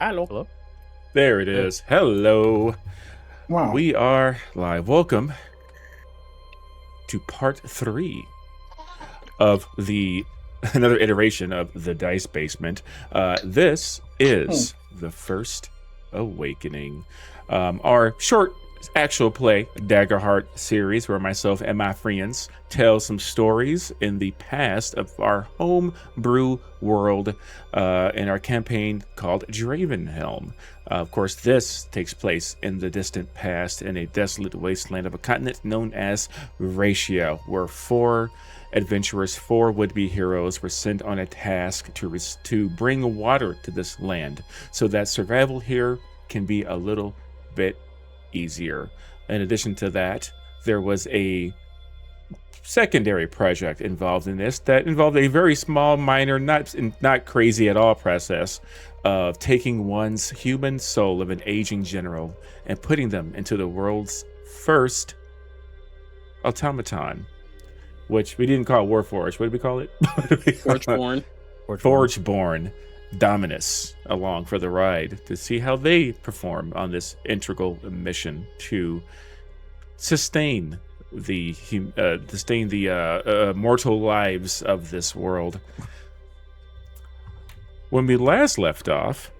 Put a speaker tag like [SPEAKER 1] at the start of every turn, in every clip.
[SPEAKER 1] Hello.
[SPEAKER 2] Hello?
[SPEAKER 3] There it
[SPEAKER 2] Hey.
[SPEAKER 3] is. Hello.
[SPEAKER 1] Wow.
[SPEAKER 3] We are live. Welcome to part 3 of the another iteration of the Dice Basement. This is the first awakening. Our short actual play Daggerheart series where myself and my friends tell some stories in the past of our homebrew world in our campaign called Dravenhelm. Of course, this takes place in the distant past in a desolate wasteland of a continent known as Ratio, where four adventurers, four would-be heroes, were sent on a task to bring water to this land so that survival here can be a little bit easier. In addition to that, there was a secondary project involved in this that involved a very small, minor, not crazy at all process of taking one's human soul of an aging general and putting them into the world's first automaton, which we didn't call Warforged. What did we call it?
[SPEAKER 1] Forgeborn.
[SPEAKER 3] Forgeborn Dominus along for the ride to see how they perform on this integral mission to sustain the mortal lives of this world. When we last left off,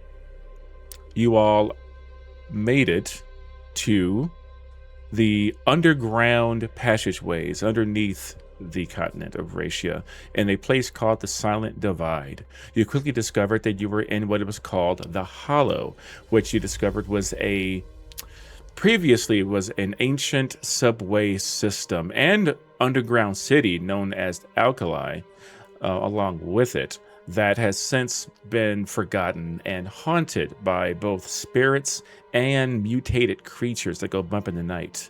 [SPEAKER 3] you all made it to the underground passageways underneath the continent of Ratia in a place called the Silent Divide. You quickly discovered that you were in what was called the Hollow, which you discovered was previously was an ancient subway system and underground city known as Alkali, along with it, that has since been forgotten and haunted by both spirits and mutated creatures that go bump in the night.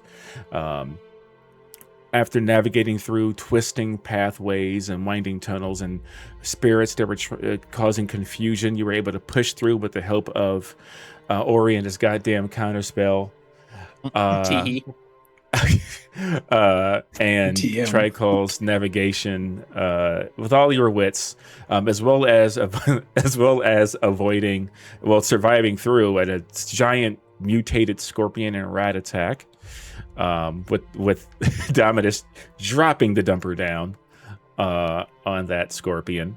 [SPEAKER 3] After navigating through twisting pathways and winding tunnels and spirits that were causing confusion, you were able to push through with the help of Ori and his goddamn counterspell.
[SPEAKER 1] Tee.
[SPEAKER 3] And
[SPEAKER 1] TM.
[SPEAKER 3] Tricol's navigation with all your wits, as well as avoiding, surviving through at a giant mutated scorpion and rat attack, with Dominus dropping the dumper down on that scorpion.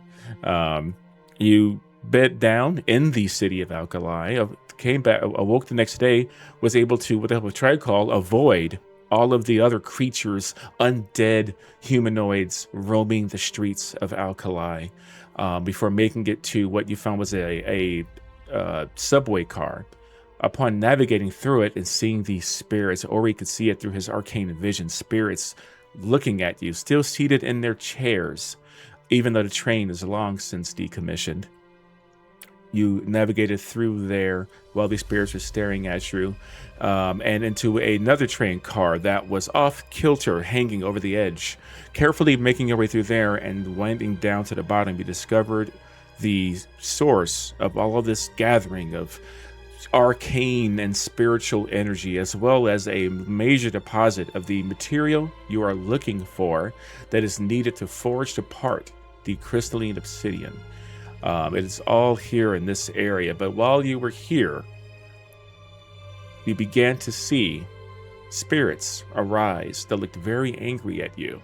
[SPEAKER 3] You bed down in the city of Alkali, came back, awoke the next day, was able to, with the help of Tricol, avoid all of the other creatures, undead humanoids roaming the streets of Alkali, before making it to what you found was a subway car. Upon navigating through it and seeing these spirits, Ori could see it through his arcane vision, spirits looking at you, still seated in their chairs, even though the train is long since decommissioned. You navigated through there while these spirits were staring at you, and into another train car that was off kilter, hanging over the edge. Carefully making your way through there and winding down to the bottom, you discovered the source of all of this gathering of arcane and spiritual energy, as well as a major deposit of the material you are looking for that is needed to forge apart the crystalline obsidian. It is all here in this area, but while you were here, you began to see spirits arise that looked very angry at you.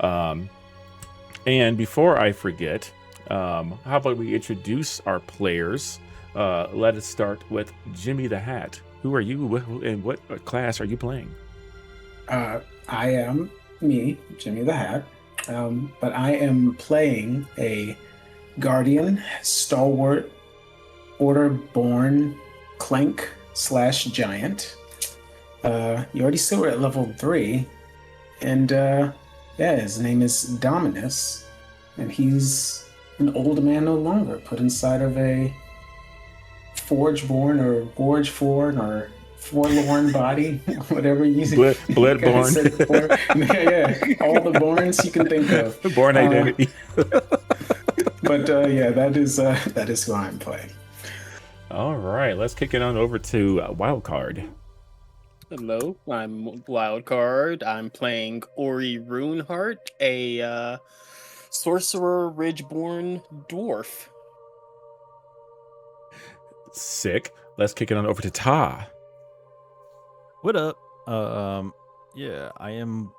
[SPEAKER 3] And before I forget, how about we introduce our players? Let us start with Jimmy the Hat. Who are you, and what class are you playing?
[SPEAKER 1] I am me, Jimmy the Hat, but I am playing a Guardian, Stalwart, Order-born Clank / Giant. You already saw we're at level 3, and his name is Dominus, and he's an old man no longer, put inside of a Forgeborn or Forgeborn or forlorn body, whatever you
[SPEAKER 3] Bloodborne.
[SPEAKER 1] said before. Yeah, all the borns you can think of.
[SPEAKER 3] Born identity.
[SPEAKER 1] But that is who I'm playing.
[SPEAKER 3] All right, let's kick it on over to Wildcard.
[SPEAKER 2] Hello, I'm Wildcard. I'm playing Ori Runeheart, a sorcerer ridgeborn dwarf.
[SPEAKER 3] Sick. Let's kick it on over to Ta.
[SPEAKER 4] What up? Yeah, I am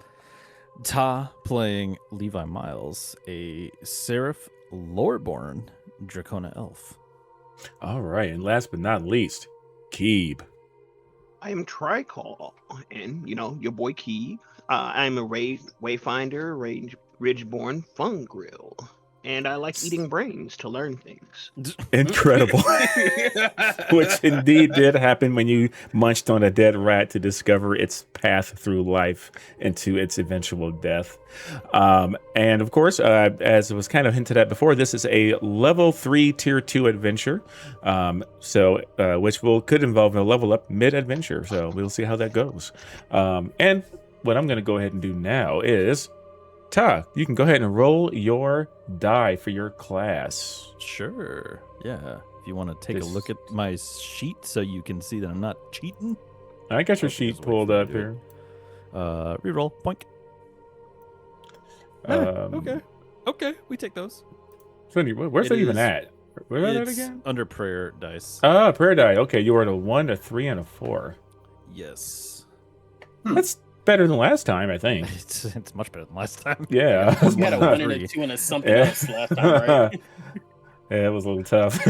[SPEAKER 4] Ta playing Levi Miles, a Seraph Loreborn Dracona elf.
[SPEAKER 3] All right, and last but not least, Keeb.
[SPEAKER 5] I am Tricol, and your boy Keeb. I'm a Wayfinder, Ridgeborn Fun Grill, and I like eating brains to learn things.
[SPEAKER 3] Incredible. Which indeed did happen when you munched on a dead rat to discover its path through life into its eventual death. And of course, as it was kind of hinted at before, this is a level 3 tier 2 adventure. Which could involve a level up mid-adventure. So we'll see how that goes. And what I'm going to go ahead and do now is, Ta, you can go ahead and roll your die for your class.
[SPEAKER 4] Sure. Yeah. If you want to take a look at my sheet so you can see that I'm not cheating.
[SPEAKER 3] I got your sheet pulled up here.
[SPEAKER 4] Reroll. Poink. Okay. We take those.
[SPEAKER 3] Where's that even at? Where's that again?
[SPEAKER 4] Under prayer dice.
[SPEAKER 3] Prayer die. Okay, you were at a 1, a 3, and a 4.
[SPEAKER 4] Yes.
[SPEAKER 3] That's better than last time, I think.
[SPEAKER 4] It's much better than last time.
[SPEAKER 3] Yeah.
[SPEAKER 2] You had a 1 and a 2 and a something else last time, right?
[SPEAKER 3] Yeah, it was a little tough.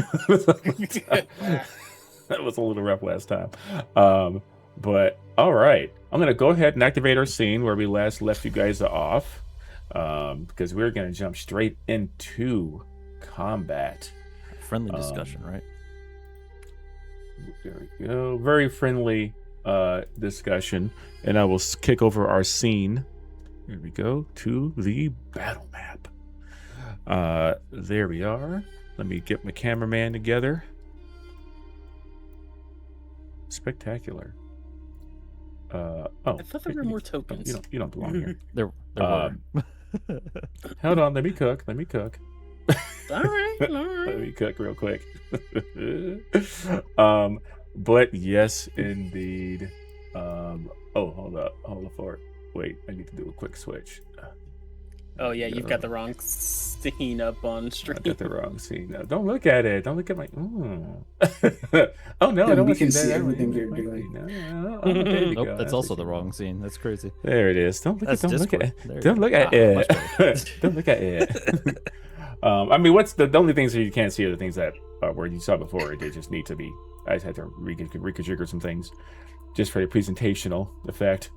[SPEAKER 3] That was a little rough last time. But all right, I'm gonna go ahead and activate our scene where we last left you guys off, because we're gonna jump straight into combat.
[SPEAKER 4] Friendly discussion, right?
[SPEAKER 3] There we go. Very friendly discussion, and I will kick over our scene. Here we go to the battle map. There we are. Let me get my cameraman together. Spectacular.
[SPEAKER 2] I thought there were more tokens.
[SPEAKER 3] You don't belong here.
[SPEAKER 4] There were.
[SPEAKER 3] Hold on, let me cook.
[SPEAKER 2] All right.
[SPEAKER 3] Let me cook real quick. But yes, indeed. Hold up for it. Wait, I need to do a quick switch.
[SPEAKER 2] Oh yeah, you've got the wrong scene up on stream.
[SPEAKER 3] I got the wrong scene. No, don't look at it. Don't look at my. Oh no, I don't
[SPEAKER 1] we can see everything you're doing.
[SPEAKER 3] There you
[SPEAKER 4] Nope,
[SPEAKER 3] go.
[SPEAKER 4] that's also the wrong scene. That's crazy.
[SPEAKER 3] There it is. Don't look at it.
[SPEAKER 4] There
[SPEAKER 3] Don't
[SPEAKER 4] you
[SPEAKER 3] look
[SPEAKER 4] go.
[SPEAKER 3] at it.
[SPEAKER 4] Much better.
[SPEAKER 3] Don't look at it. I mean, what's the only things that you can't see are the things that where you saw before. They just need to be. I just had to reconfigure some things just for the presentational effect.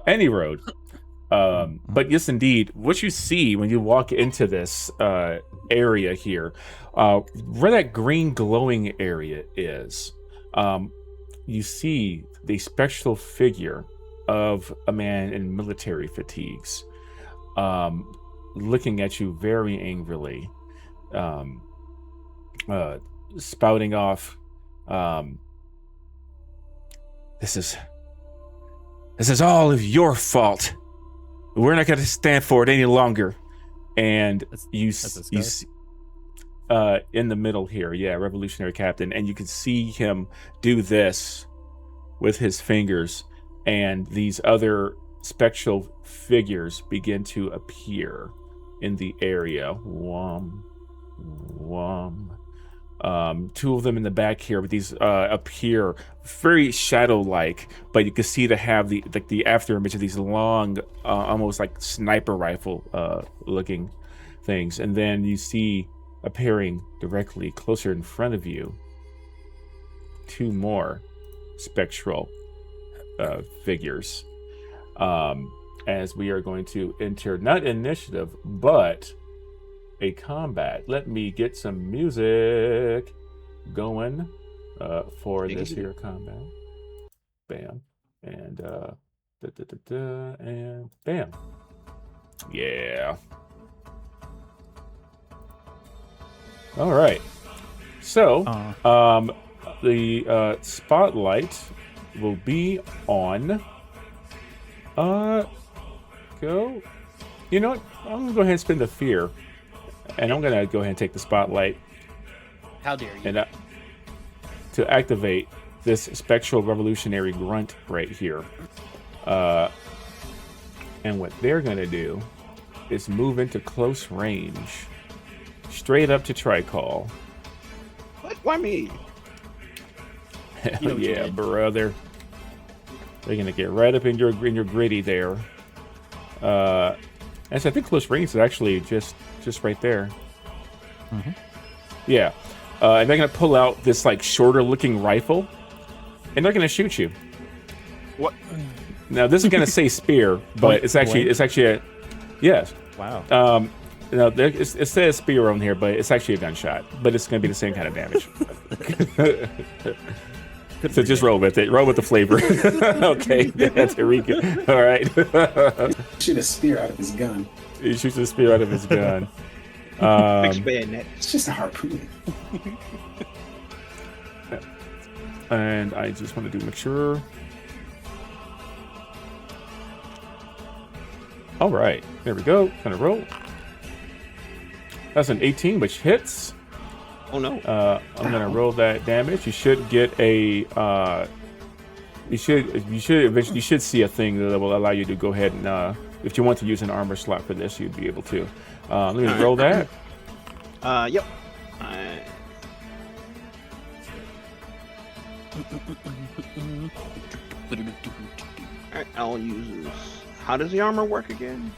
[SPEAKER 3] Any road. But yes, indeed, what you see when you walk into this area here, where that green glowing area is, you see the spectral figure of a man in military fatigues, looking at you very angrily, spouting off, this is all of your fault. We're not going to stand for it any longer. And you see, in the middle here, yeah, Revolutionary Captain, and you can see him do this with his fingers, and these other spectral figures begin to appear in the area. Two of them in the back here, but these appear very shadow-like, but you can see they have the after image of these long, almost like sniper rifle looking things. And then you see appearing directly closer in front of you 2 more spectral figures. As we are going to enter not initiative, but a combat. Let me get some music going for this here combat. Bam. And and bam. Yeah. All right. So the spotlight will be on go. You know what? I'm gonna go ahead and spin the fear. And I'm gonna go ahead and take the spotlight.
[SPEAKER 2] How dare you?
[SPEAKER 3] And to activate this spectral revolutionary grunt right here. And what they're gonna do is move into close range, straight up to Tricol.
[SPEAKER 5] What? Why me?
[SPEAKER 2] You know what you
[SPEAKER 3] Yeah,
[SPEAKER 2] did.
[SPEAKER 3] brother. They're gonna get right up in your gritty there. Actually, I think close range is actually just right there.
[SPEAKER 4] Mm-hmm.
[SPEAKER 3] Yeah, and they're gonna pull out this like shorter looking rifle, and they're gonna shoot you.
[SPEAKER 5] What?
[SPEAKER 3] Now this is gonna say spear, but it's actually a yes.
[SPEAKER 4] Wow.
[SPEAKER 3] No, it says spear on here, but it's actually a gunshot. But it's gonna be the same kind of damage. So just roll with it. Roll with the flavor. Okay, that's here we go. All right.
[SPEAKER 1] Shoot a spear out of his gun.
[SPEAKER 3] He shoots a spear out of his gun.
[SPEAKER 5] Fixed bayonet.
[SPEAKER 1] It's just a harpoon.
[SPEAKER 3] And I just want to make sure. All right, there we go. Gonna roll. That's an 18, which hits.
[SPEAKER 5] Oh no.
[SPEAKER 3] I'm gonna roll that damage. You should get a. You should see a thing that will allow you to go ahead and, if you want to use an armor slot for this, you'd be able to. Let me roll that.
[SPEAKER 5] Yep. Alright, I'll use this. How does the armor work again?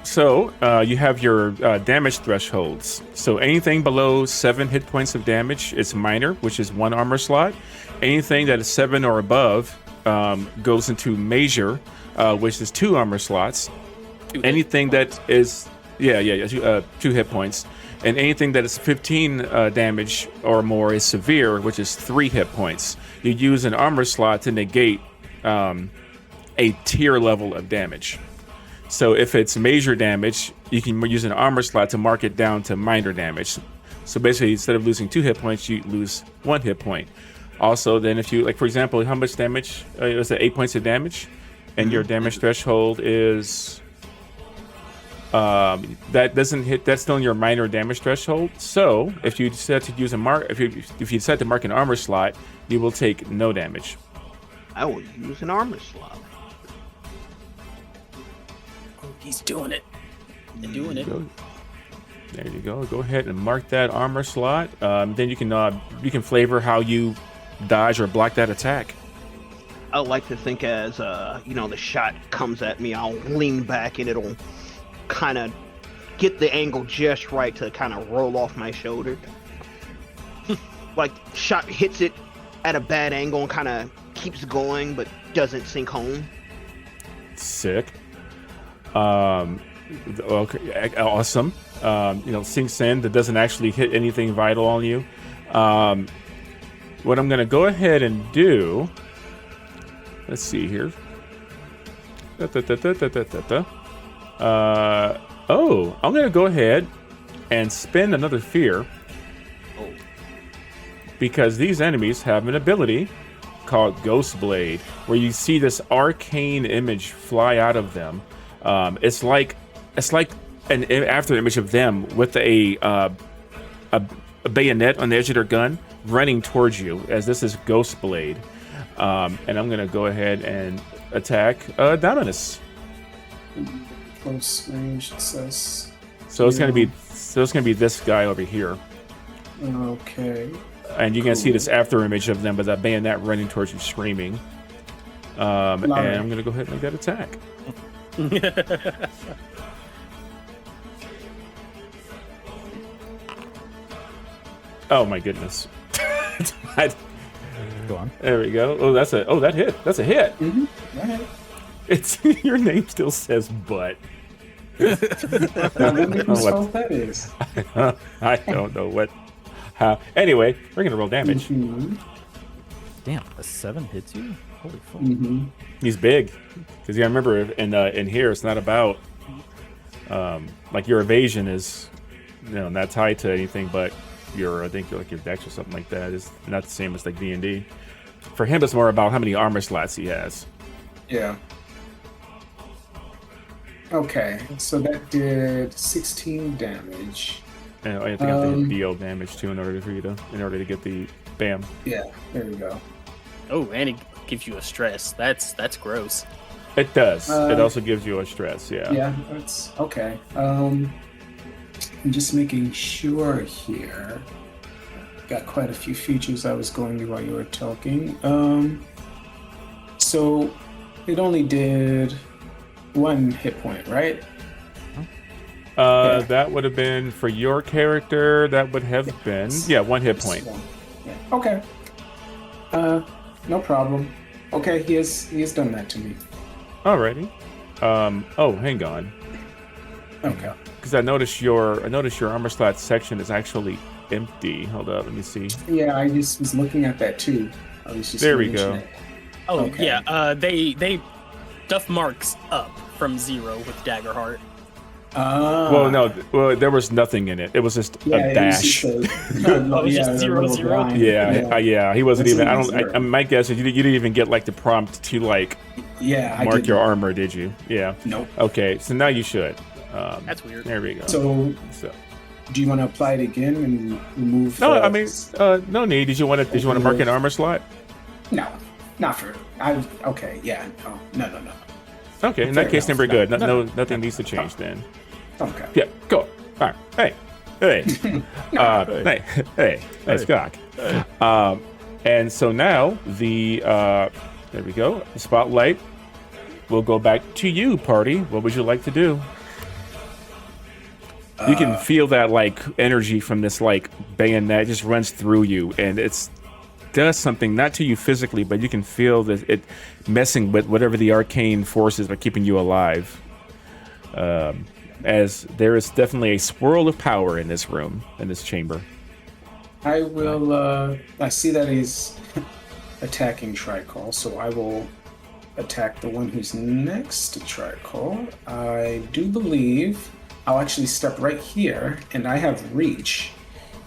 [SPEAKER 3] So you have your damage thresholds. So anything below 7 hit points of damage is minor, which is 1 armor slot. Anything that is 7 or above goes into major, which is 2 armor slots. Anything that is 2 hit points, and anything that is 15 damage or more is severe, which is 3 hit points. You use an armor slot to negate a tier level of damage. So if it's major damage, you can use an armor slot to mark it down to minor damage. So basically, instead of losing 2 hit points, you lose 1 hit point. Also, then if you, like for example, how much damage? Was it 8 points of damage? And your damage threshold is that doesn't hit. That's still in your minor damage threshold. So if you decide to use a if you decide to mark an armor slot, you will take no damage.
[SPEAKER 5] I will use an armor slot.
[SPEAKER 2] He's doing it. They're doing it.
[SPEAKER 3] There you go. Go ahead and mark that armor slot. Then you can flavor how you dodge or block that attack.
[SPEAKER 5] I like to think as the shot comes at me, I'll lean back and it'll kind of get the angle just right to kind of roll off my shoulder. Like shot hits it at a bad angle and kind of keeps going but doesn't sink home.
[SPEAKER 3] Sick. Okay, awesome. Sinks in, that doesn't actually hit anything vital on you. What I'm gonna go ahead and do, let's see here. I'm gonna go ahead and spend another fear, because these enemies have an ability called Ghost Blade, where you see this arcane image fly out of them. It's like an after image of them with a bayonet on the edge of their gun running towards you, as this is Ghost Blade. And I'm gonna go ahead and attack Dominus.
[SPEAKER 1] Close range, it says.
[SPEAKER 3] So it's gonna be this guy over here.
[SPEAKER 1] Okay.
[SPEAKER 3] And you're gonna see this after image of them with that bayonet running towards you, screaming. And I'm gonna go ahead and make that attack. Oh my goodness.
[SPEAKER 4] Go on.
[SPEAKER 3] There we go. Oh, that hit. That's a hit.
[SPEAKER 1] Mm-hmm. Right.
[SPEAKER 3] It's your name still says but.
[SPEAKER 1] I wonder whose fault that is.
[SPEAKER 3] I don't know how. Anyway, we're gonna roll damage.
[SPEAKER 1] Mm-hmm.
[SPEAKER 4] Damn, a 7 hits you? Holy fuck.
[SPEAKER 1] Mm-hmm.
[SPEAKER 3] He's big, because you remember in here it's not about like your evasion is not tied to anything, but I think your dex or something like that is not the same as like D&D. For him, it's more about how many armor slots he has.
[SPEAKER 1] Yeah. Okay, so that did 16 damage.
[SPEAKER 3] And I think I have to deal damage too in order to get the bam.
[SPEAKER 1] Yeah, there we go.
[SPEAKER 2] Oh, and it gives you a stress. That's gross.
[SPEAKER 3] It does. It also gives you a stress. Yeah.
[SPEAKER 1] Yeah, that's okay. I'm just making sure here. got quite a few features I was going through while you were talking. So it only did 1 hit point, right?
[SPEAKER 3] That would have been for your character. That would have been 1 hit point.
[SPEAKER 1] Yeah. Okay. No problem. Okay, he has done that to me.
[SPEAKER 3] Alrighty. Oh, hang on.
[SPEAKER 1] Okay.
[SPEAKER 3] Because I noticed your armor slot section is actually empty. Hold up, let me see.
[SPEAKER 1] Yeah, I just was looking at that too. I was just
[SPEAKER 3] There we
[SPEAKER 1] mentioning
[SPEAKER 3] go.
[SPEAKER 1] it.
[SPEAKER 2] Oh
[SPEAKER 1] Okay.
[SPEAKER 2] yeah, they stuff marks up from 0 with Daggerheart.
[SPEAKER 3] Well, there was nothing in it. It was just a dash.
[SPEAKER 2] Oh, it was just 0, 0?
[SPEAKER 3] Yeah. He wasn't
[SPEAKER 1] That's
[SPEAKER 3] even.
[SPEAKER 1] even zero.
[SPEAKER 3] My guess is you didn't even get like the prompt to like
[SPEAKER 1] I
[SPEAKER 3] mark
[SPEAKER 1] did
[SPEAKER 3] your
[SPEAKER 1] that.
[SPEAKER 3] armor, did you? Yeah.
[SPEAKER 1] Nope.
[SPEAKER 3] Okay, so now you should.
[SPEAKER 2] That's weird.
[SPEAKER 3] There we go.
[SPEAKER 1] So,
[SPEAKER 3] So-
[SPEAKER 1] do you want to apply it again and remove?
[SPEAKER 3] no, I mean, no need. Did you want to mark an armor slot?
[SPEAKER 1] no, not for. Okay, yeah. Oh, no.
[SPEAKER 3] Okay, in
[SPEAKER 1] Fair
[SPEAKER 3] that case, then
[SPEAKER 1] enough.
[SPEAKER 3] we're good.
[SPEAKER 1] No.
[SPEAKER 3] Nothing needs to change then.
[SPEAKER 1] Okay.
[SPEAKER 3] Yeah, go. All right. Hey. Hey, Scott. And so now there we go. The spotlight will go back to you, party. What would you like to do? You can feel that like energy from this like bayonet just runs through you, and does something not to you physically, but you can feel that it messing with whatever the arcane forces by keeping you alive. As there is definitely a swirl of power in this room, in this chamber.
[SPEAKER 1] I will. I see that he's attacking Tricol, so I will attack the one who's next to Tricol. I do believe I'll actually step right here, and I have reach.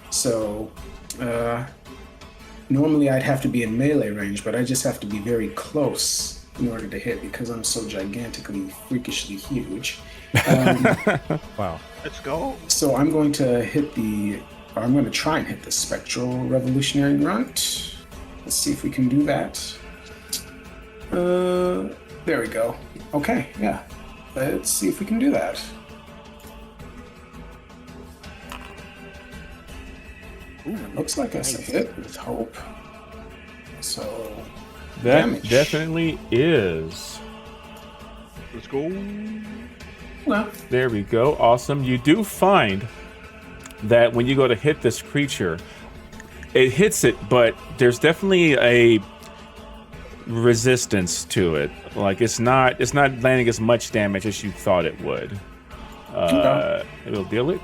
[SPEAKER 1] So normally I'd have to be in melee range, but I just have to be very close in order to hit because I'm so gigantically, freakishly huge.
[SPEAKER 4] Wow.
[SPEAKER 5] Let's go.
[SPEAKER 1] So I'm going to I'm going to try and hit the Spectral Revolutionary Grunt. Let's see if we can do that. There we go. Okay, yeah. Let's see if we can do that. Ooh, it looks like that's a hit with hope. So
[SPEAKER 3] That
[SPEAKER 1] damage.
[SPEAKER 3] definitely is.
[SPEAKER 5] Let's go.
[SPEAKER 1] Well,
[SPEAKER 3] There we go. Awesome. You do find that when you go to hit this creature, it hits it, but there's definitely a resistance to it. Like it's not landing as much damage as you thought it would. It will deal it,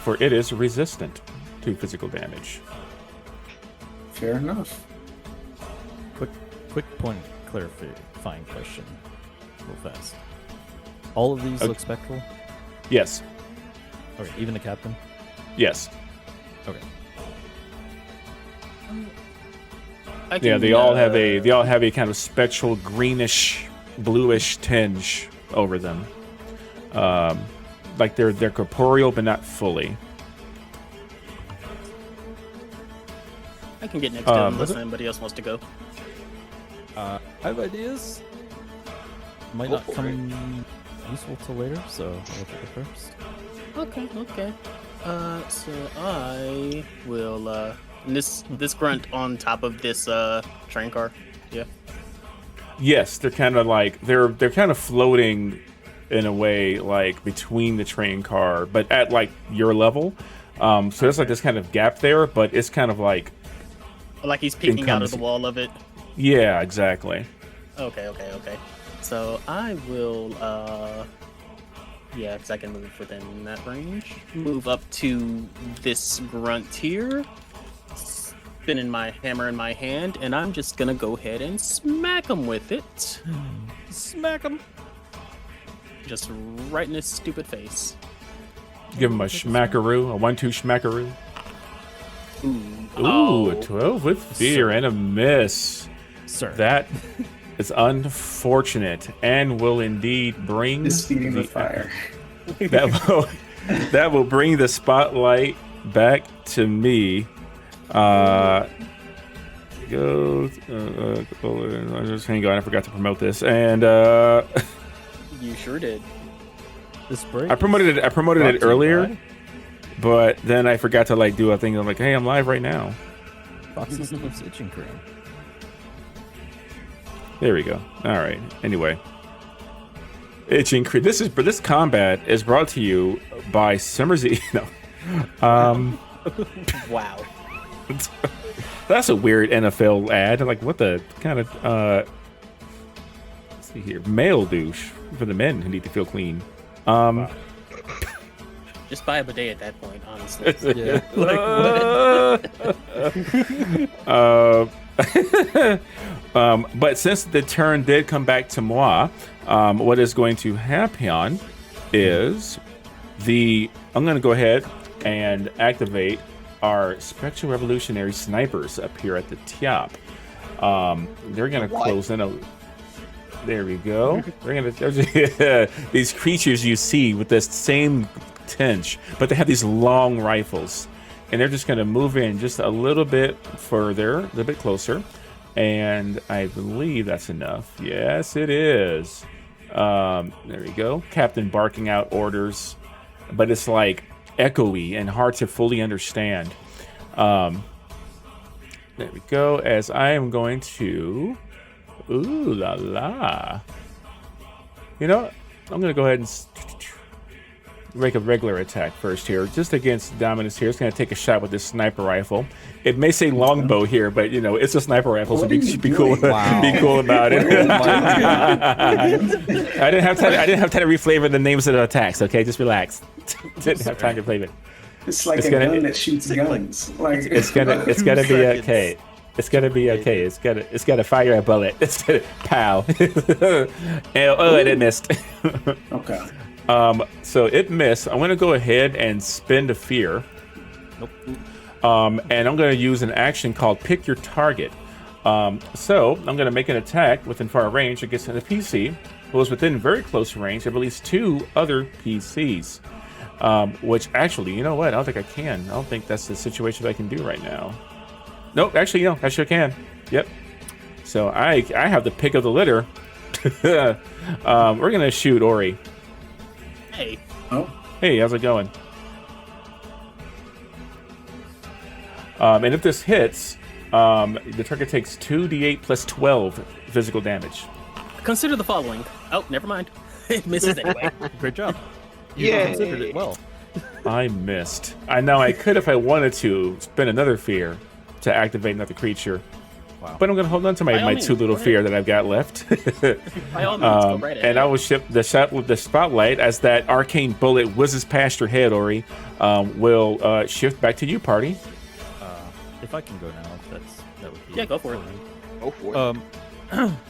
[SPEAKER 3] for it is resistant to physical damage.
[SPEAKER 1] fair enough.
[SPEAKER 4] Quick point of clarifying question, real fast. All of these
[SPEAKER 3] Okay.
[SPEAKER 4] look spectral?
[SPEAKER 3] Yes.
[SPEAKER 4] Okay, even the captain?
[SPEAKER 3] Yes.
[SPEAKER 4] Okay.
[SPEAKER 2] I
[SPEAKER 3] Yeah,
[SPEAKER 2] can,
[SPEAKER 3] they all have a kind of spectral greenish, bluish tinge over them. Like they're corporeal, but not fully.
[SPEAKER 2] I can get next to him unless
[SPEAKER 3] was it-
[SPEAKER 2] anybody else wants to go.
[SPEAKER 4] I have ideas. Might
[SPEAKER 5] Go
[SPEAKER 4] not
[SPEAKER 5] for
[SPEAKER 4] come useful till later, so I'll take it first.
[SPEAKER 2] Okay. So I will and this grunt on top of this train car. Yeah.
[SPEAKER 3] Yes, they're kind of like they're kind of floating in a way like between the train car, but at like your level. So there's like this kind of gap there, but it's kind of like
[SPEAKER 2] Like he's peeking out of the
[SPEAKER 3] Encompassing.
[SPEAKER 2] wall of it.
[SPEAKER 3] yeah, exactly.
[SPEAKER 2] Okay. So I will, yeah, because I can move within that range. Move up to this grunt here. Spinning my hammer in my hand, and I'm just gonna go ahead and smack him with it.
[SPEAKER 4] Smack him!
[SPEAKER 2] Just right in his stupid face.
[SPEAKER 3] Give him a schmackaroo, a 1-2 schmackaroo.
[SPEAKER 2] Ooh.
[SPEAKER 3] Ooh, a 12 with fear and a miss.
[SPEAKER 4] Sir.
[SPEAKER 3] That is unfortunate and will indeed bring
[SPEAKER 1] This feeding the fire.
[SPEAKER 3] that will bring the spotlight back to me. Just hang on, I forgot to promote this, and
[SPEAKER 2] You sure did.
[SPEAKER 4] This break
[SPEAKER 3] I promoted it
[SPEAKER 4] brought to you
[SPEAKER 3] earlier.
[SPEAKER 4] by-
[SPEAKER 3] But then I forgot to like do a thing. I'm like, hey, I'm live right now.
[SPEAKER 4] Foxxysteve's itching cream.
[SPEAKER 3] There we go. All right. Anyway, itching cream. This combat is brought to you by Summer's Eve. No.
[SPEAKER 2] Wow.
[SPEAKER 3] That's a weird NFL ad. Like, what the kind of let's see here. Male douche for the men who need to feel clean.
[SPEAKER 4] Wow.
[SPEAKER 2] Just buy a bidet at that point, honestly.
[SPEAKER 4] Yeah.
[SPEAKER 3] But since the turn did come back to moi, what is going to happen is I'm going to go ahead and activate our Spectral Revolutionary Snipers up here at the top. They're going to close in a... There we go. These creatures you see with this same tinge, but they have these long rifles. And they're just going to move in just a little bit further, a little bit closer. And I believe that's enough. Yes, it is. There we go. Captain barking out orders. But it's like echoey and hard to fully understand. There we go. As I am going to... Ooh la la. You know, I'm going to go ahead and make a regular attack first here. Just against Dominus here. It's going to take a shot with this sniper rifle. It may say longbow here, but, you know, it's a sniper rifle, so be cool. Be cool about it. I didn't have time to reflavor the names of the attacks, okay? Just relax. Didn't have time to play it.
[SPEAKER 1] It's like a gun that shoots guns. Like
[SPEAKER 3] it's gonna be okay. It's gonna be okay. It's gotta fire a bullet. It's gonna pow. It missed.
[SPEAKER 1] Okay.
[SPEAKER 3] So it missed. I'm gonna go ahead and spin the fear.
[SPEAKER 4] Nope.
[SPEAKER 3] And I'm gonna use an action called pick your target. So I'm gonna make an attack within far range against a PC who is within very close range of at least 2 other PCs. Which actually, you know what? I don't think I can. I don't think that's the situation that I can do right now. Nope, actually, no, I sure can. Yep. So I have the pick of the litter. We're gonna shoot Ori.
[SPEAKER 2] Hey.
[SPEAKER 1] Oh.
[SPEAKER 3] Hey, how's it going? And if this hits, the target takes 2d8 plus 12 physical damage.
[SPEAKER 2] Consider the following. Oh, never mind. It misses anyway.
[SPEAKER 4] Great job. You
[SPEAKER 5] Yay.
[SPEAKER 4] considered it well.
[SPEAKER 3] I missed. I know I could if I wanted to spend another fear to activate another creature.
[SPEAKER 4] Wow.
[SPEAKER 3] But I'm gonna hold on to
[SPEAKER 2] By all
[SPEAKER 3] my
[SPEAKER 2] means,
[SPEAKER 3] 2 little
[SPEAKER 2] go
[SPEAKER 3] fear that I've got left.
[SPEAKER 2] By all means, go right ahead.
[SPEAKER 3] And I will ship the shot with the spotlight as that arcane bullet whizzes past your head, Ori. Will shift back to you, party.
[SPEAKER 4] If I can go now, that would be...
[SPEAKER 2] Yeah, go for it.
[SPEAKER 5] Go for it.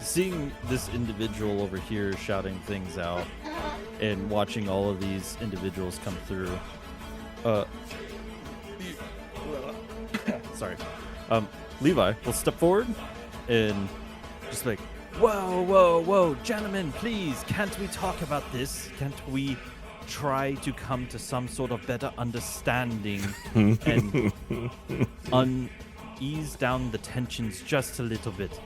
[SPEAKER 4] Seeing this individual over here shouting things out and watching all of these individuals come through, sorry, Levi will step forward and just like, whoa, gentlemen, please, can't we talk about this? Can't we try to come to some sort of better understanding and ease down the tensions just a little bit?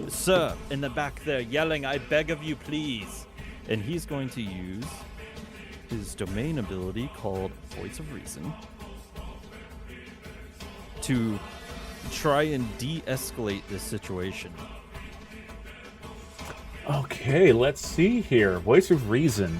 [SPEAKER 4] Sir, in the back there, yelling, I beg of you, please. And he's going to use his domain ability called Voice of Reason to try and de-escalate this situation.
[SPEAKER 3] Okay, let's see here. Voice of Reason.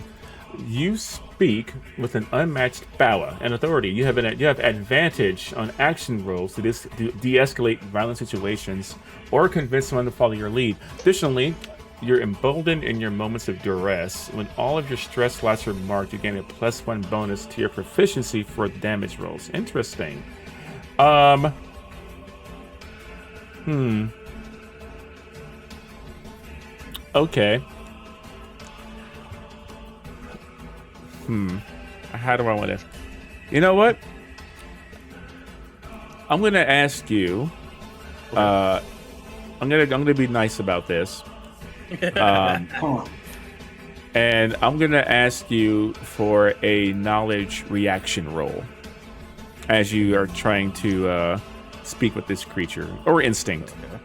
[SPEAKER 3] You speak with an unmatched power and authority. You have advantage on action rolls to de-escalate violent situations or convince someone to follow your lead. Additionally, you're emboldened in your moments of duress. When all of your stress slots are marked, you gain a +1 bonus to your proficiency for damage rolls. Interesting. Okay. How do I want to? You know what? I'm gonna ask you. I'm gonna be nice about this. And I'm gonna ask you for a knowledge reaction roll as you are trying to speak with this creature or instinct.
[SPEAKER 4] Okay.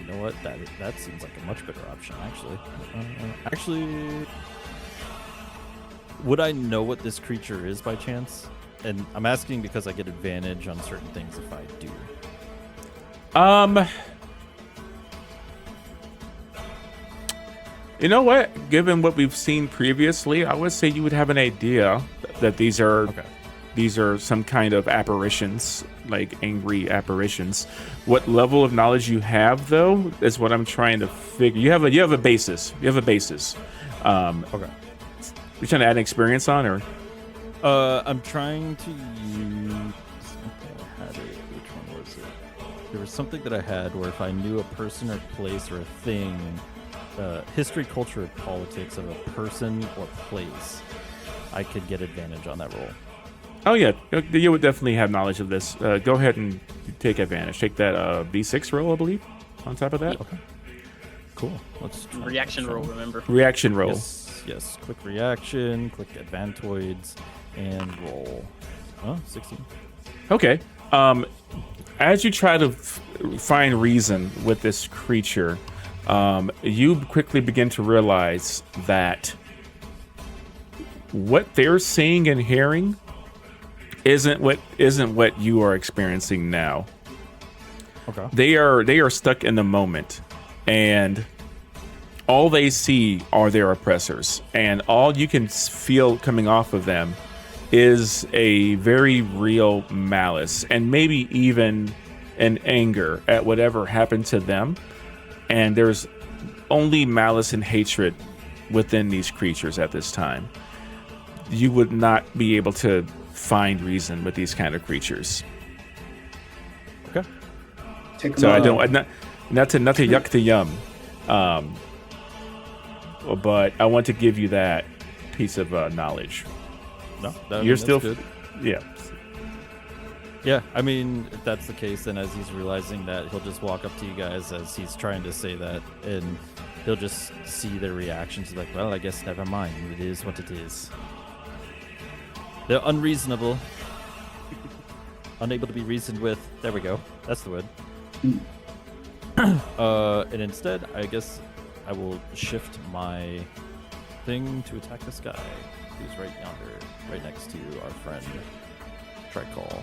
[SPEAKER 4] You know what? That seems like a much better option, actually. would I know what this creature is by chance? And I'm asking because I get advantage on certain things if I do.
[SPEAKER 3] You know what? Given what we've seen previously, I would say you would have an idea that these are some kind of apparitions, like angry apparitions. What level of knowledge you have, though, is what I'm trying to figure. You have a basis. You have a basis.
[SPEAKER 4] Okay.
[SPEAKER 3] You're trying to add an experience on, or?
[SPEAKER 4] I'm trying to use. I had it. Which one was it? There was something that I had where if I knew a person or place or a thing, history, culture, or politics of a person or place, I could get advantage on that roll.
[SPEAKER 3] Oh yeah, you would definitely have knowledge of this. Go ahead and take advantage. Take that V6 roll, I believe, on top of that.
[SPEAKER 4] Okay. Cool. Let's try
[SPEAKER 2] Reaction roll, remember?
[SPEAKER 3] Reaction roll.
[SPEAKER 4] Yes. Click reaction, click advantoids, and roll. 16.
[SPEAKER 3] Okay. As you try to find reason with this creature, you quickly begin to realize that what they're seeing and hearing isn't what you are experiencing now.
[SPEAKER 4] Okay.
[SPEAKER 3] They are stuck in the moment, and all they see are their oppressors, and all you can feel coming off of them is a very real malice, and maybe even an anger at whatever happened to them. And there's only malice and hatred within these creatures at this time. You would not be able to find reason with these kind of creatures.
[SPEAKER 4] Okay.
[SPEAKER 3] So I don't not to yuck to yum, but I want to give you that piece of knowledge.
[SPEAKER 4] No,
[SPEAKER 3] you're still
[SPEAKER 4] good.
[SPEAKER 3] Yeah.
[SPEAKER 4] Yeah, I mean, if that's the case, then as he's realizing that, he'll just walk up to you guys as he's trying to say that, and he'll just see their reactions. Like, well, I guess never mind. It is what it is. They're unreasonable. Unable to be reasoned with. There we go. That's the word. And instead, I guess I will shift my thing to attack this guy, who's right yonder, right next to our friend Tricol.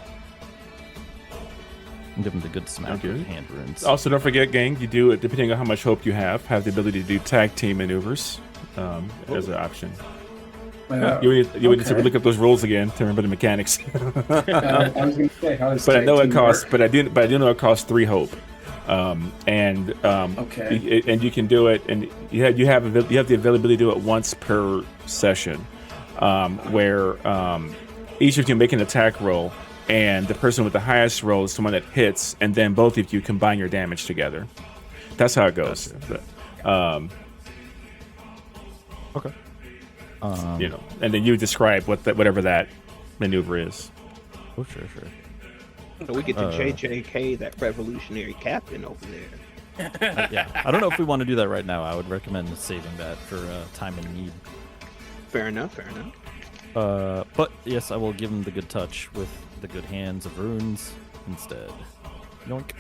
[SPEAKER 4] And give him the good smack with hand runes.
[SPEAKER 3] Also, don't forget, gang, you do, depending on how much hope you have the ability to do tag team maneuvers as an option. You would need to look up those rules again to remember the mechanics.
[SPEAKER 1] I was going to say, how does
[SPEAKER 3] but I know it
[SPEAKER 1] tag team
[SPEAKER 3] costs.
[SPEAKER 1] work?
[SPEAKER 3] But I do know it costs 3 hope. And you can do it, and you have the availability to do it once per session, where each of you make an attack roll, and the person with the highest roll is the one that hits, and then both of you combine your damage together. That's how it goes.
[SPEAKER 4] Gotcha. Okay.
[SPEAKER 3] And then you describe whatever that maneuver is.
[SPEAKER 4] Oh, sure.
[SPEAKER 5] So we get to JJK that revolutionary captain over there.
[SPEAKER 4] Yeah, I don't know if we want to do that right now. I would recommend saving that for time and need.
[SPEAKER 5] Fair enough.
[SPEAKER 4] But yes, I will give him the good touch with the good hands of runes instead. Yoink.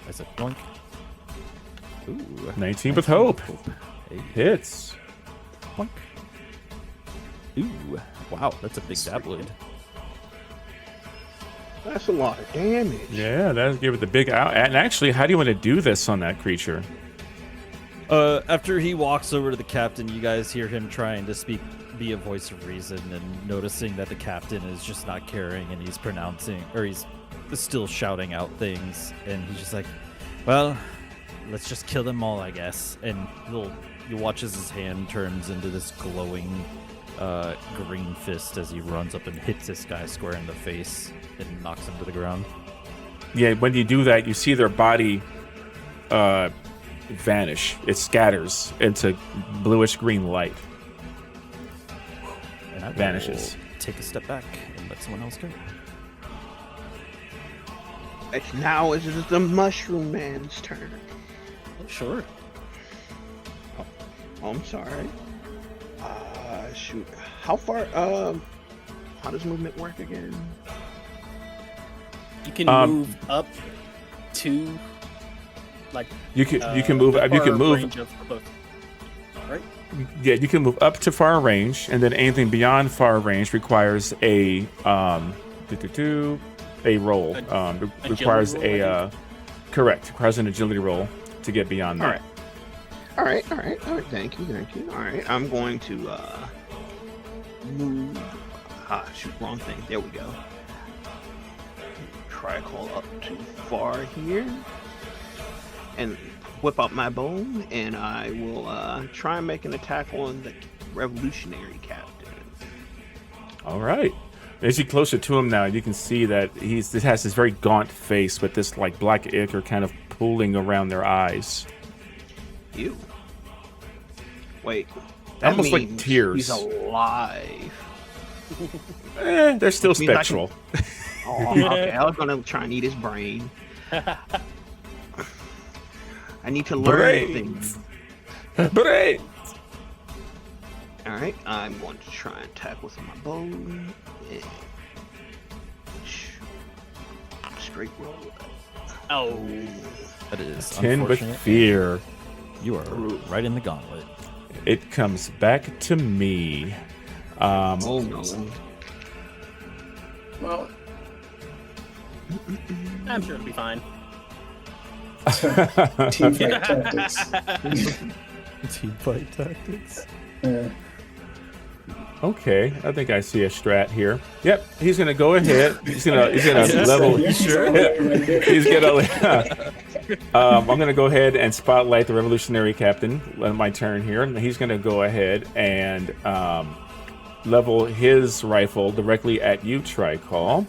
[SPEAKER 4] I said yoink. Ooh.
[SPEAKER 3] 19 with hope.
[SPEAKER 4] Hey.
[SPEAKER 3] Hits.
[SPEAKER 4] Yoink. Ooh. Wow, that's a big dabloid.
[SPEAKER 5] That's a lot of damage.
[SPEAKER 3] Yeah, that'll give it the big out. And actually, how do you want to do this on that creature?
[SPEAKER 4] After he walks over to the captain, you guys hear him trying to be a voice of reason, and noticing that the captain is just not caring, and he's still shouting out things, and he's just like, well, let's just kill them all, I guess. And you watch as his hand turns into this glowing green fist as he runs up and hits this guy square in the face and knocks him to the ground.
[SPEAKER 3] Yeah, when you do that, you see their body vanish. It scatters into bluish green light.
[SPEAKER 4] And I
[SPEAKER 3] vanishes.
[SPEAKER 4] will take a step back and let someone else go.
[SPEAKER 5] It's now is the Mushroom Man's turn.
[SPEAKER 2] Oh, sure.
[SPEAKER 5] Oh, I'm sorry. Shoot. How far? How does movement work again?
[SPEAKER 2] You can move up to, like,
[SPEAKER 3] You can move. You can move.
[SPEAKER 2] range of close. Right?
[SPEAKER 3] Yeah, you can move up to far range, and then anything beyond far range requires a roll. Requires
[SPEAKER 2] roll, I
[SPEAKER 3] correct. Requires an agility roll to get beyond that.
[SPEAKER 5] All right. Thank you. All right, I'm going to move. Shoot, wrong thing. There we go. Try to call up too far here, and whip out my bone, and I will try and make an attack on the revolutionary captain.
[SPEAKER 3] All right. As you closer to him now, you can see that he has this very gaunt face with this like black ichor kind of pooling around their eyes.
[SPEAKER 5] Ew. Wait. That
[SPEAKER 3] Almost like
[SPEAKER 5] means
[SPEAKER 3] tears.
[SPEAKER 5] He's alive.
[SPEAKER 3] They're still
[SPEAKER 5] Means I can-
[SPEAKER 3] spectral.
[SPEAKER 5] Oh, okay. I was gonna try and eat his brain. I need to learn
[SPEAKER 3] Brains.
[SPEAKER 5] things.
[SPEAKER 3] Brains.
[SPEAKER 5] All right, I'm going to try and attack with my bow. And straight roll.
[SPEAKER 2] Oh,
[SPEAKER 4] That is
[SPEAKER 3] 10 with
[SPEAKER 4] unfortunate.
[SPEAKER 3] fear.
[SPEAKER 4] You are right in the gauntlet.
[SPEAKER 3] It comes back to me.
[SPEAKER 5] Oh no.
[SPEAKER 1] Well,
[SPEAKER 2] I'm sure it'll be fine.
[SPEAKER 1] team fight tactics.
[SPEAKER 4] Team fight tactics.
[SPEAKER 3] Okay, I think I see a strat here. Yep, he's gonna go ahead. He's gonna level.
[SPEAKER 1] You sure?
[SPEAKER 3] He's gonna. I'm gonna go ahead and spotlight the revolutionary captain on my turn here. And he's gonna go ahead and level his rifle directly at you, Tricol,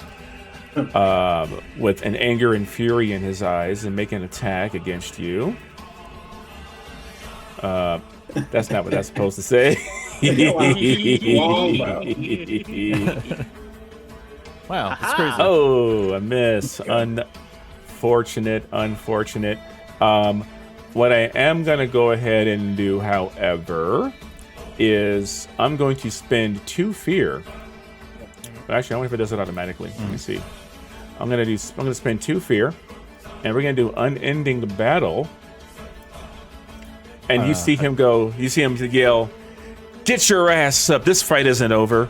[SPEAKER 3] with an anger and fury in his eyes, and make an attack against you. That's not what that's supposed to say.
[SPEAKER 4] Wow, that's crazy.
[SPEAKER 3] Oh, a miss. Unfortunate. What I am going to go ahead and do, however, is I'm going to spend 2 fear. Actually, I wonder if it does it automatically. Let me see. I'm going to spend 2 fear, and we're going to do unending the battle. And you see him yell, "Get your ass up! This fight isn't over!"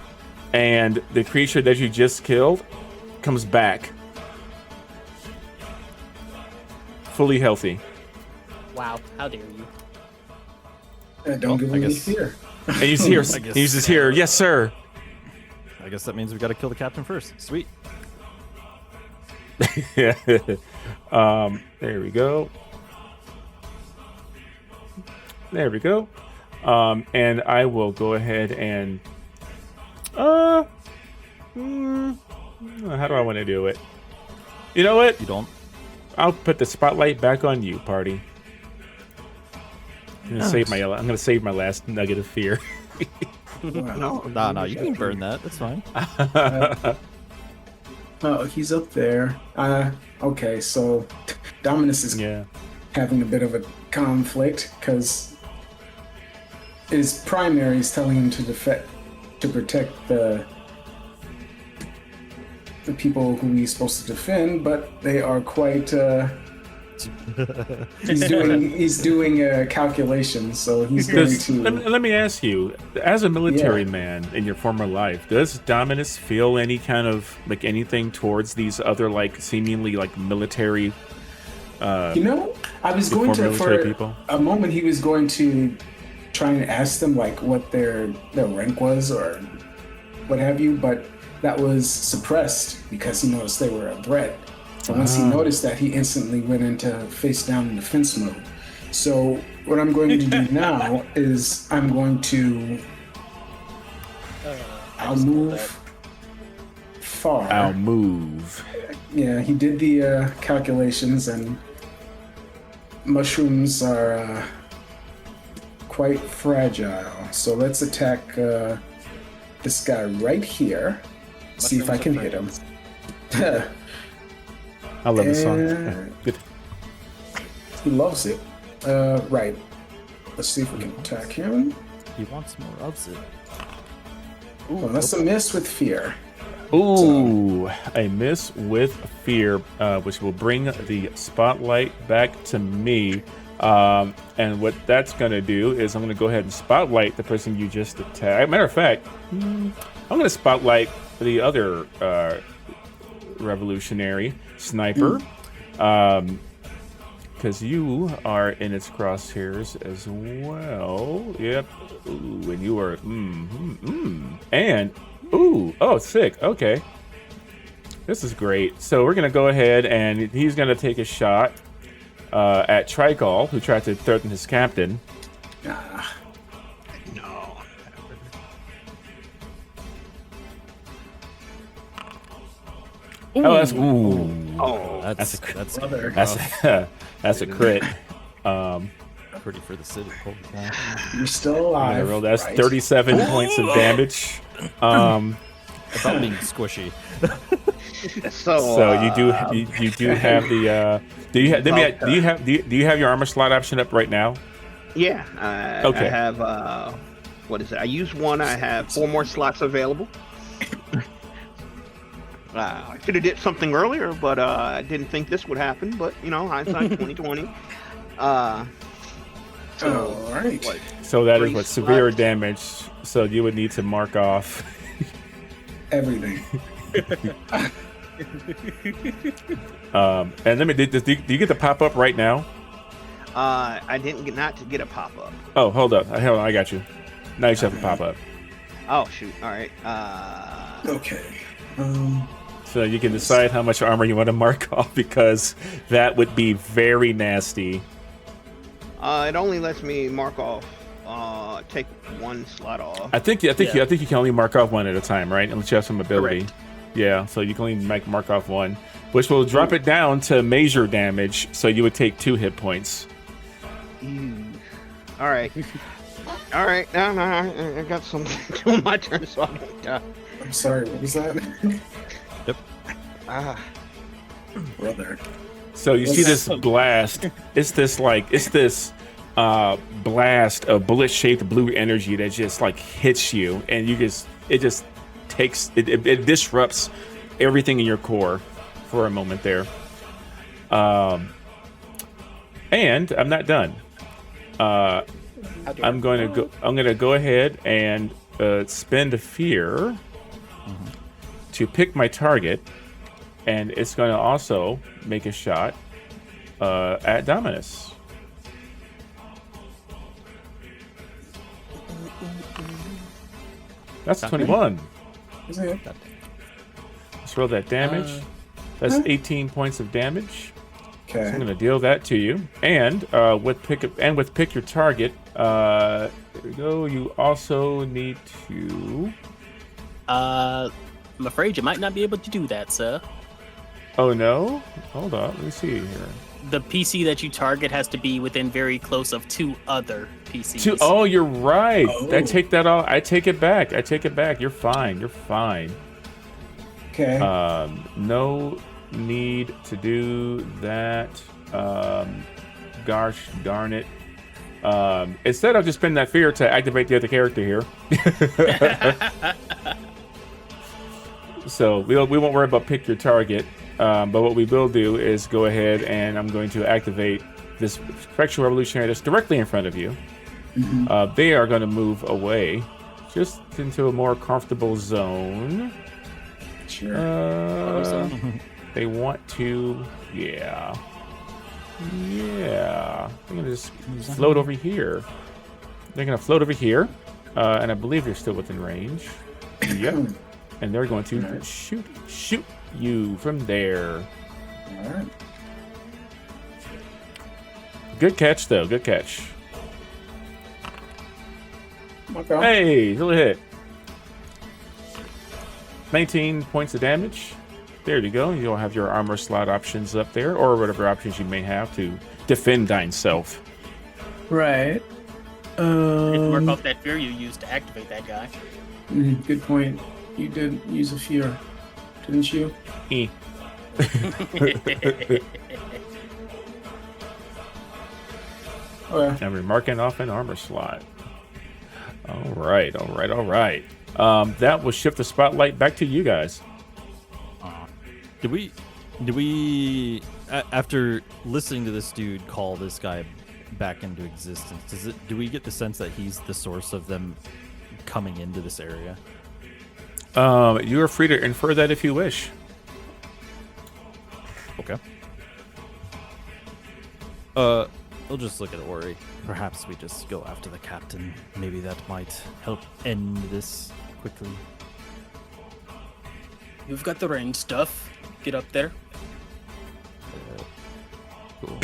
[SPEAKER 3] And the creature that you just killed comes back, fully healthy.
[SPEAKER 2] Wow, how dare you?
[SPEAKER 1] Don't give
[SPEAKER 4] I
[SPEAKER 1] him any
[SPEAKER 4] guess-
[SPEAKER 1] fear.
[SPEAKER 3] And you hear, you just hear, "Yes, sir."
[SPEAKER 4] I guess that means we got to kill the captain first. Sweet.
[SPEAKER 3] Yeah. There we go. There we go. And I will go ahead and how do I want to do it? You know what?
[SPEAKER 4] You don't.
[SPEAKER 3] I'll put the spotlight back on you, party. I'm gonna save my last nugget of fear.
[SPEAKER 1] Wow.
[SPEAKER 4] Nah, you can burn that. That's fine.
[SPEAKER 1] Oh, he's up there. Okay, so Dominus is
[SPEAKER 3] Yeah.
[SPEAKER 1] having a bit of a conflict because his primary is telling him to protect the people who he's supposed to defend, but they are quite. He's doing calculations, so he's going to.
[SPEAKER 3] Let me ask you, as a military man in your former life, does Dominus feel any kind of like anything towards these other like seemingly like military?
[SPEAKER 1] I was going
[SPEAKER 3] Before
[SPEAKER 1] to
[SPEAKER 3] military
[SPEAKER 1] for
[SPEAKER 3] people?
[SPEAKER 1] a moment. He was going to try and ask them like what their rank was or what have you, but that was suppressed because he noticed they were a threat. So once he noticed that, he instantly went into face down in defense mode. So what I'm going to do now is I'm going to I'll move far.
[SPEAKER 3] I'll move.
[SPEAKER 1] Yeah, he did the calculations, and mushrooms are quite fragile. So let's attack this guy right here. See if I can hit him.
[SPEAKER 3] I love this song.
[SPEAKER 1] And-
[SPEAKER 3] Good.
[SPEAKER 1] He loves it. Right. Let's see if we can attack him.
[SPEAKER 4] He wants more of it.
[SPEAKER 1] Well, that's a miss with fear.
[SPEAKER 3] Ooh, a miss with fear, which will bring the spotlight back to me. And what that's going to do is I'm going to go ahead and spotlight the person you just attacked. Matter of fact, I'm going to spotlight the other revolutionary sniper. Because you are in its crosshairs as well. Yep. Ooh, and you are. And. Ooh. Oh, sick. Okay. This is great. So we're going to go ahead and he's going to take a shot at Tricol, who tried to threaten his captain.
[SPEAKER 5] No.
[SPEAKER 3] Oh, that's. Ooh.
[SPEAKER 5] Oh,
[SPEAKER 4] That's
[SPEAKER 3] That's a crit.
[SPEAKER 4] pretty for the city. Holy cow.
[SPEAKER 1] You're still alive.
[SPEAKER 3] That's
[SPEAKER 1] right?
[SPEAKER 3] 37 points of damage.
[SPEAKER 4] About being squishy.
[SPEAKER 5] so
[SPEAKER 3] you do have the do you have your armor slot option up right now?
[SPEAKER 5] Yeah.
[SPEAKER 3] Okay.
[SPEAKER 5] I have what is it? I used one. I have 4 more slots available. I should have did something earlier, but I didn't think this would happen. But hindsight 2020.
[SPEAKER 1] All right.
[SPEAKER 3] So that is
[SPEAKER 5] 3
[SPEAKER 3] what severe
[SPEAKER 5] slots.
[SPEAKER 3] damage. So you would need to mark off.
[SPEAKER 1] Everything.
[SPEAKER 3] And let me. Do you get the pop up right now?
[SPEAKER 5] I didn't get a pop up.
[SPEAKER 3] Oh, hold up. I got you. Now you should have a pop up.
[SPEAKER 5] Oh shoot! All right.
[SPEAKER 1] Okay.
[SPEAKER 3] So you can decide how much armor you want to mark off because that would be very nasty.
[SPEAKER 5] It only lets me mark off. Take 1 slot off.
[SPEAKER 3] I think you can only mark off 1 at a time, right? Unless you have some ability.
[SPEAKER 5] Correct.
[SPEAKER 3] Yeah, so you can only mark off 1, which will drop it down to major damage. So you would take 2 hit points.
[SPEAKER 5] Ew. All right. All right. No, I got something on my turn, so I don't die.
[SPEAKER 1] I'm sorry. What was that? Brother.
[SPEAKER 3] So you see this blast. It's this blast of bullet-shaped blue energy that just like hits you, and it disrupts everything in your core for a moment there. And I'm not done. I'm going to go ahead and spend a fear to pick my target, and it's going to also make a shot at Dominus. That's 21.
[SPEAKER 1] Is it?
[SPEAKER 3] Let's roll that damage. That's 18 points of damage. So I'm
[SPEAKER 1] Okay.
[SPEAKER 3] going to deal that to you. And with pick your target, there we go. You also need to.
[SPEAKER 2] I'm afraid you might not be able to do that, sir.
[SPEAKER 3] Oh no! Hold on. Let me see here.
[SPEAKER 2] The PC that you target has to be within very close of 2 other PCs.
[SPEAKER 3] Oh, you're right.
[SPEAKER 1] Oh.
[SPEAKER 3] I take that all. I take it back. You're fine.
[SPEAKER 1] Okay.
[SPEAKER 3] No need to do that. Gosh darn it. Instead, I'll just spend that fear to activate the other character here. So we won't worry about pick your target. But what we will do is go ahead and I'm going to activate this Spectral Revolutionary that's directly in front of you. They are going to move away just into a more comfortable zone.
[SPEAKER 1] Sure.
[SPEAKER 3] They want to, yeah. They're going to just float over here. They're going to float over here, and I believe you're still within range. Yep. And they're going to shoot you from there.
[SPEAKER 1] All right.
[SPEAKER 3] Good catch, though. Good catch.
[SPEAKER 1] Okay.
[SPEAKER 3] Hey, still a hit. 19 points of damage. There you go. You'll have your armor slot options up there, or whatever options you may have to defend thine self.
[SPEAKER 1] Right.
[SPEAKER 2] You can work off that fear you used to activate that guy.
[SPEAKER 1] Good point. You did use a fear, didn't you?
[SPEAKER 3] Eh.
[SPEAKER 1] Okay.
[SPEAKER 3] And we're marking off an armor slot. All right. That will shift the spotlight back to you guys.
[SPEAKER 4] Did we after listening to this dude call this guy back into existence, do we get the sense that he's the source of them coming into this area?
[SPEAKER 3] You are free to infer that if you wish.
[SPEAKER 4] Okay. We'll just look at Ori. Perhaps we just go after the captain. Maybe that might help end this quickly.
[SPEAKER 2] You've got the range stuff. Get up there.
[SPEAKER 4] Cool.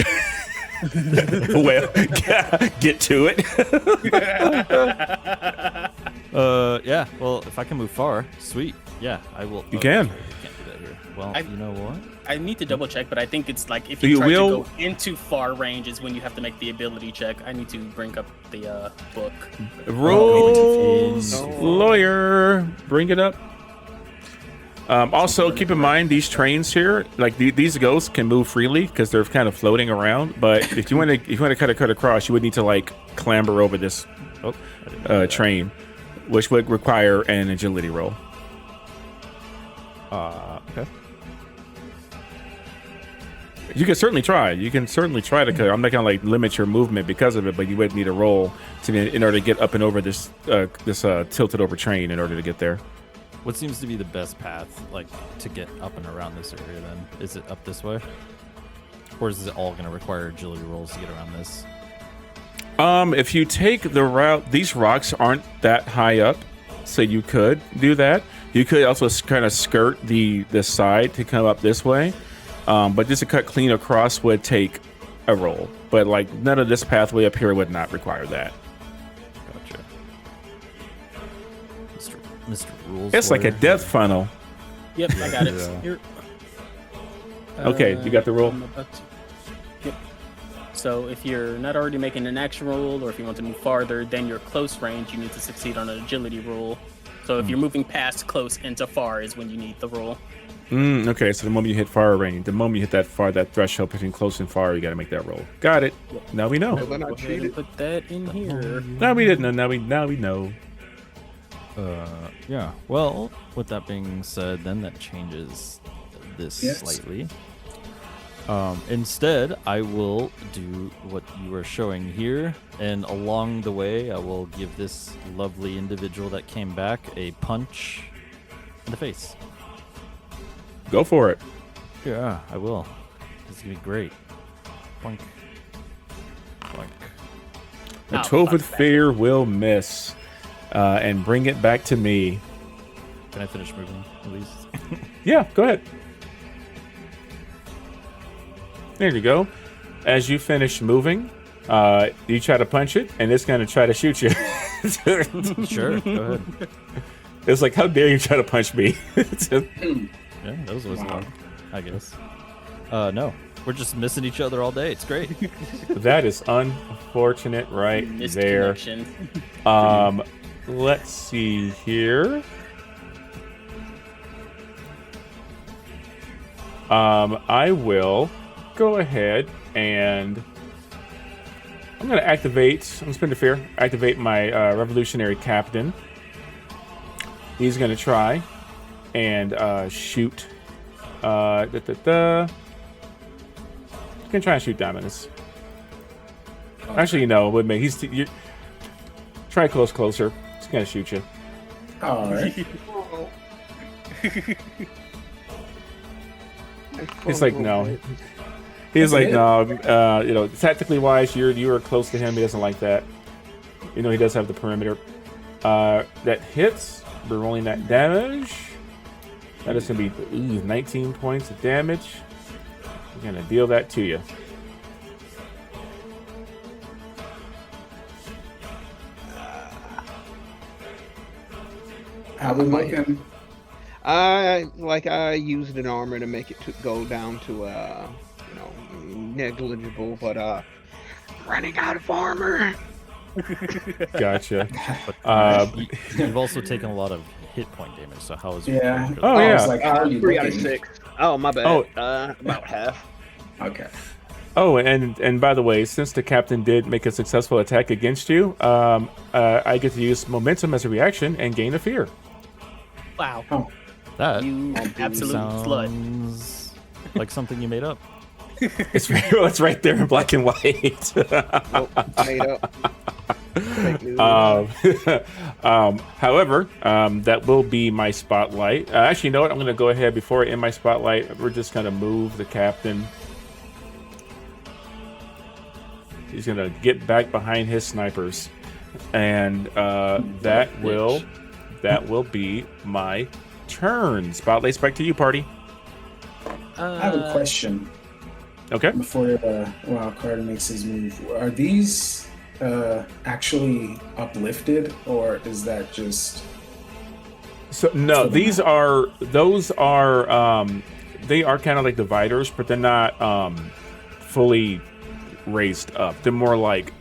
[SPEAKER 3] Well, get to it.
[SPEAKER 4] Yeah. Well, if I can move far, sweet. Yeah, I will.
[SPEAKER 3] You can.
[SPEAKER 4] Sorry, I can't do that here. Well, you know what?
[SPEAKER 2] I need to double check, but I think it's like if
[SPEAKER 3] You
[SPEAKER 2] you try
[SPEAKER 3] will-
[SPEAKER 2] to go into far range is when you have to make the ability check. I need to bring up the book.
[SPEAKER 3] Rules,
[SPEAKER 4] Oh.
[SPEAKER 3] lawyer, bring it up. Also, keep in mind these trains here, like these ghosts can move freely because they're kind of floating around. But if you want to cut across, you would need to like clamber over this
[SPEAKER 4] Oh, I didn't know that.
[SPEAKER 3] train, which would require an agility roll.
[SPEAKER 4] Okay.
[SPEAKER 3] You can certainly try. You can certainly try to cut. I'm not gonna like limit your movement because of it, but you would need a roll in order to get up and over this tilted over train in order to get there.
[SPEAKER 4] What seems to be the best path, like, to get up and around this area? Then is it up this way, or is it all going to require agility rolls to get around this?
[SPEAKER 3] If you take the route, these rocks aren't that high up, so you could do that. You could also kind of skirt the side to come up this way, but just to cut clean across would take a roll. But like none of this pathway up here would not require that.
[SPEAKER 4] Gotcha. Mr. Rules.
[SPEAKER 3] It's like a
[SPEAKER 4] lawyer.
[SPEAKER 3] death funnel.
[SPEAKER 2] Yep, I got it.
[SPEAKER 4] Yeah.
[SPEAKER 2] Here.
[SPEAKER 3] Okay, you got the roll?
[SPEAKER 2] I'm about to- Yep. So if you're not already making an action roll, or if you want to move farther than your close range, you need to succeed on an agility roll. So if you're moving past close into far is when you need the roll.
[SPEAKER 3] Okay, so the moment you hit far range, the moment you hit that threshold between close and far, you got to make that roll. Got it. Now we know.
[SPEAKER 5] Well, then I
[SPEAKER 2] Go ahead and
[SPEAKER 5] cheated.
[SPEAKER 2] put that in here.
[SPEAKER 3] Now we didn't know. Now we know.
[SPEAKER 4] Yeah. Well, with that being said, then that changes this
[SPEAKER 1] Yes.
[SPEAKER 4] slightly. Instead, I will do what you are showing here, and along the way, I will give this lovely individual that came back a punch in the face.
[SPEAKER 3] Go for it.
[SPEAKER 4] Yeah, I will. This is gonna be great. Boink. Boink.
[SPEAKER 3] A
[SPEAKER 2] Oh,
[SPEAKER 3] 12 with
[SPEAKER 2] fuck that.
[SPEAKER 3] fear will miss, and bring it back to me.
[SPEAKER 4] Can I finish moving, at least?
[SPEAKER 3] Yeah, go ahead. There you go. As you finish moving, you try to punch it, and it's going to try to shoot you.
[SPEAKER 4] Sure, go ahead.
[SPEAKER 3] It's like, how dare you try to punch me?
[SPEAKER 4] Yeah, that was always fun, I guess. No, we're just missing each other all day. It's great.
[SPEAKER 3] That is unfortunate right
[SPEAKER 2] Missed
[SPEAKER 3] there.
[SPEAKER 2] connection.
[SPEAKER 3] Let's see here. I will go ahead and I'm going to activate. I'm going to spend a fear. Activate my revolutionary captain. He's going to try and shoot. You can try and shoot Dominus. Actually, no. Would make you try closer. He's going to shoot you.
[SPEAKER 1] All right.
[SPEAKER 3] He's like, no. He's like, no. Tactically wise, you are close to him. He doesn't like that. He does have the perimeter. That hits. We're rolling that damage. That is going to be 19 points of damage. We're going to deal that to you.
[SPEAKER 1] How we looking?
[SPEAKER 5] I used an armor to make it go down to negligible, but running out of armor.
[SPEAKER 3] Gotcha.
[SPEAKER 4] You've also taken a lot of hit point damage, so how is your
[SPEAKER 1] Yeah.
[SPEAKER 4] focus?
[SPEAKER 3] Oh,
[SPEAKER 1] I
[SPEAKER 3] yeah.
[SPEAKER 1] was like, how are you
[SPEAKER 5] 3 out of
[SPEAKER 1] looking?
[SPEAKER 5] 6. Oh, my bad.
[SPEAKER 3] Oh.
[SPEAKER 5] About half.
[SPEAKER 1] Okay.
[SPEAKER 3] Oh, and by the way, since the captain did make a successful attack against you, I get to use momentum as a reaction and gain a fear.
[SPEAKER 2] Wow.
[SPEAKER 4] That
[SPEAKER 2] You absolute slut.
[SPEAKER 4] sounds like something you made up.
[SPEAKER 3] It's right there in black and white.
[SPEAKER 6] Nope, made up. Fake news.
[SPEAKER 3] However, that will be my spotlight. Actually, you know what? I'm going to go ahead before I end my spotlight. We're just going to move the captain. He's going to get back behind his snipers, and that will be my turn. Spotlight's back to you, party.
[SPEAKER 1] I have a question
[SPEAKER 3] Okay.
[SPEAKER 1] before Wildcard makes his move. Are these actually uplifted, or is that just?
[SPEAKER 3] So no, those are they are kind of like dividers, but they're not fully raised up. They're more like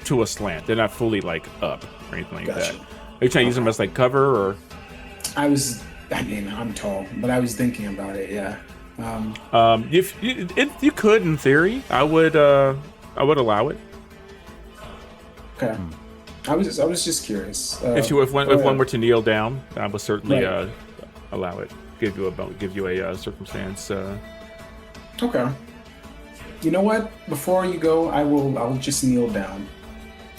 [SPEAKER 3] to a slant. They're not fully like up or anything like
[SPEAKER 1] Gotcha.
[SPEAKER 3] that. Are you trying to use them as like cover or?
[SPEAKER 1] I mean, I'm tall, but I was thinking about it. Yeah.
[SPEAKER 3] If you could, in theory, I would allow it.
[SPEAKER 1] Okay. I was just curious.
[SPEAKER 3] If one were to kneel down, I would certainly
[SPEAKER 1] Right.
[SPEAKER 3] allow it. Give you a circumstance.
[SPEAKER 1] Okay. You know what? Before you go, I'll just kneel down.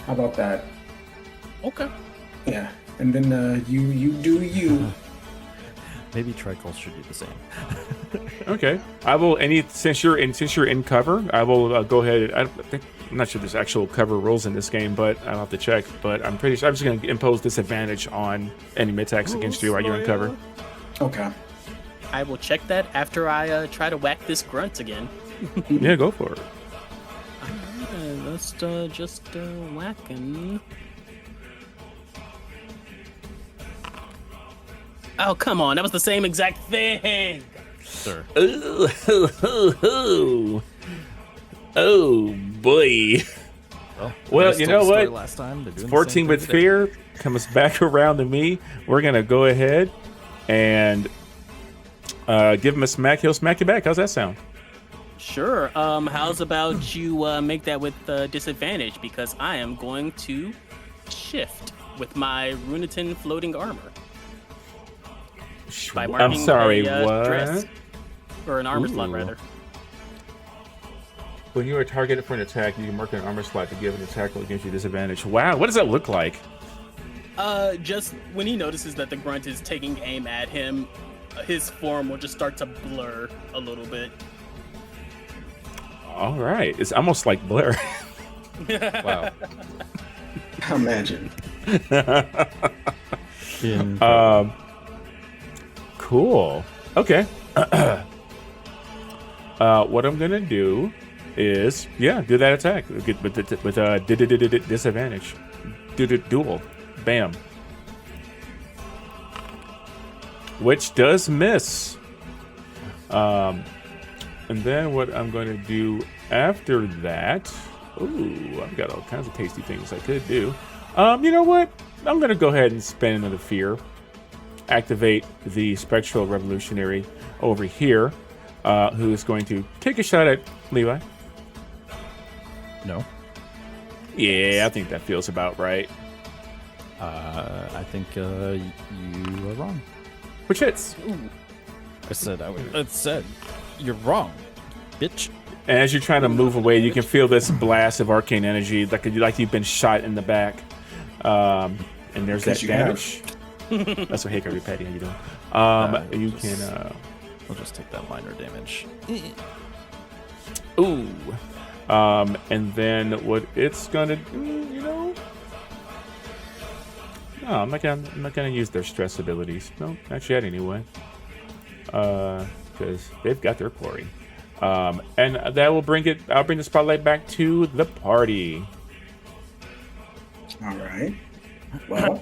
[SPEAKER 1] How about that?
[SPEAKER 2] Okay.
[SPEAKER 1] Yeah. And then you do you.
[SPEAKER 4] Maybe Tricol should do the same.
[SPEAKER 3] Okay, I will. Since you're in cover, I will go ahead. I'm not sure there's actual cover rules in this game, but I'll have to check. But I'm pretty sure I'm just going to impose disadvantage on enemy attacks against you while you're in cover.
[SPEAKER 1] Okay.
[SPEAKER 2] I will check that after I try to whack this grunt again.
[SPEAKER 3] Yeah, go for it.
[SPEAKER 2] Let's just whacking. Oh, come on. That was the same exact thing.
[SPEAKER 4] Sir.
[SPEAKER 3] Oh boy. Well, you know what?
[SPEAKER 4] Last time, they're doing the same
[SPEAKER 3] 14
[SPEAKER 4] thing
[SPEAKER 3] with
[SPEAKER 4] today.
[SPEAKER 3] fear comes back around to me. We're going to go ahead and give him a smack. He'll smack you back. How's that sound?
[SPEAKER 2] Sure. How's about you make that with disadvantage? Because I am going to shift with my Runeton floating armor. By
[SPEAKER 3] I'm
[SPEAKER 2] marking
[SPEAKER 3] sorry,
[SPEAKER 2] a,
[SPEAKER 3] what?
[SPEAKER 2] dress. Or an armor slot,
[SPEAKER 3] Ooh.
[SPEAKER 2] rather.
[SPEAKER 3] When you are targeted for an attack, you can mark an armor slot to give an attack roll against you disadvantage. Wow, what does that look like?
[SPEAKER 2] Just when he notices that the grunt is taking aim at him, his form will just start to blur a little bit.
[SPEAKER 3] All right, it's almost like Blair.
[SPEAKER 4] Wow.
[SPEAKER 1] Imagine.
[SPEAKER 3] Cool. Okay. What I'm gonna do is, do that attack with disadvantage. Duel. Bam. Which does miss. And then what I'm going to do after that, ooh, I've got all kinds of tasty things I could do. You know what? I'm going to go ahead and spend another fear. Activate the Spectral Revolutionary over here, who is going to take a shot at Levi.
[SPEAKER 4] No.
[SPEAKER 3] Yeah, I think that feels about right.
[SPEAKER 4] I think you are wrong.
[SPEAKER 3] Which hits.
[SPEAKER 4] I said you're wrong, bitch.
[SPEAKER 3] And as you're trying to move away, you can feel this blast of arcane energy, like you've been shot in the back. And there's that damage. That's what, hey, Kirby Patty, how you doing? You can.
[SPEAKER 4] We'll just take that minor damage.
[SPEAKER 3] Ooh. And then what it's gonna do, you know? No, I'm not gonna use their stress abilities. No, not yet anyway. Because they've got their glory. And that will I'll bring the spotlight back to the party.
[SPEAKER 1] All right. Well,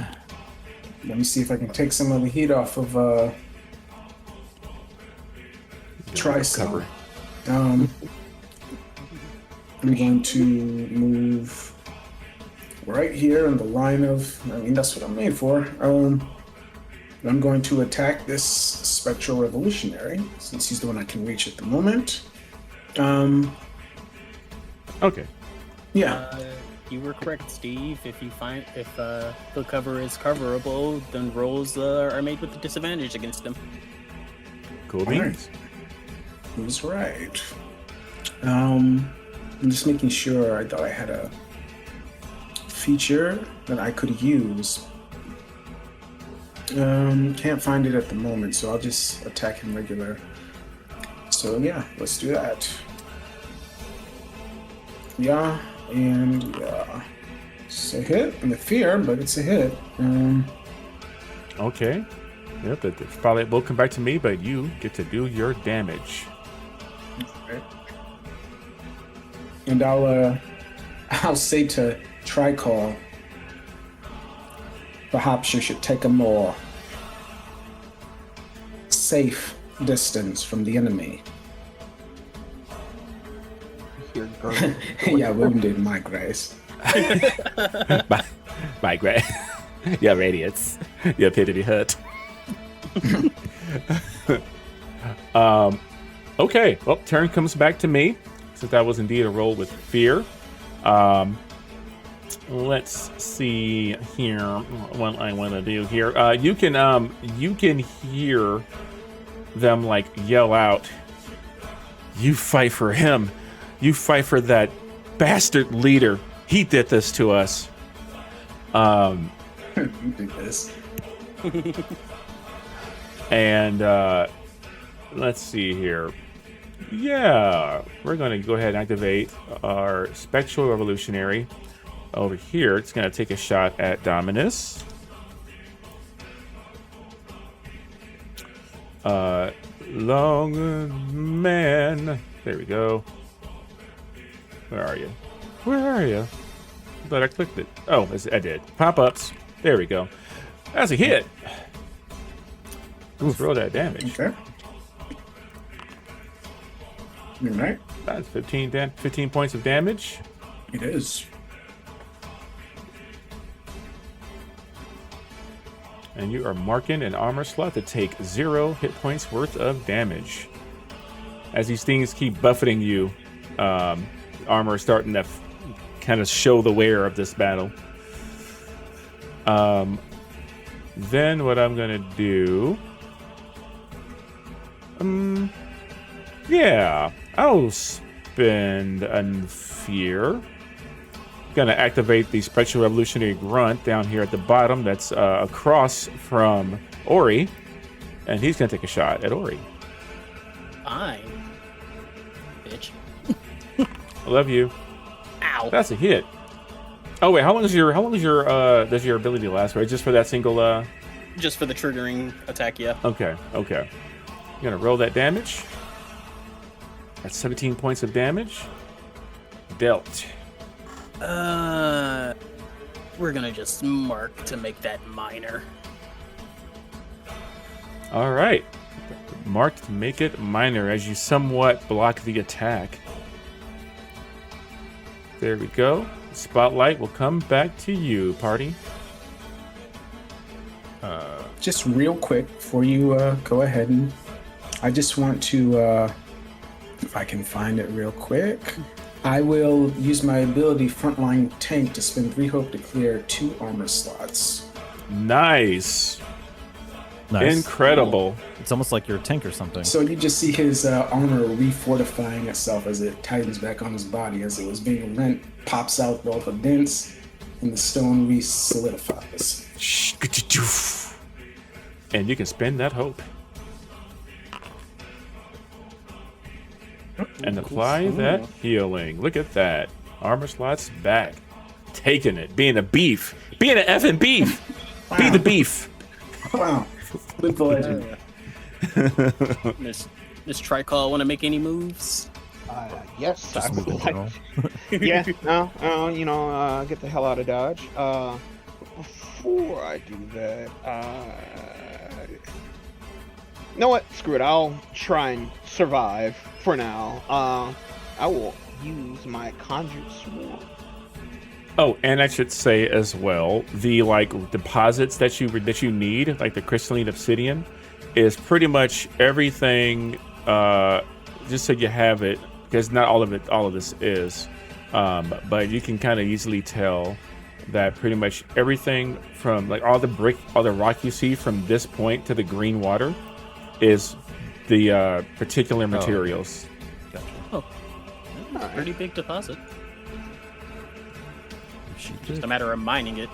[SPEAKER 1] let me see if I can take some of the heat off of Tricol. I'm going to move right here in the line of, that's what I'm made for. I'm going to attack this Spectral Revolutionary, since he's the one I can reach at the moment.
[SPEAKER 3] Okay.
[SPEAKER 1] Yeah.
[SPEAKER 2] You were correct, Steve. If the cover is coverable, then rolls are made with the disadvantage against them.
[SPEAKER 3] Cool
[SPEAKER 1] All
[SPEAKER 3] beans.
[SPEAKER 1] right. Who's right? I'm just making sure. I thought I had a feature that I could use. Can't find it at the moment, so I'll just attack him regular. So yeah, let's do that. Yeah, and yeah. It's a hit. I'm a fear, but it's a hit.
[SPEAKER 3] Okay. Yep, the spotlight will come back to me, but you get to do your damage.
[SPEAKER 1] Okay. And I'll say to Tricol, perhaps you should take a more safe distance from the enemy.
[SPEAKER 5] You're girl.
[SPEAKER 1] Yeah, wounded, my grace.
[SPEAKER 3] My great. Your radiance. You appear to be hurt. Okay. Well, turn comes back to me, since that was indeed a roll with fear. Let's see here what I want to do here. You can hear them like yell out, "You fight for him. You fight for that bastard leader. He did this to us."
[SPEAKER 1] You did this.
[SPEAKER 3] And let's see here. Yeah, we're going to go ahead and activate our Spectral Revolutionary over here. It's going to take a shot at Dominus. Long man. There we go. Where are you? Where are you? I thought I clicked it. Oh, I did. Pop-ups. There we go. That's a hit. Let's roll that damage.
[SPEAKER 1] Okay. All right.
[SPEAKER 3] That's 15 points of damage.
[SPEAKER 1] It is.
[SPEAKER 3] And you are marking an armor slot to take 0 hit points worth of damage. As these things keep buffeting you, armor is starting to kind of show the wear of this battle. Then what I'm going to do... yeah, I'll spend a fear. Gonna activate the Spectral Revolutionary Grunt down here at the bottom. That's across from Ori, and he's gonna take a shot at Ori.
[SPEAKER 2] Fine, bitch.
[SPEAKER 3] I love you.
[SPEAKER 2] Ow.
[SPEAKER 3] That's a hit. Oh wait, how long does your ability last? Right, just for that single.
[SPEAKER 2] Just for the triggering attack, yeah.
[SPEAKER 3] Okay. You're gonna roll that damage. That's 17 points of damage. Dealt.
[SPEAKER 2] We're gonna just mark to make that minor.
[SPEAKER 3] All right. Mark to make it minor as you somewhat block the attack. There we go. Spotlight will come back to you, party.
[SPEAKER 1] Just real quick before you go ahead, and I just want to, if I can find it real quick, I will use my ability Frontline Tank to spend 3 hope to clear 2 armor slots.
[SPEAKER 3] Nice.
[SPEAKER 4] Nice.
[SPEAKER 3] Incredible.
[SPEAKER 4] It's almost like you're a tank or something.
[SPEAKER 1] So you just see his armor refortifying itself as it tightens back on his body. As it was being rent, pops out all the dents, and the stone re-solidifies.
[SPEAKER 3] And you can spend that hope. And apply that healing. Look at that. Armor slots back. Taking it. Being a beef. Being an effing beef.
[SPEAKER 1] Wow.
[SPEAKER 3] Be the beef.
[SPEAKER 1] Wow. Live the legend.
[SPEAKER 2] Miss Tricol, want to make any moves?
[SPEAKER 5] Yes, I
[SPEAKER 4] Just move
[SPEAKER 5] would
[SPEAKER 4] in
[SPEAKER 5] like.
[SPEAKER 4] general.
[SPEAKER 5] Yeah, get the hell out of Dodge. Before I do that, you know what? Screw it. I'll try and survive for now. I will use my conjured sword.
[SPEAKER 3] Oh, and I should say as well, the deposits that you need, like the crystalline obsidian, is pretty much everything. Just so you have it, because not all of this is, but you can kind of easily tell that pretty much everything from all the rock you see from this point to the green water is the particular materials.
[SPEAKER 4] Gotcha.
[SPEAKER 2] Oh.
[SPEAKER 5] Alright.
[SPEAKER 2] Pretty big deposit.
[SPEAKER 4] She
[SPEAKER 2] Just
[SPEAKER 4] did.
[SPEAKER 2] a matter of mining it.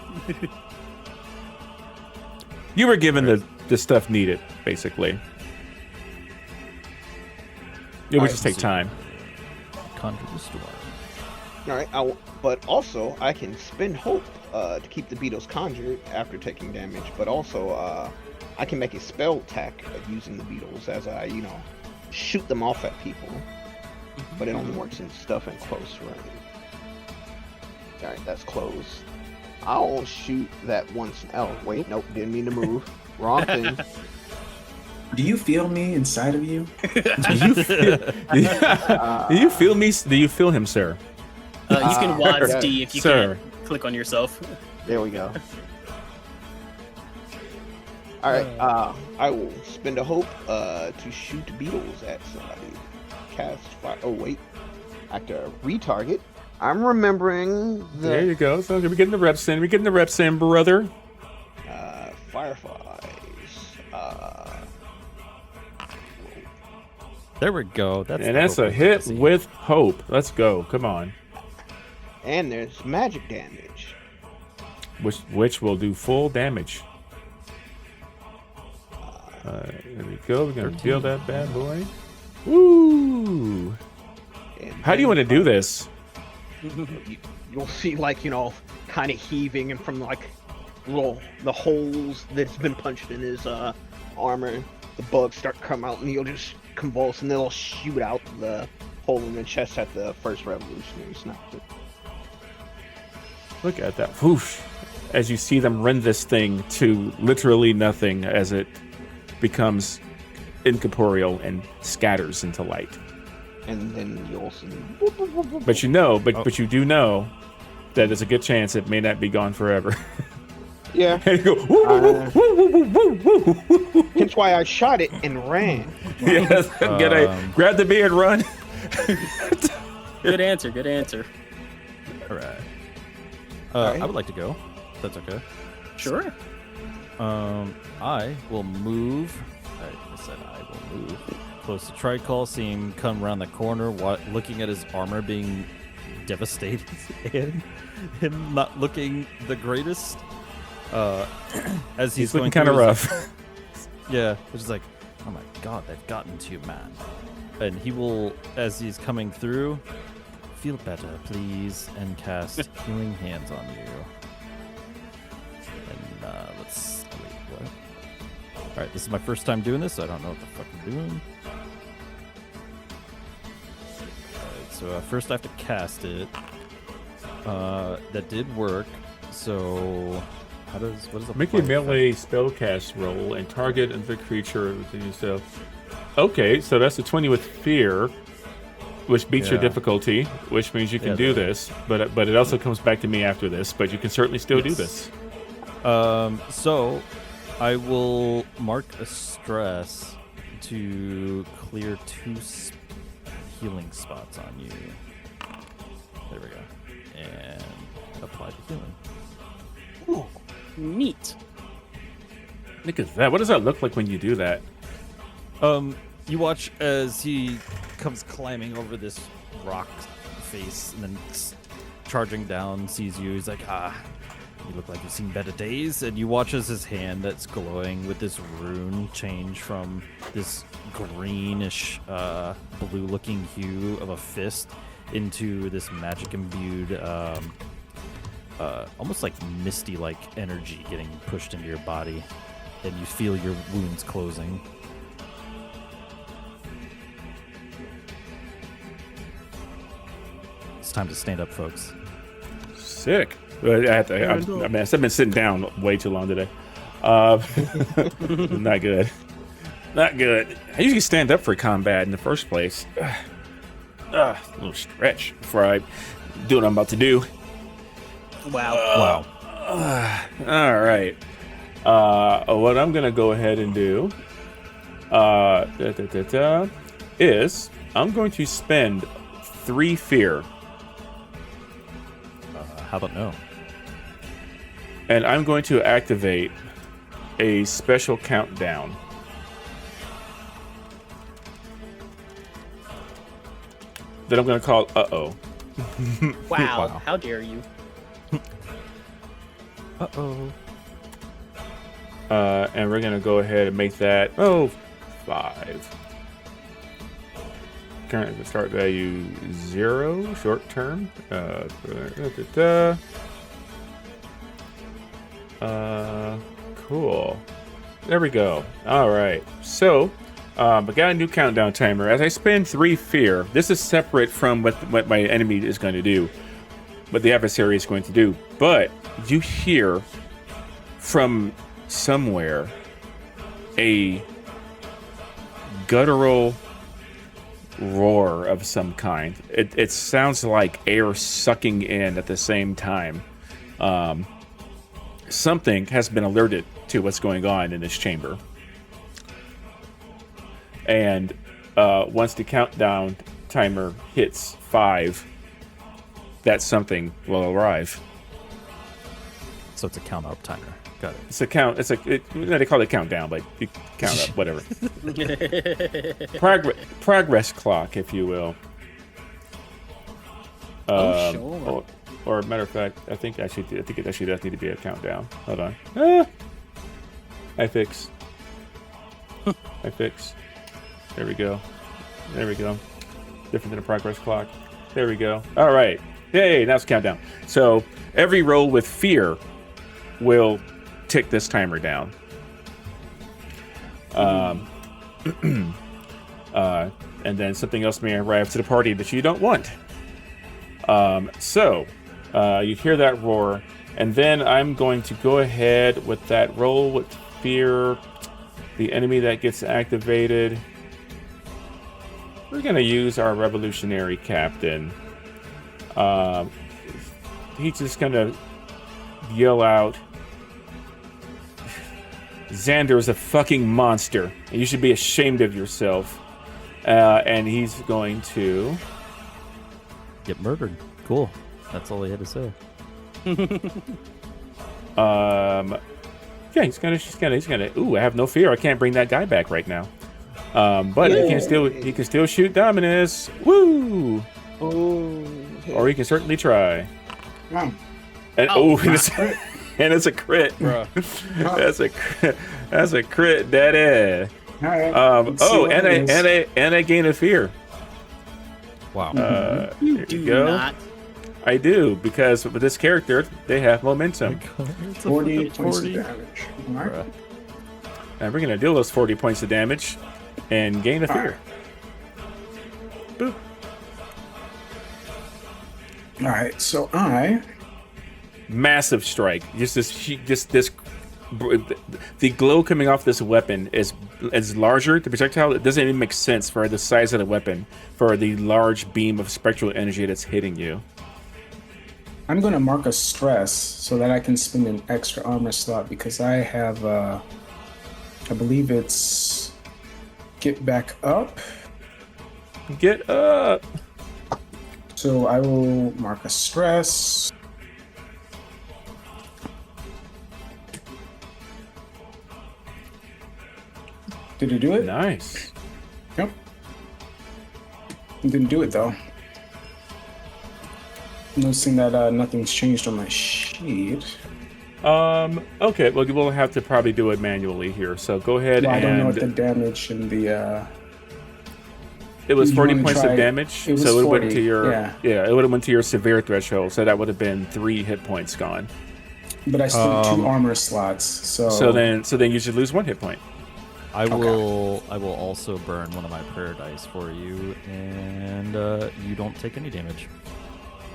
[SPEAKER 3] You were given the stuff needed, basically. It would
[SPEAKER 5] Alright,
[SPEAKER 3] just take time.
[SPEAKER 4] Conjure the storm.
[SPEAKER 5] Alright, but also I can spend hope to keep the beetles conjured after taking damage, but also I can make a spell attack using the beetles as I, shoot them off at people. But it only works in stuff in close range. Alright, that's close. I'll shoot that once. Oh, wait, nope, didn't mean to move. Wrong thing.
[SPEAKER 1] Do you feel me inside of you?
[SPEAKER 3] Do you feel, do you feel me? Do you feel him, sir?
[SPEAKER 2] You can WASD
[SPEAKER 5] yeah.
[SPEAKER 2] D if you
[SPEAKER 3] Sir.
[SPEAKER 2] can't click on yourself.
[SPEAKER 5] There we go. Alright, I will spend a hope to shoot beetles at somebody. Cast fire. Oh, wait. Actor retarget. I'm remembering
[SPEAKER 3] There
[SPEAKER 5] the
[SPEAKER 3] you go. So we're getting the reps in. We're getting the reps in, brother.
[SPEAKER 5] fireflies.
[SPEAKER 4] There we go. That's
[SPEAKER 3] And
[SPEAKER 4] the
[SPEAKER 3] that's
[SPEAKER 4] hope
[SPEAKER 3] a
[SPEAKER 4] we
[SPEAKER 3] hit
[SPEAKER 4] see.
[SPEAKER 3] with hope. Let's go. Come on.
[SPEAKER 5] And there's magic damage.
[SPEAKER 3] Which will do full damage. There we go. We're gonna feel that bad boy. Woo!
[SPEAKER 5] And
[SPEAKER 3] How do you want to do this?
[SPEAKER 5] You'll see, kind of heaving, and from the holes that's been punched in his armor, the bugs start to come out, and you'll just convulse, and they'll shoot out the hole in the chest at the first revolutionary sniper.
[SPEAKER 3] Look at that. Whoosh. As you see them rend this thing to literally nothing as it becomes incorporeal and scatters into light.
[SPEAKER 5] And then you'll see.
[SPEAKER 3] But but you do know that there's a good chance it may not be gone forever.
[SPEAKER 5] Yeah.
[SPEAKER 3] And you go, woo, woo, woo, woo, woo, woo, woo.
[SPEAKER 5] Hence why I shot it and ran.
[SPEAKER 3] Yes, grab the beard, run.
[SPEAKER 2] Good answer. Good answer.
[SPEAKER 4] All right.
[SPEAKER 5] Alright.
[SPEAKER 4] I would like to go. If that's okay.
[SPEAKER 2] Sure.
[SPEAKER 4] I will move. I said I will move close to Tricol, seeing him come around the corner, looking at his armor being devastated, and him not looking the greatest. As he's
[SPEAKER 3] looking
[SPEAKER 4] going
[SPEAKER 3] kind of
[SPEAKER 4] through
[SPEAKER 3] rough.
[SPEAKER 4] Yeah, it's just like, oh my god, they've gotten to you, man. And he will, as he's coming through, feel better, please, and cast Healing Hands on you. And let's wait, what? All right, this is my first time doing this, so I don't know what the fuck I'm doing. All right, so first I have to cast it. That did work. So what is a
[SPEAKER 3] Make a melee spellcast roll and target another creature within yourself. Okay, so that's a 20 with fear, which beats your
[SPEAKER 4] Yeah.
[SPEAKER 3] difficulty, which means you can
[SPEAKER 4] Yeah,
[SPEAKER 3] do
[SPEAKER 4] that-
[SPEAKER 3] this. But it also comes back to me after this. But you can certainly still do
[SPEAKER 4] Yes.
[SPEAKER 3] this.
[SPEAKER 4] So I will mark a stress to clear 2 healing spots on you. There we go. And apply the healing.
[SPEAKER 2] Ooh, neat.
[SPEAKER 3] Look at that. What does that look like when you do that?
[SPEAKER 4] You watch as he comes climbing over this rock face and then charging down, sees you. He's like, you look like you've seen better days. And you watch as his hand that's glowing with this rune change from this greenish, blue-looking hue of a fist into this magic-imbued, almost like misty-like energy getting pushed into your body. And you feel your wounds closing. It's time to stand up, folks.
[SPEAKER 3] Sick. I've been sitting down way too long today. Not good. Not good. I usually stand up for combat in the first place. A little stretch before I do what I'm about to do.
[SPEAKER 2] Wow.
[SPEAKER 3] All right. What I'm gonna go ahead and do is I'm going to spend 3 fear,
[SPEAKER 4] How about no?
[SPEAKER 3] and I'm going to activate a special countdown. that I'm going to call uh-oh.
[SPEAKER 2] Wow,
[SPEAKER 4] Wow.
[SPEAKER 2] how dare you?
[SPEAKER 4] Uh-oh.
[SPEAKER 3] And we're going to go ahead and make that 5. Current start value 0, short term. Cool. There we go. All right. So, I got a new countdown timer. As I spend 3 fear, this is separate from what my enemy is going to do, what the adversary is going to do. But you hear from somewhere a guttural roar of some kind. It sounds like air sucking in at the same time. Something has been alerted to what's going on in this chamber. And once the countdown timer hits 5, that something will arrive.
[SPEAKER 4] So it's a count up timer. Got it.
[SPEAKER 3] It's a count. They call it countdown, but you count up, whatever. Progress clock, if you will.
[SPEAKER 2] Sure.
[SPEAKER 3] Or matter of fact, I think it actually does need to be a countdown. Hold on. I fix. There we go. Different than a progress clock. There we go. All right. Hey, now it's countdown. So every roll with fear will tick this timer down. And then something else may arrive to the party that you don't want. So you hear that roar, and then I'm going to go ahead with that roll with fear. The enemy that gets activated, we're going to use our revolutionary captain. He's just going to yell out, Xander is a fucking monster. You should be ashamed of yourself. And he's going to
[SPEAKER 4] Get murdered. Cool. That's all he had to say.
[SPEAKER 3] yeah, he's gonna. Ooh, I have no fear. I can't bring that guy back right now. But he can still shoot Dominus. Woo!
[SPEAKER 1] Oh,
[SPEAKER 3] Or he can certainly try.
[SPEAKER 1] wow.
[SPEAKER 3] And and it's a crit.
[SPEAKER 2] Bruh.
[SPEAKER 3] That's a crit, daddy.
[SPEAKER 1] All right. Let's see what it is.
[SPEAKER 3] And I gain a fear.
[SPEAKER 4] Wow.
[SPEAKER 3] Here you go.
[SPEAKER 2] Not.
[SPEAKER 3] I do, because with this character, they have momentum.
[SPEAKER 1] 40 points of damage. All right.
[SPEAKER 4] Bruh.
[SPEAKER 3] And we're gonna deal those 40 points of damage and gain a fear. Boop.
[SPEAKER 1] All right. So I.
[SPEAKER 3] Massive strike. The glow coming off this weapon is larger. The projectile, it doesn't even make sense for the size of the weapon, for the large beam of spectral energy that's hitting you.
[SPEAKER 1] I'm going to mark a stress so that I can spend an extra armor slot because I have, I believe it's get back up.
[SPEAKER 3] Get up.
[SPEAKER 1] So I will mark a stress. Did it do it?
[SPEAKER 3] Nice.
[SPEAKER 1] Yep. It didn't do it though. Noticing that nothing's changed on my sheet.
[SPEAKER 3] Okay, well, we'll have to probably do it manually here. So go ahead
[SPEAKER 1] Well, I don't know
[SPEAKER 3] and
[SPEAKER 1] what the damage in the.
[SPEAKER 3] it was
[SPEAKER 1] you
[SPEAKER 3] 40
[SPEAKER 1] wanna
[SPEAKER 3] points
[SPEAKER 1] try-
[SPEAKER 3] of damage.
[SPEAKER 1] it was
[SPEAKER 3] So it went
[SPEAKER 1] 40,
[SPEAKER 3] to your
[SPEAKER 1] yeah.
[SPEAKER 3] it would have went to your severe threshold. So that would have been 3 hit points gone.
[SPEAKER 1] But I still have 2 armor slots, so.
[SPEAKER 3] So then you should lose 1 hit point.
[SPEAKER 4] I will also burn one of my prayer dice for you, and you don't take any damage.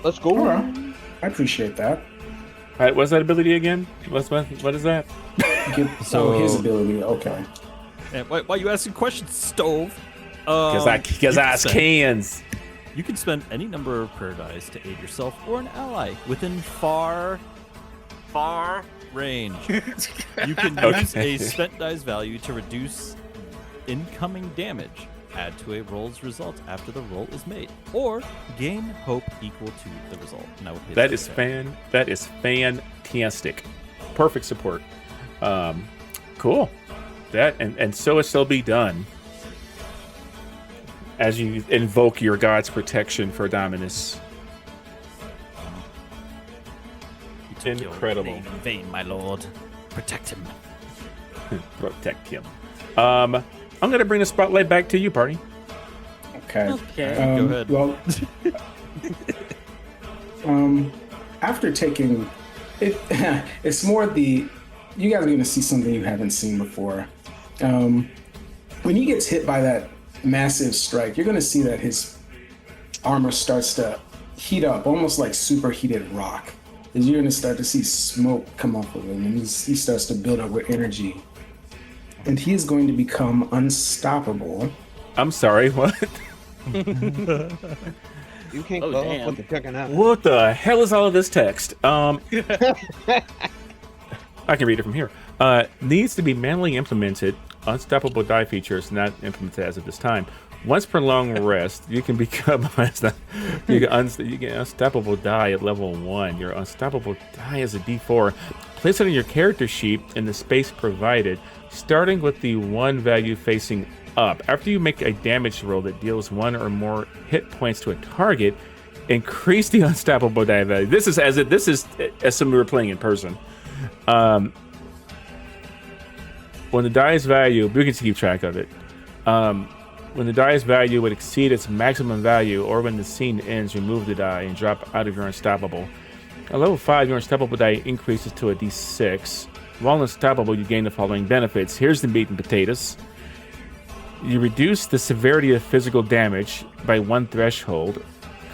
[SPEAKER 6] Let's go.
[SPEAKER 1] All right. I appreciate that.
[SPEAKER 3] All right, what's that ability again? What is that?
[SPEAKER 4] So-
[SPEAKER 1] his ability. Okay.
[SPEAKER 4] And why you asking questions, Stove?
[SPEAKER 3] Because I cans.
[SPEAKER 4] You can spend any number of prayer dice to aid yourself or an ally within far range. You can use a spent dice value to reduce incoming damage, add to a roll's result after the roll is made, or gain hope equal to the result. And I will hit
[SPEAKER 3] That is fantastic. Perfect support. Cool. That and so it shall be done. as you invoke your god's protection for Dominus.
[SPEAKER 4] You took your
[SPEAKER 3] Incredible.
[SPEAKER 4] name in vain, my lord. Protect him.
[SPEAKER 3] Protect him. I'm going to bring the spotlight back to you, party.
[SPEAKER 1] Okay.
[SPEAKER 2] Okay.
[SPEAKER 4] Go ahead.
[SPEAKER 1] Well, after taking it, it's more the you guys are going to see something you haven't seen before. When he gets hit by that massive strike, you're going to see that his armor starts to heat up, almost like superheated rock. As you're going to start to see smoke come off of him, and he starts to build up with energy. And he is going to become unstoppable.
[SPEAKER 3] I'm sorry, what?
[SPEAKER 6] You can't
[SPEAKER 2] Oh,
[SPEAKER 6] go
[SPEAKER 2] damn.
[SPEAKER 6] off with the juggernaut.
[SPEAKER 3] What the hell is all of this text? I can read it from here. Needs to be manually implemented. Unstoppable die feature is not implemented as of this time. Once per long rest, you can become you get unstoppable die at level 1. Your unstoppable die is a D4. Place it on your character sheet in the space provided, starting with the 1 value facing up. After you make a damage roll that deals 1 or more hit points to a target, increase the unstoppable die value. This is as some we were playing in person. When the die's value, we can keep track of it. When the die's value would exceed its maximum value, or when the scene ends, remove the die and drop out of your unstoppable. At level 5, your unstoppable die increases to a D6. While unstoppable, you gain the following benefits. Here's the meat and potatoes. You reduce the severity of physical damage by 1 threshold.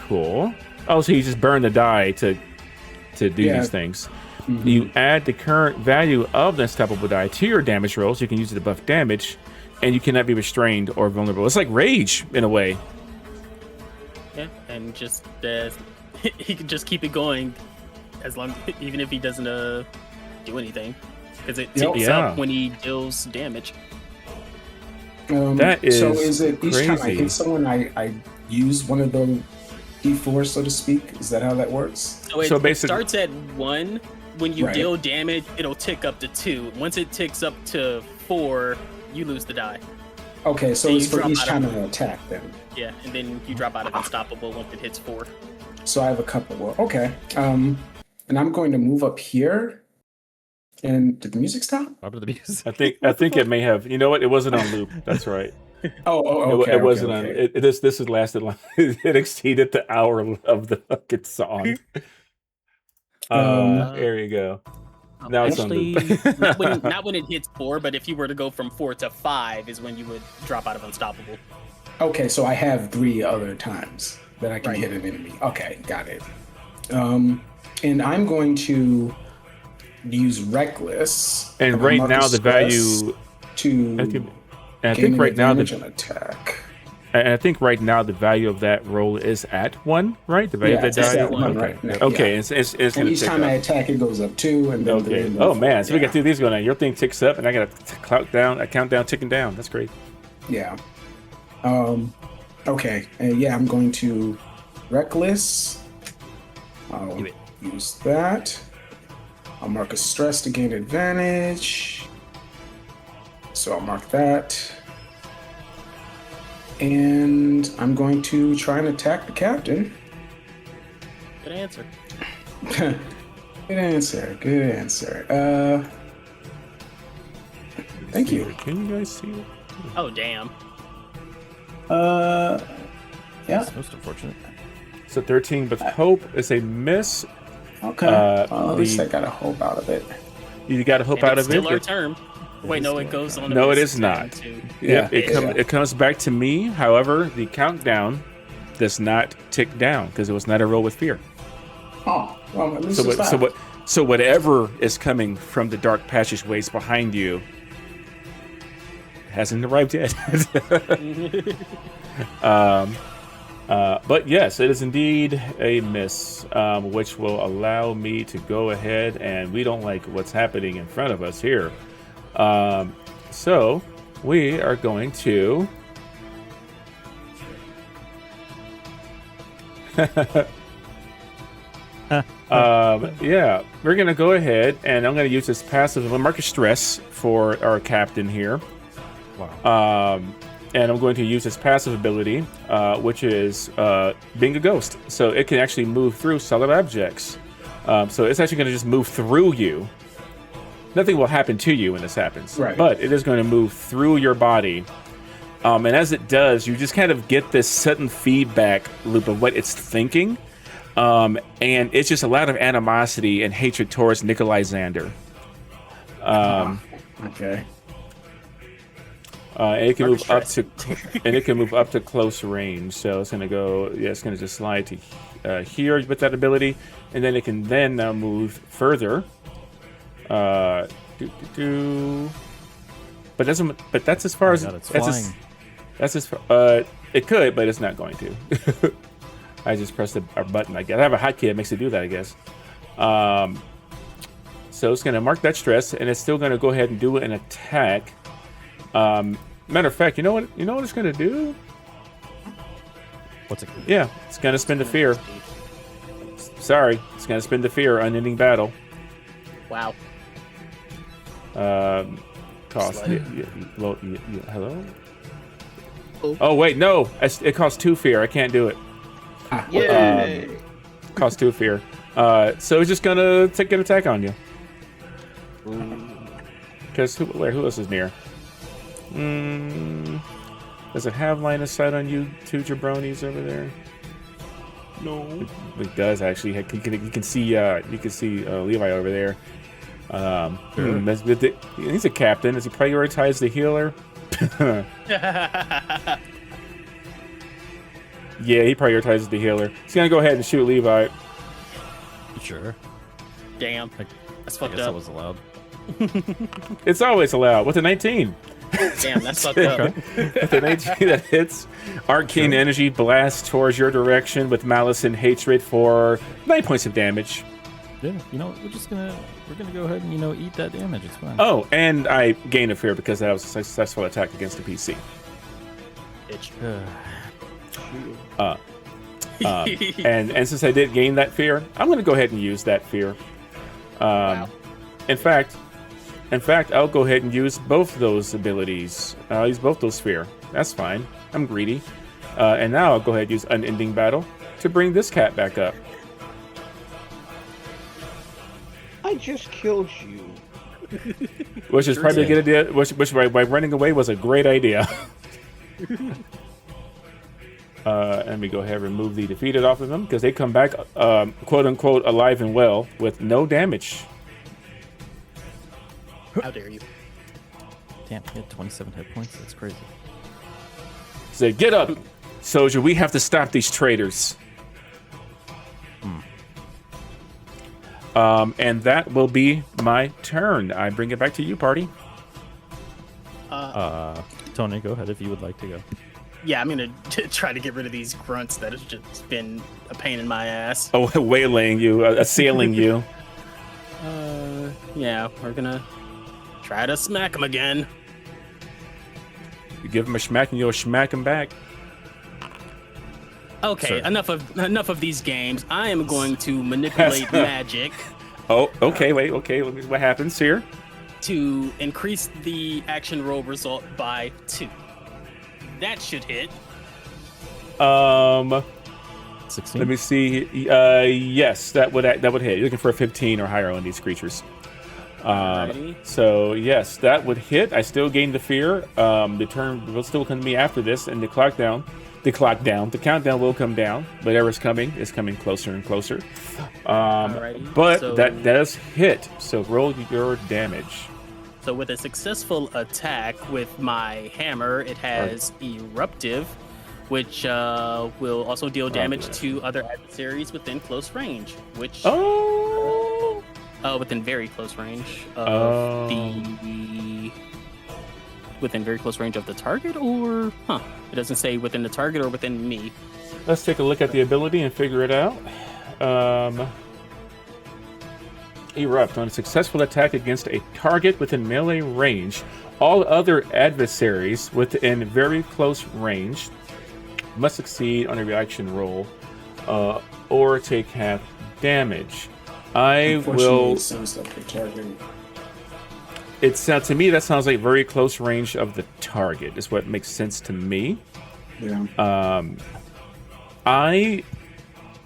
[SPEAKER 3] Cool. Oh, so you just burn the die to do these things. Mm-hmm. You add the current value of the unstoppable die to your damage rolls. You can use it to buff damage, and you cannot be restrained or vulnerable. It's like rage in a way.
[SPEAKER 2] Yeah, and just he can just keep it going as long, even if he doesn't do anything, because it ticks up when he deals damage.
[SPEAKER 3] That is
[SPEAKER 1] so. Is it each
[SPEAKER 3] crazy.
[SPEAKER 1] time I hit someone, I use one of the D4, so to speak? Is that how that works?
[SPEAKER 2] So it
[SPEAKER 3] basically,
[SPEAKER 2] starts at 1. When you deal damage, it'll tick up to 2. Once it ticks up to 4, you lose the die.
[SPEAKER 1] Okay, so
[SPEAKER 2] And
[SPEAKER 1] it's
[SPEAKER 2] you
[SPEAKER 1] for
[SPEAKER 2] drop
[SPEAKER 1] each
[SPEAKER 2] out
[SPEAKER 1] time
[SPEAKER 2] of-
[SPEAKER 1] I attack then.
[SPEAKER 2] Yeah, and then you drop out of unstoppable once it hits 4.
[SPEAKER 1] So I have a couple. Well, okay. And I'm going to move up here. And did the music stop?
[SPEAKER 4] What about the music?
[SPEAKER 3] I think it may have. You know what? It wasn't on loop. That's right.
[SPEAKER 1] Okay.
[SPEAKER 3] It wasn't
[SPEAKER 1] okay.
[SPEAKER 3] on. This has lasted long. It exceeded the hour of the fucking song. There you go. Now it's on
[SPEAKER 2] Actually,
[SPEAKER 3] loop.
[SPEAKER 2] not when it hits 4, but if you were to go from 4 to 5 is when you would drop out of unstoppable.
[SPEAKER 1] Okay, so I have 3 other times that I can hit an enemy. Okay, got it. And I'm going to use Reckless.
[SPEAKER 3] And right now the value
[SPEAKER 1] to
[SPEAKER 3] I think right now
[SPEAKER 1] an attack.
[SPEAKER 3] And I think right now the value of that roll is at 1, right? The value of that
[SPEAKER 1] it's
[SPEAKER 3] die.
[SPEAKER 1] at 1 right now.
[SPEAKER 3] Okay,
[SPEAKER 1] yeah.
[SPEAKER 3] it's
[SPEAKER 1] And
[SPEAKER 3] gonna
[SPEAKER 1] each
[SPEAKER 3] tick
[SPEAKER 1] time
[SPEAKER 3] up.
[SPEAKER 1] I attack, it goes up 2, and then
[SPEAKER 3] Okay.
[SPEAKER 1] the
[SPEAKER 3] Oh man, so we
[SPEAKER 1] yeah.
[SPEAKER 3] got 2 of these going on. Your thing ticks up, and I got a countdown ticking down. That's great.
[SPEAKER 1] Yeah. Okay. I'm going to Reckless. I'll use that. I'll mark a stress to gain advantage. So I'll mark that. And I'm going to try and attack the captain.
[SPEAKER 2] Good answer.
[SPEAKER 1] Good answer. Thank you.
[SPEAKER 3] Can you guys see it?
[SPEAKER 2] Oh, damn.
[SPEAKER 1] Yeah.
[SPEAKER 4] That's most unfortunate.
[SPEAKER 3] So 13 with hope is a miss.
[SPEAKER 1] Okay. At least I got a hope out of it.
[SPEAKER 3] You got to hope
[SPEAKER 2] And
[SPEAKER 3] out
[SPEAKER 2] it's
[SPEAKER 3] of it.
[SPEAKER 2] still our term. Wait, no, it goes on.
[SPEAKER 3] No,
[SPEAKER 2] to
[SPEAKER 3] it
[SPEAKER 2] the
[SPEAKER 3] is not.
[SPEAKER 2] to-
[SPEAKER 3] Yep,
[SPEAKER 1] Yeah.
[SPEAKER 3] it comes back to me. However, the countdown does not tick down because it was not a roll with fear.
[SPEAKER 1] Oh, well, at least it's that.
[SPEAKER 3] So whatever is coming from the dark passageways behind you hasn't arrived yet. But yes, it is indeed a miss, which will allow me to go ahead, and we don't like what's happening in front of us here. So we are going to we're gonna go ahead, and I'm gonna use this passive mark of stress for our captain here.
[SPEAKER 4] Wow.
[SPEAKER 3] and I'm going to use its passive ability, which is being a ghost. So it can actually move through solid objects. So it's actually going to just move through you. Nothing will happen to you when this happens,
[SPEAKER 1] Right.
[SPEAKER 3] but it is going to move through your body. And as it does, you just kind of get this sudden feedback loop of what it's thinking. And it's just a lot of animosity and hatred towards Nikolai Xander.
[SPEAKER 1] Okay.
[SPEAKER 3] And it can move up to close range. So it's gonna go. Yeah, it's gonna just slide to here with that ability, and then it can then now move further. But doesn't. But that's as far as
[SPEAKER 4] God, it's
[SPEAKER 3] that's
[SPEAKER 4] flying.
[SPEAKER 3] that's as far. It could, but it's not going to. I just pressed a button. I have a hotkey that makes it do that, I guess. So it's going to mark that stress, and it's still going to go ahead and do an attack. Matter of fact, you know what it's going to do?
[SPEAKER 4] What's it?
[SPEAKER 3] Yeah, it's going to spend the fear. Sorry, it's going to spend the fear. Unending battle.
[SPEAKER 2] Wow.
[SPEAKER 3] Cost. Hello.
[SPEAKER 2] Oh.
[SPEAKER 3] Oh wait, no. It costs 2 fear. I can't do it.
[SPEAKER 5] Yay!
[SPEAKER 3] Costs 2 fear. So it's just gonna take an attack on you. Because who else is near? Does it have line of sight on you two jabronis over there?
[SPEAKER 5] No.
[SPEAKER 3] It does actually. You can see Levi over there. He's a captain. Does he prioritize the healer? Yeah, he prioritizes the healer. He's gonna go ahead and shoot Levi.
[SPEAKER 4] Sure.
[SPEAKER 2] Damn. That's fucked
[SPEAKER 4] I guess that
[SPEAKER 2] up.
[SPEAKER 4] was allowed.
[SPEAKER 3] It's always allowed. With a 19.
[SPEAKER 2] Damn, that's fucked up.
[SPEAKER 3] With a 19 that hits. Arcane energy blasts towards your direction with malice and hatred for 9 points of damage.
[SPEAKER 4] Yeah, we're gonna go ahead and eat that damage. It's fine.
[SPEAKER 3] Oh, and I gain a fear because that was a successful attack against a PC.
[SPEAKER 2] Bitch.
[SPEAKER 3] And since I did gain that fear, I'm going to go ahead and use that fear.
[SPEAKER 2] Wow.
[SPEAKER 3] In fact, I'll go ahead and use both those abilities. I'll use both those fear. That's fine. I'm greedy. And now I'll go ahead and use Unending Battle to bring this cat back up.
[SPEAKER 5] I just killed you.
[SPEAKER 3] Which is probably a good idea. Which by running away was a great idea. Let me go ahead and remove the defeated off of them because they come back, quote unquote, alive and well with no damage.
[SPEAKER 2] How dare you?
[SPEAKER 4] Damn, he had 27 hit points. That's crazy.
[SPEAKER 3] Say, get up, soldier. We have to stop these traitors. And that will be my turn. I bring it back to you, party.
[SPEAKER 4] Tony, go ahead if you would like to go.
[SPEAKER 2] Yeah, I'm gonna try to get rid of these grunts that have just been a pain in my ass.
[SPEAKER 3] Oh, waylaying you, assailing you.
[SPEAKER 2] Yeah, we're gonna try to smack him again.
[SPEAKER 3] You give him a smack and you'll smack him back.
[SPEAKER 2] Okay,
[SPEAKER 4] Sir.
[SPEAKER 2] enough of these games. I am going to manipulate magic
[SPEAKER 3] Oh, okay, wait, okay. Let me, what happens here?
[SPEAKER 2] to increase the action roll result by 2. That should hit.
[SPEAKER 4] 16.
[SPEAKER 3] Let me see. Yes, that would hit. You're looking for a 15 or higher on these creatures.
[SPEAKER 2] Alrighty.
[SPEAKER 3] So yes, that would hit. I still gain the fear. The turn will still come to me after this, and the countdown will come down. Whatever's coming is coming closer and closer.
[SPEAKER 2] Alrighty,
[SPEAKER 3] But
[SPEAKER 2] so-
[SPEAKER 3] that does hit. So roll your damage.
[SPEAKER 2] So with a successful attack with my hammer, it has eruptive, which will also deal damage to other adversaries within close range, which within very close range of within very close range of the target, or it doesn't say within the target or within me.
[SPEAKER 3] Let's take a look at the ability and figure it out. Erupt. On a successful attack against a target within melee range, all other adversaries within very close range must succeed on a reaction roll or take half damage. I will.
[SPEAKER 1] Some stuff for targeting.
[SPEAKER 3] to me that sounds like very close range of the target. Is what makes sense to me.
[SPEAKER 1] Yeah.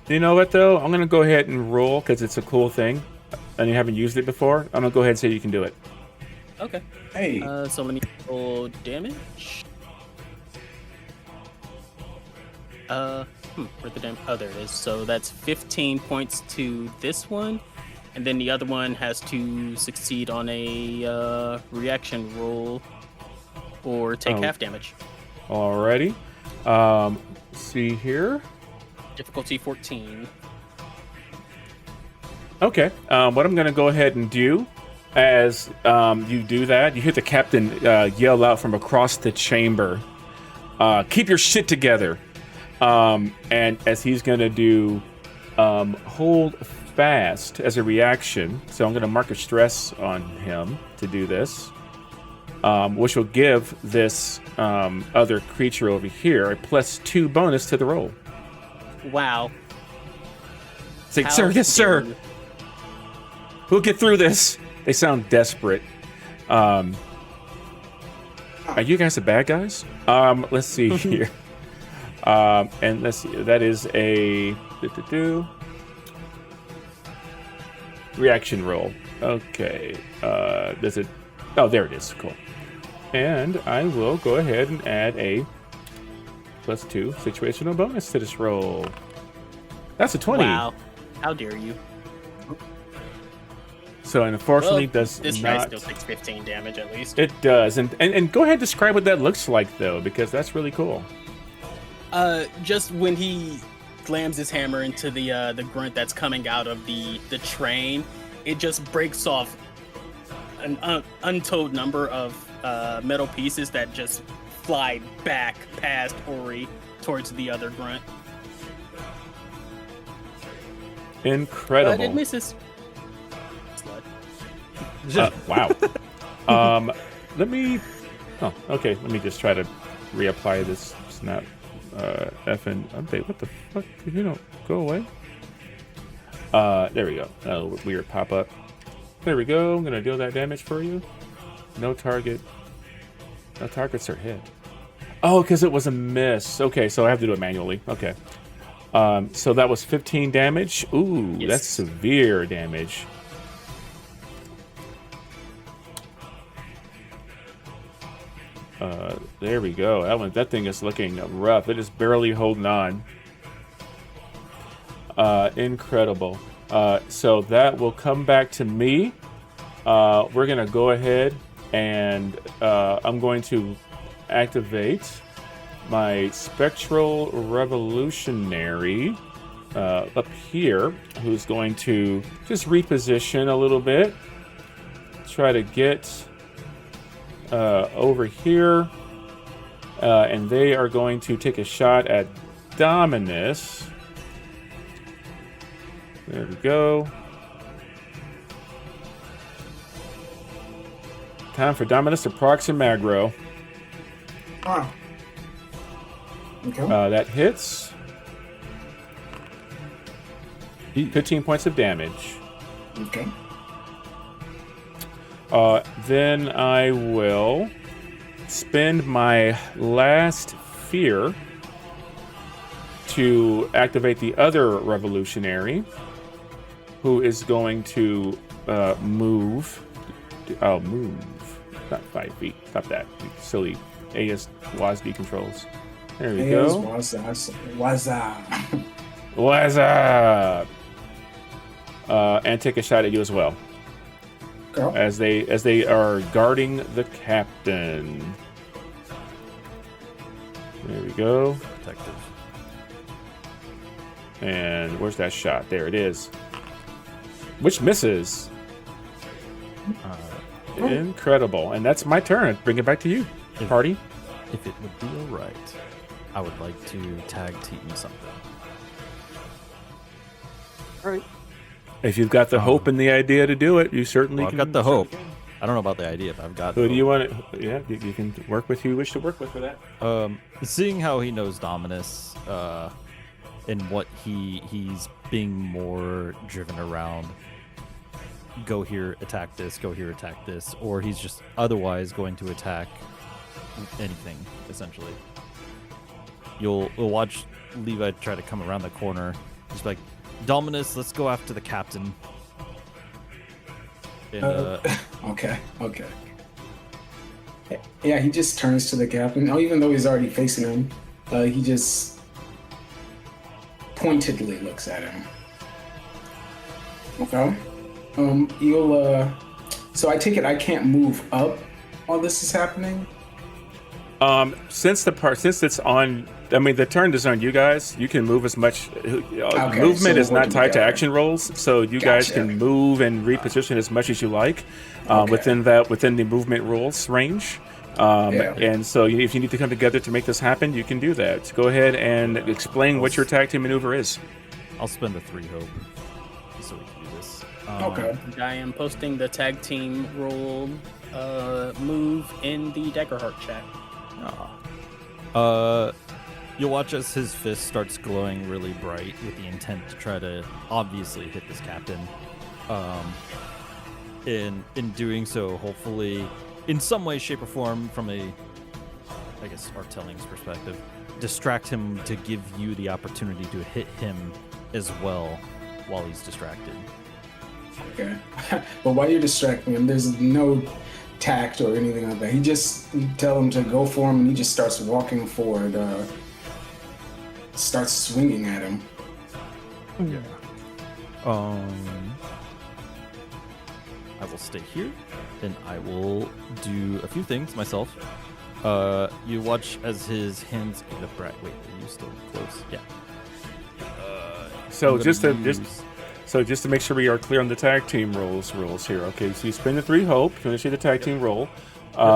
[SPEAKER 3] You know what though? I'm gonna go ahead and roll because it's a cool thing, and you haven't used it before. I'm gonna go ahead and say you can do it.
[SPEAKER 2] Okay.
[SPEAKER 1] Hey.
[SPEAKER 2] So let me roll damage. Where'd the damage? Oh, there it is. So that's 15 points to this one, and then the other one has to succeed on a reaction roll or take half damage.
[SPEAKER 3] Alrighty. Let's see here.
[SPEAKER 2] Difficulty 14.
[SPEAKER 3] Okay. What I'm gonna go ahead and do, as you do that, you hear the captain yell out from across the chamber, "Keep your shit together!" And as he's gonna do, hold fast as a reaction. So I'm gonna mark a stress on him to do this, which will give this other creature over here a +2 bonus to the roll.
[SPEAKER 2] Wow.
[SPEAKER 3] It's like, sir, yes, sir. We'll get through this. They sound desperate. Are you guys the bad guys? Let's see here. And let's see. That is a reaction roll. Okay. Does it? Oh, there it is. Cool. And I will go ahead and add a +2 situational bonus to this roll. That's a 20.
[SPEAKER 2] Wow. How dare you?
[SPEAKER 3] So unfortunately,
[SPEAKER 2] this guy
[SPEAKER 3] not.
[SPEAKER 2] still takes 15 damage at least.
[SPEAKER 3] It does, and go ahead and describe what that looks like though, because that's really cool.
[SPEAKER 2] Just when he slams his hammer into the grunt that's coming out of the train, it just breaks off an untold number of metal pieces that just fly back past Ori towards the other grunt.
[SPEAKER 3] Incredible.
[SPEAKER 2] But it misses.
[SPEAKER 3] Wow. Let me. Oh, okay. Let me just try to reapply this snap. Effing update. What the fuck? You don't go away. There we go. Oh, weird pop up. There we go. I'm gonna deal that damage for you. No target. No targets are hit. Oh, because it was a miss. Okay, so I have to do it manually. Okay. So that was 15 damage. Ooh,
[SPEAKER 2] Yes.
[SPEAKER 3] That's severe damage. There we go. That thing is looking rough. It is barely holding on. Incredible. So that will come back to me. We're gonna go ahead and I'm going to activate my Spectral Revolutionary up here, who's going to just reposition a little bit. Try to get over here, and they are going to take a shot at Dominus. There we go. Time for Dominus to proc and Magro.
[SPEAKER 1] Ah. Okay.
[SPEAKER 3] That hits. 15 points of damage.
[SPEAKER 1] Okay.
[SPEAKER 3] Then I will spend my last fear to activate the other revolutionary, who is going to move. I'll move. Not 5 feet. Stop that. You silly AS WASD controls. There we go.
[SPEAKER 1] What's up?
[SPEAKER 3] What's up? And take a shot at you as well.
[SPEAKER 1] Girl.
[SPEAKER 3] As they are guarding the captain. There we go.
[SPEAKER 4] Protective.
[SPEAKER 3] And where's that shot? There it is. Which misses. Incredible. And that's my turn. Bring it back to you, party.
[SPEAKER 4] If it would be alright, I would like to tag team something.
[SPEAKER 5] All right.
[SPEAKER 3] If you've got the hope and the idea to do it, you certainly
[SPEAKER 4] Well, I've
[SPEAKER 3] can.
[SPEAKER 4] got the hope. I don't know about the idea, but I've got.
[SPEAKER 3] Who
[SPEAKER 4] the
[SPEAKER 3] do you
[SPEAKER 4] hope.
[SPEAKER 3] want to? Yeah, you can work with who you wish to work with for that.
[SPEAKER 4] Seeing how he knows Dominus, and what he's being more driven around go here, attack this, go here, attack this, or he's just otherwise going to attack anything, essentially. You'll watch Levi try to come around the corner. He's like, Dominus, let's go after the captain. And,
[SPEAKER 1] Okay. Yeah, he just turns to the captain. Oh, even though he's already facing him, he just pointedly looks at him. Okay. You'll. So I take it I can't move up while this is happening.
[SPEAKER 3] Since it's on, I mean, the turn is on you guys. You can move as much. Movement
[SPEAKER 1] so
[SPEAKER 3] is
[SPEAKER 1] we'll
[SPEAKER 3] not tied to
[SPEAKER 1] together.
[SPEAKER 3] action rolls, so you guys can move and reposition as much as you like within the movement rules range. And so if you need to come together to make this happen, you can do that. Go ahead and explain what your tag team maneuver is.
[SPEAKER 4] I'll spend a 3 hope so we can do this.
[SPEAKER 1] Okay.
[SPEAKER 2] I am posting the tag team role move in the Daggerheart chat.
[SPEAKER 4] You'll watch as his fist starts glowing really bright with the intent to try to obviously hit this captain. In doing so, hopefully, in some way, shape, or form, from a, I guess, Artelling's perspective, distract him to give you the opportunity to hit him as well while he's distracted.
[SPEAKER 1] Okay. But while you're distracting him, there's no tact or anything like that. You tell him to go for him, and he just starts walking forward, starts swinging at him.
[SPEAKER 4] Yeah. I will stay here, and I will do a few things myself. You watch as his hands get up right. Wait, are you still close? Yeah.
[SPEAKER 3] So just to make sure we are clear on the tag team rules here. Okay, so you spend the 3 hope to initiate the tag team roll.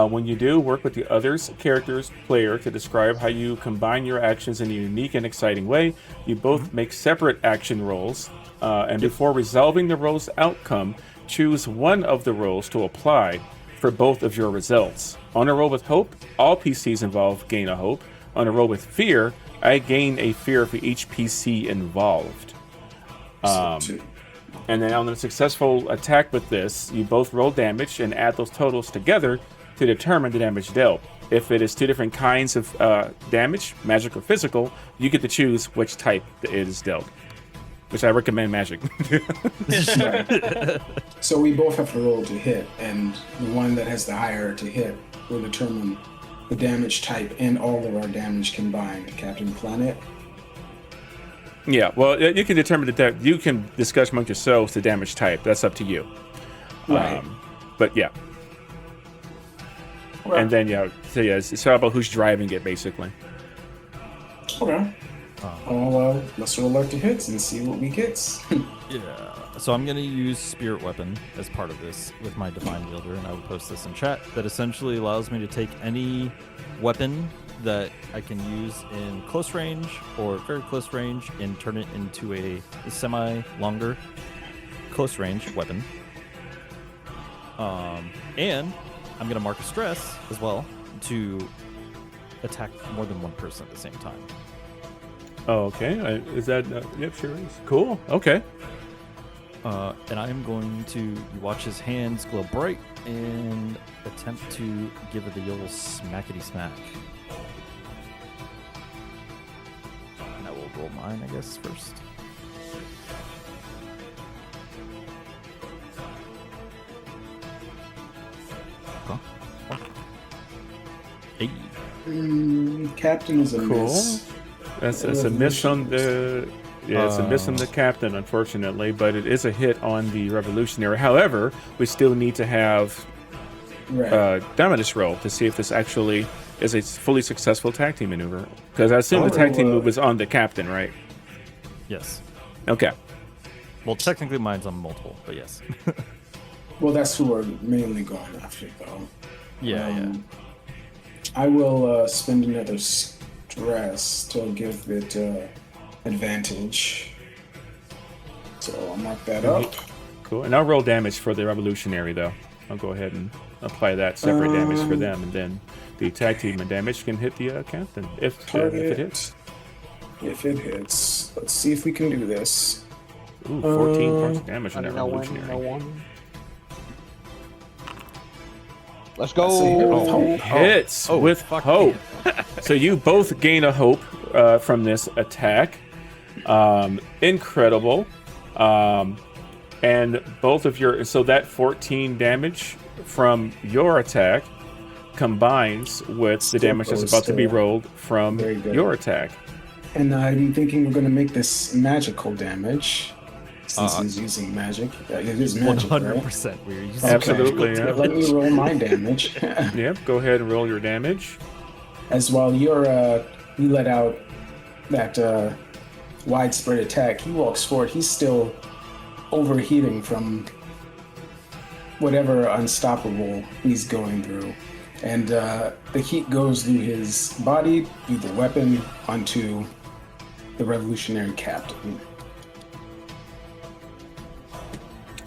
[SPEAKER 3] When you do, work with the other's character's player to describe how you combine your actions in a unique and exciting way. You both make separate action rolls, and before resolving the roll's outcome, choose one of the rolls to apply for both of your results. On a roll with hope, all PCs involved gain a hope. On a roll with fear, I gain a fear for each PC involved. And then on a successful attack with this, you both roll damage and add those totals together to determine the damage dealt. If it is 2 different kinds of damage, magic or physical, you get to choose which type it is dealt. Which I recommend magic.
[SPEAKER 1] Right. So we both have to roll to hit, and the one that has the higher to hit will determine the damage type and all of our damage combined. Captain Planet.
[SPEAKER 3] Yeah, well, you can determine that. You can discuss among yourselves the damage type. That's up to you.
[SPEAKER 1] Right.
[SPEAKER 3] But yeah.
[SPEAKER 1] Well,
[SPEAKER 3] And then it's all about who's driving it, basically.
[SPEAKER 1] Okay. Let's roll out the hits and see what we get.
[SPEAKER 4] Yeah. So I'm going to use Spirit Weapon as part of this with my Divine Wielder, and I will post this in chat. That essentially allows me to take any weapon that I can use in close range or very close range and turn it into a semi-longer close range weapon. And I'm going to mark a stress as well to attack more than one person at the same time.
[SPEAKER 3] Oh, okay. Is that? Yep, sure is. Cool. Okay.
[SPEAKER 4] And I am going to watch his hands glow bright and attempt to give it the old smackety smack. And I will roll mine, I guess, first. Huh? Hey.
[SPEAKER 1] Captain is a miss.
[SPEAKER 3] That's a miss on the. Yeah, it's a miss on the captain, unfortunately, but it is a hit on the revolutionary. However, we still need to have Dominus roll to see if this actually is a fully successful tag team maneuver. Because I assume the tag team move is on the captain, right?
[SPEAKER 4] Yes.
[SPEAKER 3] Okay.
[SPEAKER 4] Well, technically mine's on multiple, but yes.
[SPEAKER 1] Well, that's who we're mainly going after, though.
[SPEAKER 4] Yeah.
[SPEAKER 1] I will spend another stress to give it advantage. So I'll mark that up.
[SPEAKER 3] Cool. And I'll roll damage for the revolutionary, though. I'll go ahead and apply that separate damage for them, and then the tag team damage can hit the captain if it hits.
[SPEAKER 1] If it hits. Let's see if we can do this.
[SPEAKER 3] Ooh, 14 points of damage on that revolutionary.
[SPEAKER 5] No one.
[SPEAKER 6] Let's
[SPEAKER 1] So hit with
[SPEAKER 6] go.
[SPEAKER 1] hope.
[SPEAKER 3] Hits with
[SPEAKER 4] fuck
[SPEAKER 3] hope. So you both gain a hope from this attack. Incredible. And both of your, so that 14 damage from your attack combines with the
[SPEAKER 1] Still
[SPEAKER 3] damage that's
[SPEAKER 1] goes
[SPEAKER 3] about to be
[SPEAKER 1] to-
[SPEAKER 3] rolled from
[SPEAKER 1] Very good.
[SPEAKER 3] your attack.
[SPEAKER 1] And I'm thinking we're going to make this magical damage. Since he's using magic. It is magic, right?
[SPEAKER 4] 100% we're using
[SPEAKER 3] Absolutely,
[SPEAKER 4] magical
[SPEAKER 3] yeah.
[SPEAKER 1] Let me roll my damage.
[SPEAKER 3] Yep, go ahead and roll your damage.
[SPEAKER 1] As while you let out that widespread attack, he walks forward. He's still overheating from whatever unstoppable he's going through. And the heat goes through his body, through the weapon, onto the revolutionary captain.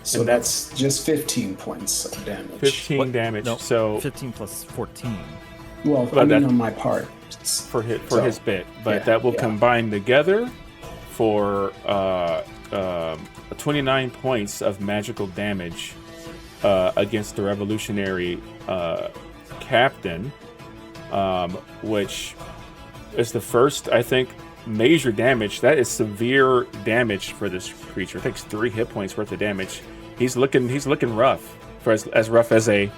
[SPEAKER 1] So that's just 15 points of damage.
[SPEAKER 3] 15 damage.
[SPEAKER 4] No,
[SPEAKER 3] So
[SPEAKER 4] 15 plus 14.
[SPEAKER 1] Well,
[SPEAKER 3] But
[SPEAKER 1] I mean
[SPEAKER 3] that-
[SPEAKER 1] on my part.
[SPEAKER 3] for
[SPEAKER 1] So,
[SPEAKER 3] his bit, but
[SPEAKER 1] yeah,
[SPEAKER 3] that will
[SPEAKER 1] yeah.
[SPEAKER 3] combine together for 29 points of magical damage against the revolutionary captain, which is the first, I think, major damage. That is severe damage for this creature. It takes 3 hit points worth of damage. He's looking rough, for as rough as a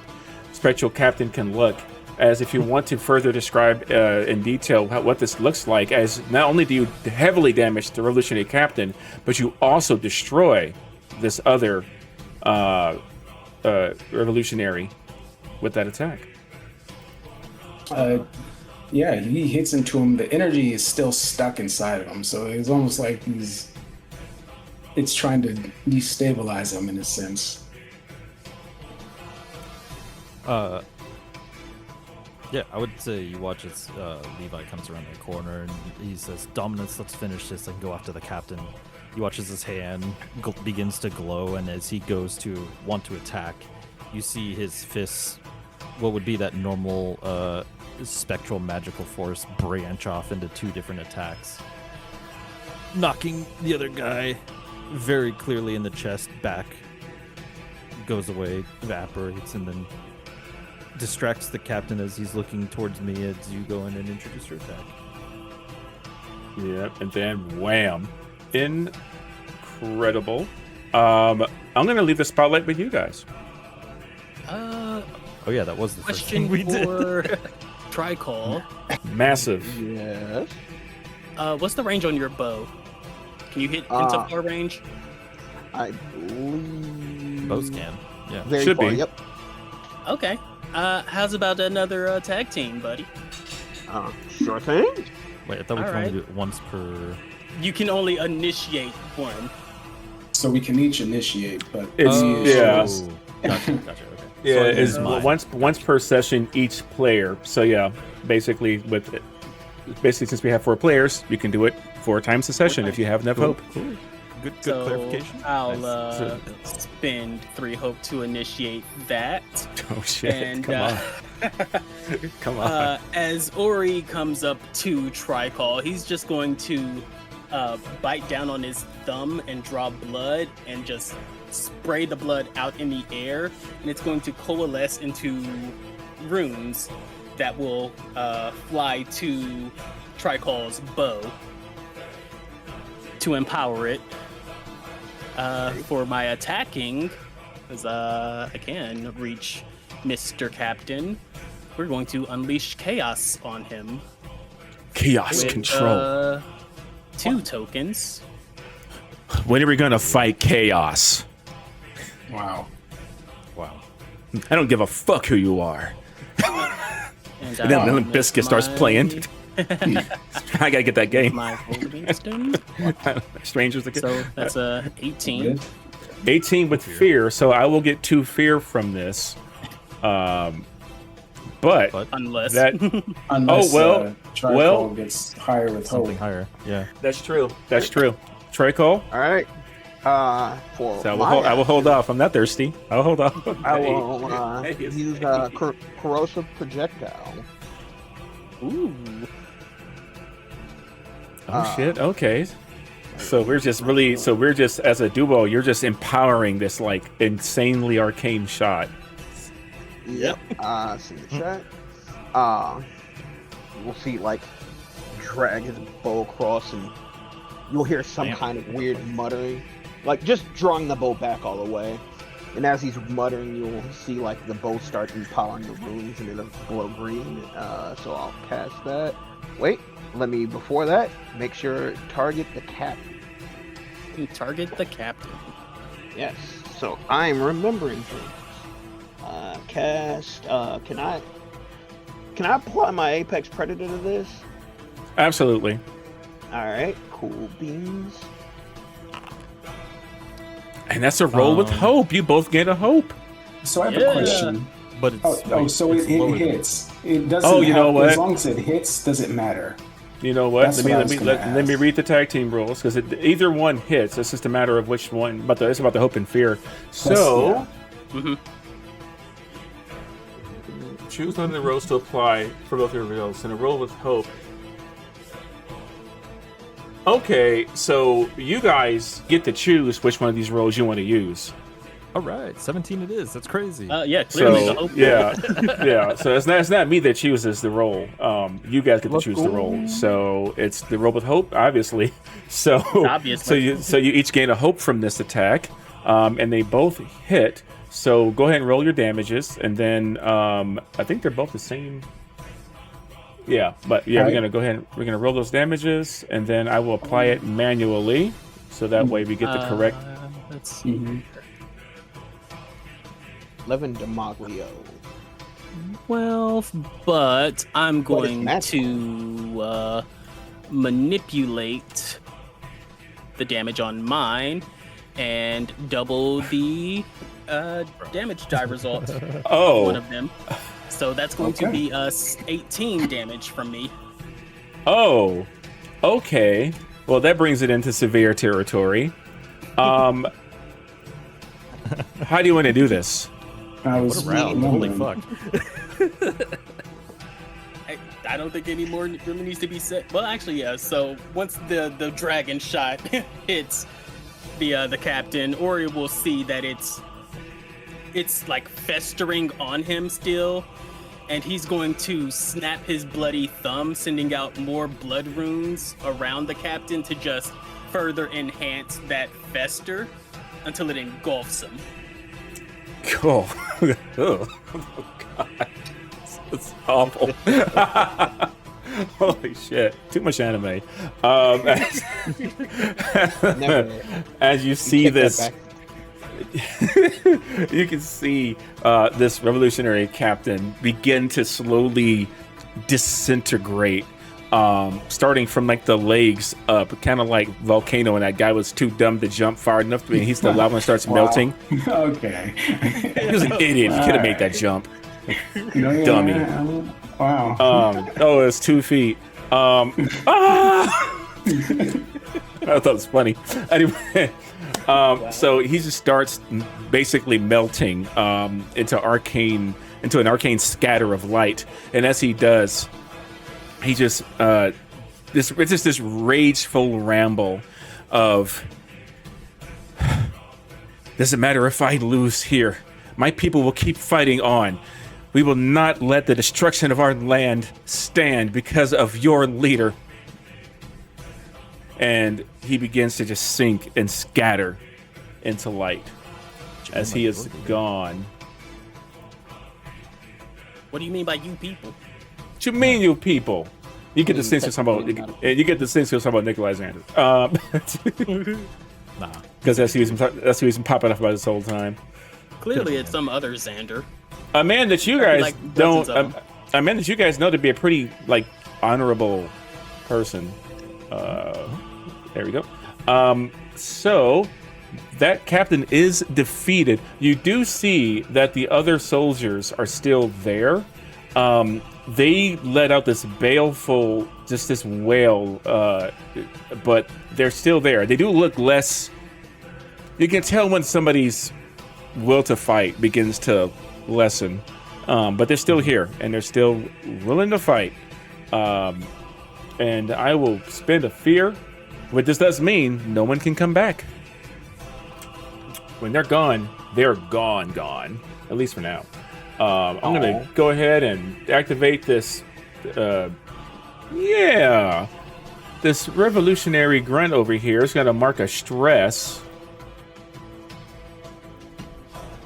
[SPEAKER 3] spectral captain can look. As if you want to further describe in detail what this looks like, as not only do you heavily damage the revolutionary captain, but you also destroy this other revolutionary with that attack.
[SPEAKER 1] Yeah, he hits into him. The energy is still stuck inside of him, so it's almost like it's trying to destabilize him in a sense.
[SPEAKER 4] Yeah, I would say you watch as Levi comes around the corner and he says, "Dominance, let's finish this and go after the captain." You watch as his hand begins to glow, and as he goes to want to attack, you see his fists, what would be that normal spectral magical force, branch off into 2 different attacks, knocking the other guy very clearly in the chest back, goes away, evaporates, and then distracts the captain as he's looking towards me as you go in and introduce your attack.
[SPEAKER 3] Yep, and then wham. Incredible. I'm going to leave the spotlight with you guys.
[SPEAKER 4] Oh yeah, that was the first
[SPEAKER 2] Question
[SPEAKER 4] thing we did.
[SPEAKER 2] for Tricol.
[SPEAKER 3] Massive.
[SPEAKER 6] Yes.
[SPEAKER 2] What's the range on your bow? Can you hit into far range?
[SPEAKER 6] I believe.
[SPEAKER 4] Both can. Yeah.
[SPEAKER 6] Very
[SPEAKER 3] Should
[SPEAKER 6] far.
[SPEAKER 3] be.
[SPEAKER 6] Yep.
[SPEAKER 2] Okay. How's about another tag team, buddy?
[SPEAKER 6] Sure thing.
[SPEAKER 4] Wait, I thought we could
[SPEAKER 2] Alright.
[SPEAKER 4] only do it once per.
[SPEAKER 2] You can only initiate one.
[SPEAKER 1] So we can each initiate, but
[SPEAKER 3] It's yeah.
[SPEAKER 4] Gotcha. Okay.
[SPEAKER 3] Yeah,
[SPEAKER 4] So I
[SPEAKER 3] is
[SPEAKER 4] use mine.
[SPEAKER 3] once per session each player. So yeah, basically since we have 4 players, you can do it 4 times a session if you have enough hope.
[SPEAKER 4] Cool. Good
[SPEAKER 2] So
[SPEAKER 4] clarification.
[SPEAKER 2] I'll
[SPEAKER 4] Nice.
[SPEAKER 2] spend 3 hope to initiate that.
[SPEAKER 3] Oh shit!
[SPEAKER 2] And
[SPEAKER 3] Come on, come on.
[SPEAKER 2] as Ori comes up to Tricol, he's just going to bite down on his thumb and draw blood and just spray the blood out in the air, and it's going to coalesce into runes that will fly to Tricol's bow to empower it. For my attacking, because I can reach Mr. Captain, we're going to unleash chaos on him.
[SPEAKER 3] Chaos
[SPEAKER 2] with,
[SPEAKER 3] control.
[SPEAKER 2] 2 tokens.
[SPEAKER 3] When are we gonna fight chaos?
[SPEAKER 1] wow.
[SPEAKER 4] Wow.
[SPEAKER 3] I don't give a fuck who you are.
[SPEAKER 2] And
[SPEAKER 3] And then
[SPEAKER 2] I'll
[SPEAKER 3] Limp
[SPEAKER 2] make
[SPEAKER 3] Bizkit starts
[SPEAKER 2] my-
[SPEAKER 3] playing. I gotta get that game.
[SPEAKER 2] My roll against him.
[SPEAKER 3] Strangers again.
[SPEAKER 2] So that's a 18.
[SPEAKER 1] Good.
[SPEAKER 3] 18 with fear, so I will get 2 fear from this. But
[SPEAKER 4] But
[SPEAKER 2] Unless
[SPEAKER 3] that
[SPEAKER 1] Unless
[SPEAKER 3] well,
[SPEAKER 1] Tricol
[SPEAKER 3] well.
[SPEAKER 1] gets higher with hope.
[SPEAKER 4] something higher. Yeah.
[SPEAKER 3] that's true. That's true. Tricol.
[SPEAKER 6] All right. For
[SPEAKER 3] So
[SPEAKER 6] my
[SPEAKER 3] I will hold off. I'm not thirsty. I'll hold off.
[SPEAKER 6] I will
[SPEAKER 3] Hey, hey,
[SPEAKER 6] use
[SPEAKER 3] hey.
[SPEAKER 6] corrosive projectile.
[SPEAKER 2] Ooh.
[SPEAKER 3] Oh shit. Okay. So we're just as a duo, you're just empowering this like insanely arcane shot.
[SPEAKER 5] Yep. See the chat. We'll see like drag his bow across, and you'll hear some kind of weird muttering, like just drawing the bow back all the way. And as he's muttering, you'll see like the bow start empowering the runes, and it'll glow green. So I'll cast that. Wait, before that, make sure target the captain.
[SPEAKER 2] You target the captain.
[SPEAKER 5] Yes. So I'm remembering things. Cast. Can I apply my Apex Predator to this?
[SPEAKER 3] Absolutely.
[SPEAKER 5] All right. Cool beans.
[SPEAKER 3] And that's a roll with hope. You both get a hope.
[SPEAKER 1] So I have a question.
[SPEAKER 4] But it's
[SPEAKER 1] So
[SPEAKER 4] it's
[SPEAKER 1] it
[SPEAKER 4] lower than-
[SPEAKER 1] hits. It doesn't.
[SPEAKER 3] Oh, you know what?
[SPEAKER 1] As long as it hits, does it matter?
[SPEAKER 3] You know what?
[SPEAKER 1] That's what I was gonna
[SPEAKER 3] Let me
[SPEAKER 1] ask.
[SPEAKER 3] read the tag team rules, because either one hits. It's just a matter of which one. But it's about the hope and fear. So choose one of the rolls to apply for both your rolls, and a roll with hope. Okay, so you guys get to choose which one of these rolls you want to use.
[SPEAKER 4] All right, 17 it is. That's crazy.
[SPEAKER 2] Yeah, clearly the
[SPEAKER 3] So
[SPEAKER 2] hope.
[SPEAKER 3] yeah. So it's not me that chooses the roll. You guys get to choose the roll. So it's the roll with hope, obviously. So
[SPEAKER 2] Obviously.
[SPEAKER 3] so you each gain a hope from this attack, and they both hit. So go ahead and roll your damages, and then I think they're both the same. Yeah, but yeah,
[SPEAKER 1] All
[SPEAKER 3] we're
[SPEAKER 1] right.
[SPEAKER 3] gonna go ahead. We're gonna roll those damages, and then I will apply it manually, so that way we get the correct.
[SPEAKER 2] Let's see.
[SPEAKER 5] 11 Demoglio.
[SPEAKER 2] 12, but I'm
[SPEAKER 5] What is
[SPEAKER 2] going
[SPEAKER 5] magical?
[SPEAKER 2] to manipulate the damage on mine and double the damage die result. One
[SPEAKER 3] Oh,
[SPEAKER 2] of them. So that's going to be 18 damage from me.
[SPEAKER 3] oh, okay. Well, that brings it into severe territory. How do you want to do this?
[SPEAKER 1] I
[SPEAKER 4] What
[SPEAKER 1] was
[SPEAKER 4] a round. Holy
[SPEAKER 1] wondering.
[SPEAKER 4] fuck.
[SPEAKER 2] I don't think any more really needs to be said. Well, actually, yeah. So once the dragon shot hits the captain, Ori will see that it's like festering on him still, and he's going to snap his bloody thumb, sending out more blood runes around the captain to just further enhance that fester until it engulfs him.
[SPEAKER 3] Cool. Oh, God. It's awful. Holy shit. Too much anime.
[SPEAKER 5] Never.
[SPEAKER 3] As you see
[SPEAKER 5] Take that
[SPEAKER 3] this,
[SPEAKER 5] back.
[SPEAKER 3] you can see this revolutionary captain begin to slowly disintegrate, starting from like the legs up, kind of like Volcano, and that guy was too dumb to jump far enough. I mean, he's the lava starts
[SPEAKER 1] Wow.
[SPEAKER 3] melting.
[SPEAKER 1] Okay.
[SPEAKER 3] He was an idiot. He could have made that jump.
[SPEAKER 1] No,
[SPEAKER 3] Dummy.
[SPEAKER 1] Wow.
[SPEAKER 3] Oh, it's 2 feet. I thought it was funny. Anyway, so he just starts basically melting into an arcane scatter of light, and as he does, he just it's just this rageful ramble of, doesn't matter if I lose here, my people will keep fighting on. We will not let the destruction of our land stand because of your leader. And he begins to just sink and scatter into light as he is gone.
[SPEAKER 2] What do you mean by you people?
[SPEAKER 3] What you mean, you people? You get the sense of something about Nikolai Xander.
[SPEAKER 4] Nah.
[SPEAKER 3] Because that's who he's been popping up about this whole time.
[SPEAKER 2] Clearly, it's some other Xander.
[SPEAKER 3] A man that you
[SPEAKER 2] Probably
[SPEAKER 3] guys
[SPEAKER 2] like
[SPEAKER 3] don't,
[SPEAKER 2] dozens of
[SPEAKER 3] a man that you guys know to be a pretty like honorable person. There we go. So that captain is defeated. You do see that the other soldiers are still there. They let out this baleful, just this wail, but they're still there. They do look less. You can tell when somebody's will to fight begins to lessen, but they're still here and they're still willing to fight. And I will spend a fear. What this does mean, no one can come back. When they're gone, gone. At least for now. I'm gonna go ahead and activate this. This revolutionary grunt over here is gonna mark a stress,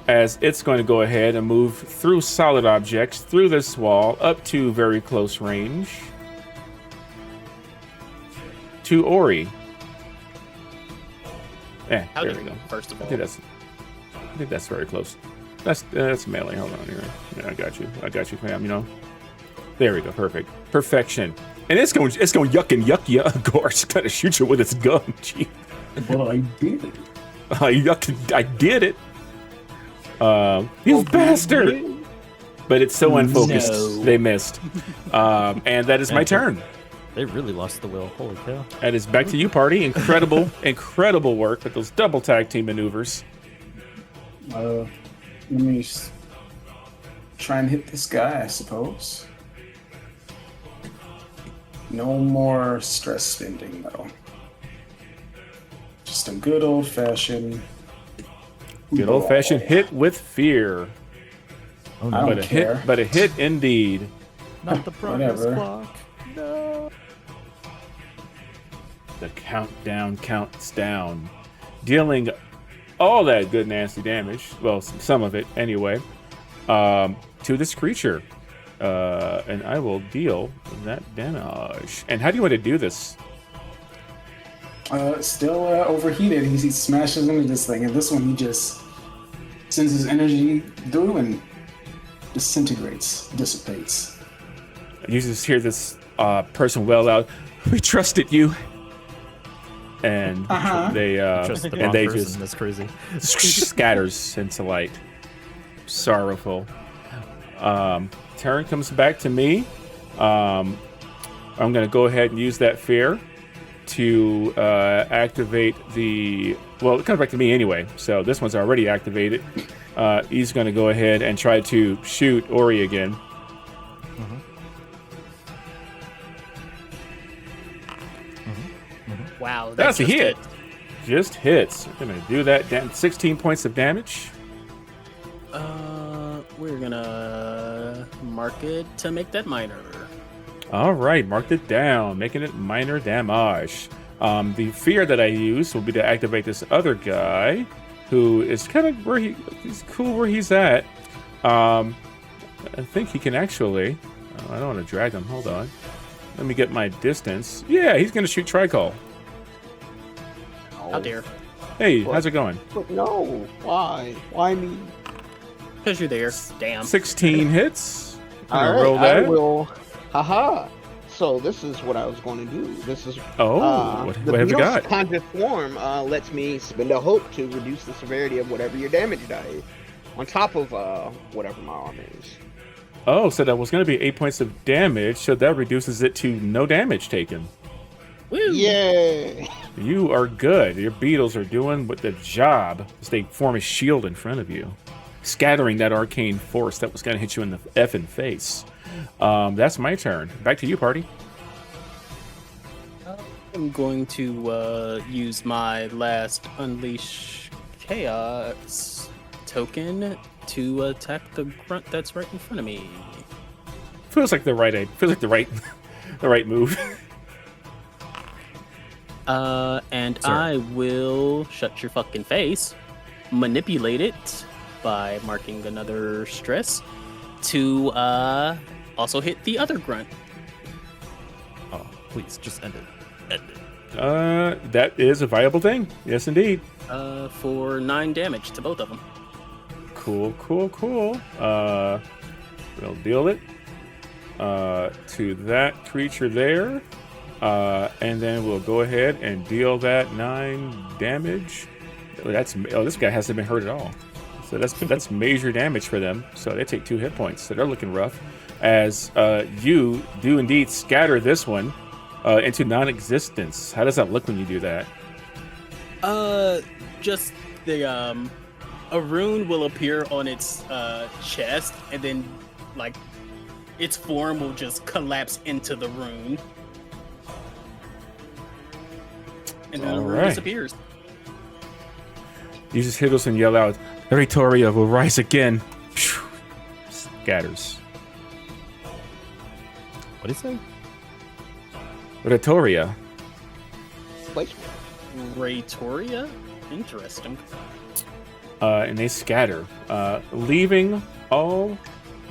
[SPEAKER 3] as it's going to go ahead and move through solid objects through this wall up to very close range to Ori.
[SPEAKER 2] How
[SPEAKER 3] There
[SPEAKER 2] do
[SPEAKER 3] we
[SPEAKER 2] you,
[SPEAKER 3] go.
[SPEAKER 2] first of
[SPEAKER 3] I
[SPEAKER 2] all?
[SPEAKER 3] think that's very close. That's melee. Hold on here. Yeah, I got you, fam. You know. There we go. Perfect. Perfection. And it's going yuck and yuck ya. Gor's gonna shoot you with its gun. Gee.
[SPEAKER 1] Well, I did it.
[SPEAKER 3] I did it. You bastard. But it's so unfocused.
[SPEAKER 2] No.
[SPEAKER 3] They missed. And that is my turn.
[SPEAKER 4] They really lost the will. Holy cow.
[SPEAKER 3] That is back to you, party. Incredible work with those double tag team maneuvers.
[SPEAKER 1] Let me just try and hit this guy, I suppose. No more stress spending, though. Just a good old-fashioned...
[SPEAKER 3] Good old-fashioned hit with fear.
[SPEAKER 4] Oh,
[SPEAKER 1] I
[SPEAKER 4] no.
[SPEAKER 1] don't care.
[SPEAKER 3] But a hit indeed.
[SPEAKER 4] Not the progress
[SPEAKER 1] Whatever.
[SPEAKER 4] block. No.
[SPEAKER 3] The countdown counts down, dealing all that good nasty damage. Well, some of it anyway, to this creature. And I will deal that damage. And how do you want to do this?
[SPEAKER 1] Still overheated. He smashes into this thing, and this one he just sends his energy through and dissipates.
[SPEAKER 3] You just hear this person wail out, "We trusted you," and they
[SPEAKER 4] Just the
[SPEAKER 3] and
[SPEAKER 4] wrong
[SPEAKER 3] they
[SPEAKER 4] person.
[SPEAKER 3] just
[SPEAKER 4] That's crazy.
[SPEAKER 3] scatters into light. Sorrowful. Turn comes back to me. I'm going to go ahead and use that fear to activate the... Well, it comes back to me anyway, so this one's already activated. He's going to go ahead and try to shoot Ori again.
[SPEAKER 2] Wow,
[SPEAKER 3] That's a
[SPEAKER 2] just
[SPEAKER 3] hit. Just hits. I'm going to do that. 16 points of damage.
[SPEAKER 2] We're gonna mark it to make that minor.
[SPEAKER 3] All right, marked it down, making it minor damage. The fear that I use will be to activate this other guy, who is kind of where he's cool where he's at. I think he can actually. I don't want to drag him. Hold on. Let me get my distance. Yeah, he's gonna shoot Tricol.
[SPEAKER 2] How dare?
[SPEAKER 3] Hey, how's it going?
[SPEAKER 6] But no, why? Why me?
[SPEAKER 2] Because you're there. Damn.
[SPEAKER 3] 16 hits. I'm
[SPEAKER 6] All
[SPEAKER 3] gonna
[SPEAKER 6] right,
[SPEAKER 3] roll
[SPEAKER 6] I
[SPEAKER 3] that.
[SPEAKER 6] will. Haha. So this is what I was going to do. This is
[SPEAKER 3] Oh, what
[SPEAKER 6] the
[SPEAKER 3] have you
[SPEAKER 6] Beetle's
[SPEAKER 3] got?
[SPEAKER 6] conjure form lets me spend a hope to reduce the severity of whatever your damage die is, on top of whatever my armor is.
[SPEAKER 3] Oh, so that was gonna be 8 points of damage. So that reduces it to no damage taken.
[SPEAKER 2] Woo!
[SPEAKER 6] Yeah.
[SPEAKER 3] You are good. Your beetles are doing what the job as they form a shield in front of you, scattering that arcane force that was going to hit you in the effing face. That's my turn. Back to you, party.
[SPEAKER 2] I'm going to use my last Unleash Chaos token to attack the grunt that's right in front of me.
[SPEAKER 3] Feels like the right the right move.
[SPEAKER 2] And
[SPEAKER 4] Sir.
[SPEAKER 2] I will shut your fucking face, manipulate it by marking another stress to also hit the other grunt.
[SPEAKER 4] Oh, please, just end it. End it.
[SPEAKER 3] That is a viable thing. Yes, indeed.
[SPEAKER 2] For 9 damage to both of them.
[SPEAKER 3] Cool. We'll deal it to that creature there. And then we'll go ahead and deal that 9 damage. This guy hasn't been hurt at all. So that's major damage for them. So they take 2 hit points. So they're looking rough. As you do indeed scatter this one into non-existence. How does that look when you do that?
[SPEAKER 2] Just the a rune will appear on its chest, and then like its form will just collapse into the rune. And then the rune
[SPEAKER 3] Alright.
[SPEAKER 2] disappears.
[SPEAKER 3] You just hear us and yell out, "Victoria will rise again." scatters.
[SPEAKER 4] What do you say?
[SPEAKER 3] Retoria.
[SPEAKER 6] Placement.
[SPEAKER 2] Ratoria? Interesting.
[SPEAKER 3] And they scatter, leaving all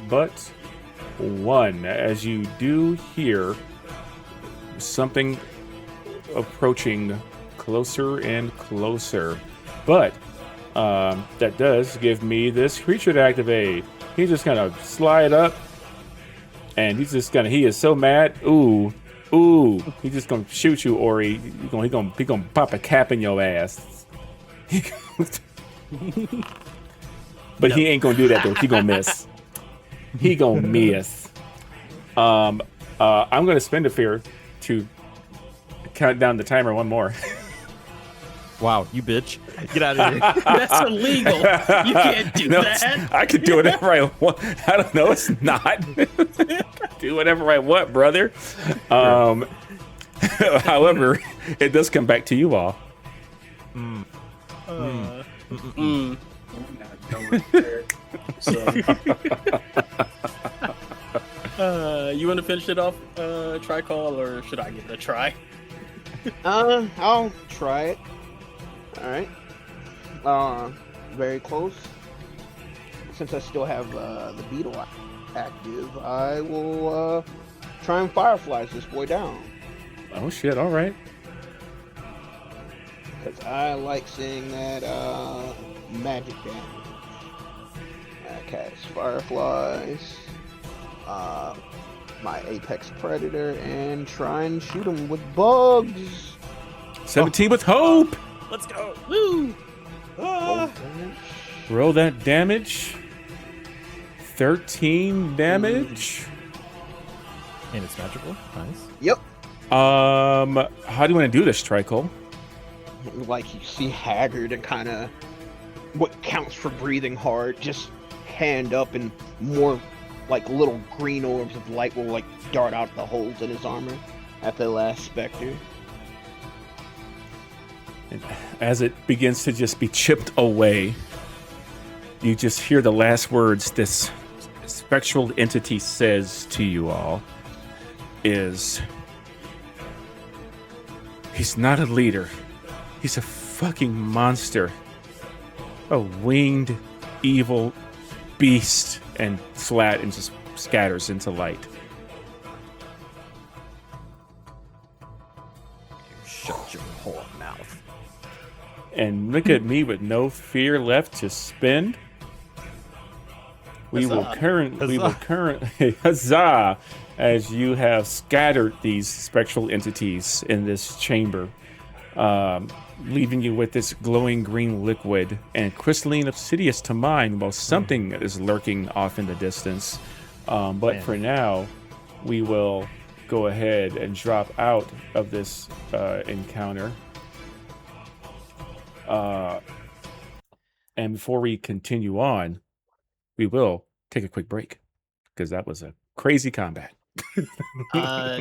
[SPEAKER 3] but one. As you do hear something approaching closer and closer. But that does give me this creature to activate. He's just gonna slide up, and he is so mad. Ooh, he's just gonna shoot you, Ori. He gonna pop a cap in your ass. But he ain't gonna do that though. He gonna miss. He gonna miss. I'm gonna spend a fear to count down the timer one more.
[SPEAKER 4] Wow, you bitch. Get out of here.
[SPEAKER 2] That's illegal. You can't do that.
[SPEAKER 3] I can do whatever I want. I don't know. It's not. Do whatever I want, brother. However, it does come back to you all.
[SPEAKER 2] You want to finish it off, try call, or should I give it a try?
[SPEAKER 6] I'll try it. All right. Very close. Since I still have the beetle active, I will try and fireflies this boy down.
[SPEAKER 3] Oh shit! All right.
[SPEAKER 6] Because I like seeing that magic damage. I cast fireflies. My apex predator, and try and shoot him with bugs.
[SPEAKER 3] 17 with hope.
[SPEAKER 4] Let's go.
[SPEAKER 2] Woo!
[SPEAKER 3] Roll that damage. 13 damage.
[SPEAKER 4] And it's magical. Nice.
[SPEAKER 6] Yep.
[SPEAKER 3] How do you want to do this, Tricol?
[SPEAKER 6] Like you see Haggard and kind of what counts for breathing hard, just hand up and more like little green orbs of light will like dart out the holes in his armor at the last specter.
[SPEAKER 3] And as it begins to just be chipped away, you just hear the last words this spectral entity says to you all is, he's not a leader. He's a fucking monster. A winged evil beast, and flat and just scatters into light.
[SPEAKER 4] Shut your whole mouth.
[SPEAKER 3] And look at me with no fear left to spend. We will currently huzzah, as you have scattered these spectral entities in this chamber, leaving you with this glowing green liquid and crystalline obsidious to mine, while something is lurking off in the distance. But for now, we will go ahead and drop out of this encounter. And before we continue on, we will take a quick break, because that was a crazy combat.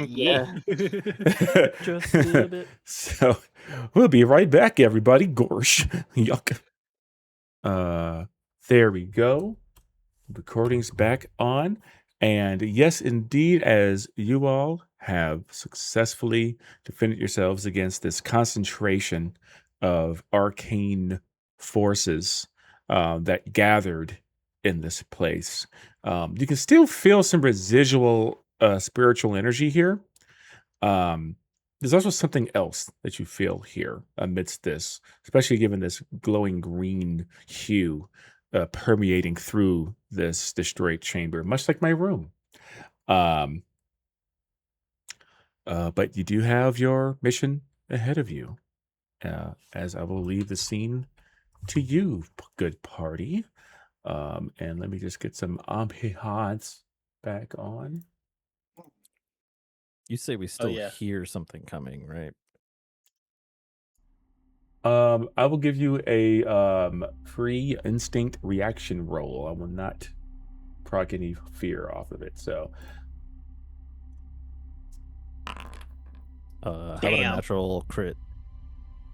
[SPEAKER 2] Yeah.
[SPEAKER 4] Just a little bit.
[SPEAKER 3] So we'll be right back, everybody. Gorsh. Yuck. There we go. Recording's back on. And yes, indeed, as you all have successfully defended yourselves against this concentration of arcane forces that gathered in this place, you can still feel some residual spiritual energy here. There's also something else that you feel here amidst this, especially given this glowing green hue permeating through this destroyed chamber, much like my room. But you do have your mission ahead of you, as I will leave the scene to you, good party. And let me just get some ambiance back on.
[SPEAKER 4] You say we still
[SPEAKER 2] yeah.
[SPEAKER 4] hear something coming, right?
[SPEAKER 3] I will give you a free instinct reaction roll. I will not proc any fear off of it. So,
[SPEAKER 4] how about a natural crit?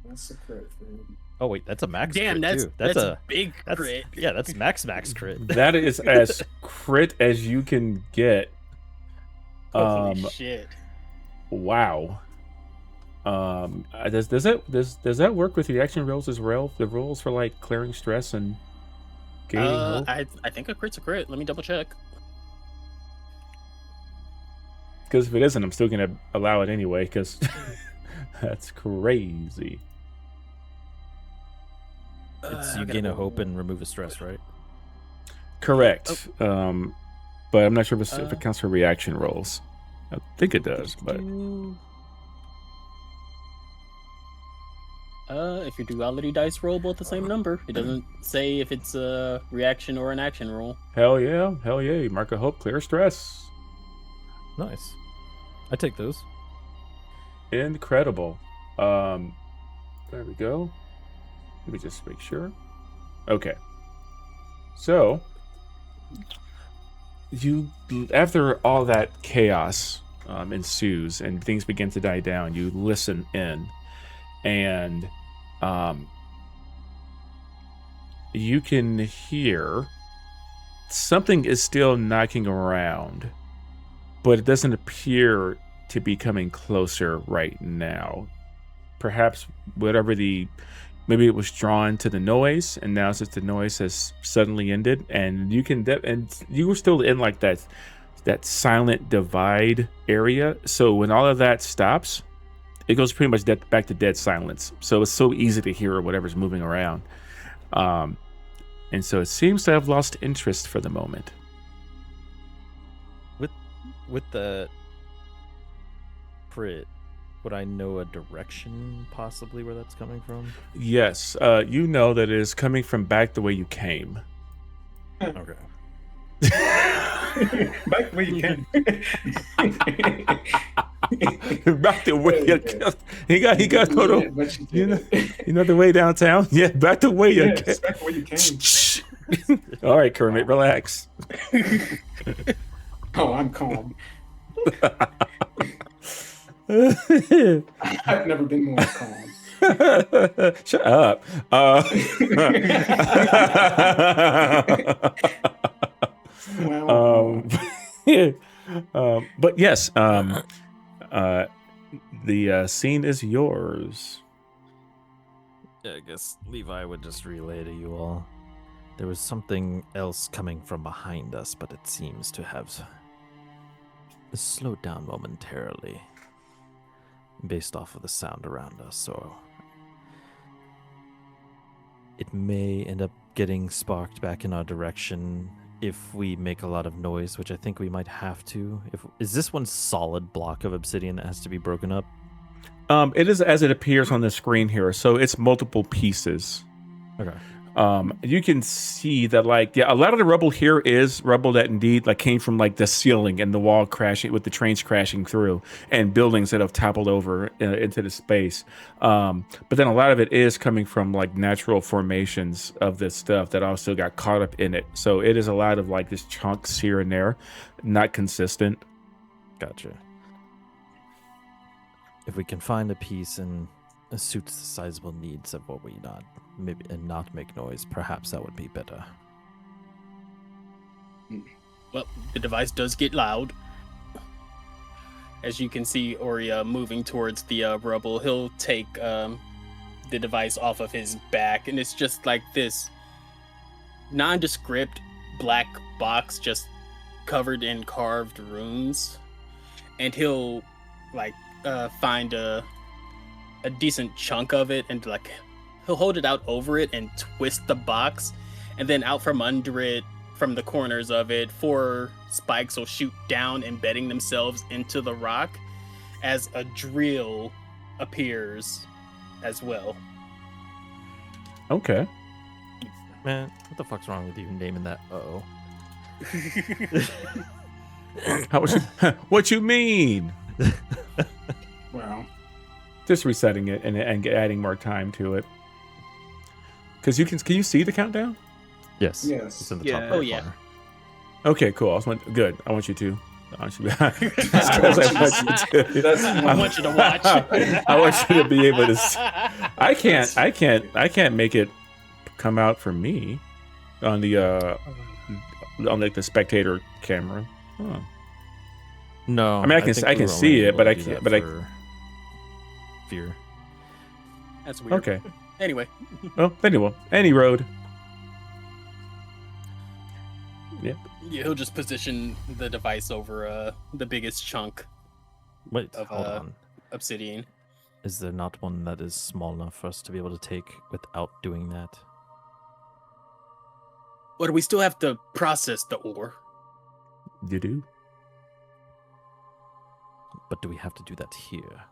[SPEAKER 1] That's a crit for him.
[SPEAKER 4] Oh wait, that's a max
[SPEAKER 2] Damn,
[SPEAKER 4] crit
[SPEAKER 2] that's
[SPEAKER 4] too.
[SPEAKER 2] that's
[SPEAKER 4] a
[SPEAKER 2] a big
[SPEAKER 4] that's,
[SPEAKER 2] crit.
[SPEAKER 4] Yeah, that's max crit.
[SPEAKER 3] That is as crit as you can get.
[SPEAKER 2] Holy shit.
[SPEAKER 3] Wow. Does that work with the action rolls as well? The rolls for like clearing stress and gaining hope?
[SPEAKER 2] I think a crit's a crit. Let me double check.
[SPEAKER 3] Because if it isn't, I'm still gonna allow it anyway. Because that's crazy.
[SPEAKER 4] It's you gain a hope and remove a stress, right?
[SPEAKER 3] Correct. But I'm not sure if it counts for reaction rolls. I think it does, but
[SPEAKER 2] if your duality dice roll both the same number, it doesn't say if it's a reaction or an action roll.
[SPEAKER 3] hell yeah. Mark a hope, clear stress.
[SPEAKER 4] Nice. I take those.
[SPEAKER 3] Incredible. There we go. Let me just make sure. Okay. So, you, after all that chaos ensues and things begin to die down, you listen in, and you can hear something is still knocking around, but it doesn't appear to be coming closer right now. Perhaps maybe it was drawn to the noise, and now since the noise has suddenly ended, and you can and you were still in like that silent divide area. So when all of that stops, it goes pretty much back to dead silence. So it's so easy to hear whatever's moving around, and so it seems to have lost interest for the moment.
[SPEAKER 4] With the crit, would I know a direction possibly where that's coming from?
[SPEAKER 3] Yes, you know that it is coming from back the way you came.
[SPEAKER 4] Okay.
[SPEAKER 1] Back where you came.
[SPEAKER 3] Back the way you came. He got total.
[SPEAKER 1] Yeah,
[SPEAKER 3] You know the way downtown. Yeah, back the way you came.
[SPEAKER 1] back where you came.
[SPEAKER 3] All right, Kermit, relax.
[SPEAKER 1] Oh, I'm calm. I've never been more calm.
[SPEAKER 3] Shut up.
[SPEAKER 1] Well,
[SPEAKER 3] But yes, the scene is yours.
[SPEAKER 4] Yeah, I guess Levi would just relay to you all. There was something else coming from behind us, but it seems to have slowed down momentarily based off of the sound around us, so it may end up getting sparked back in our direction if we make a lot of noise, which I think we might have to. Is this one solid block of obsidian that has to be broken up?
[SPEAKER 3] It is as it appears on the screen here, so it's multiple pieces.
[SPEAKER 4] Okay.
[SPEAKER 3] You can see that, like, yeah, a lot of the rubble here is rubble that indeed like came from like the ceiling and the wall crashing with the trains crashing through and buildings that have toppled over into the space. But then a lot of it is coming from like natural formations of this stuff that also got caught up in it. So it is a lot of like just chunks here and there, not consistent.
[SPEAKER 4] Gotcha. If we can find a piece and suits the sizable needs of what we not maybe and not make noise, perhaps that would be better.
[SPEAKER 2] Well, the device does get loud. As you can see Oria moving towards the rubble, he'll take the device off of his back, and it's just like this nondescript black box just covered in carved runes. And he'll like find a decent chunk of it, and like he'll hold it out over it and twist the box, and then out from under it, from the corners of it, 4 spikes will shoot down, embedding themselves into the rock as a drill appears as well.
[SPEAKER 3] Okay.
[SPEAKER 4] Man, what the fuck's wrong with you naming that?
[SPEAKER 3] What you mean?
[SPEAKER 1] wow.
[SPEAKER 3] Just resetting it and adding more time to it. Because can you see the countdown?
[SPEAKER 4] Yes.
[SPEAKER 1] Yes.
[SPEAKER 4] It's in the
[SPEAKER 5] Yeah.
[SPEAKER 4] top
[SPEAKER 2] Oh,
[SPEAKER 4] right
[SPEAKER 2] yeah.
[SPEAKER 4] corner.
[SPEAKER 3] Okay, cool. Good. I want you to. Just 'cause I want you to.
[SPEAKER 2] I want you to watch.
[SPEAKER 3] I want you to be able to. I can't make it come out for me on the on like the spectator camera. Huh.
[SPEAKER 4] No,
[SPEAKER 3] I mean, I
[SPEAKER 4] think
[SPEAKER 3] can
[SPEAKER 4] we were
[SPEAKER 3] see
[SPEAKER 4] only
[SPEAKER 3] it, but
[SPEAKER 4] able
[SPEAKER 3] I
[SPEAKER 4] to do
[SPEAKER 3] can't.
[SPEAKER 4] that
[SPEAKER 3] But
[SPEAKER 4] for fear.
[SPEAKER 2] That's weird.
[SPEAKER 3] okay.
[SPEAKER 2] Anyway,
[SPEAKER 3] Well, anyway, any road.
[SPEAKER 2] yeah, he'll just position the device over the biggest chunk
[SPEAKER 4] Wait,
[SPEAKER 2] of
[SPEAKER 4] hold on.
[SPEAKER 2] obsidian.
[SPEAKER 4] Is there not one that is small enough for us to be able to take without doing that?
[SPEAKER 2] Or do we still have to process the ore?
[SPEAKER 3] You do.
[SPEAKER 4] But do we have to do that here?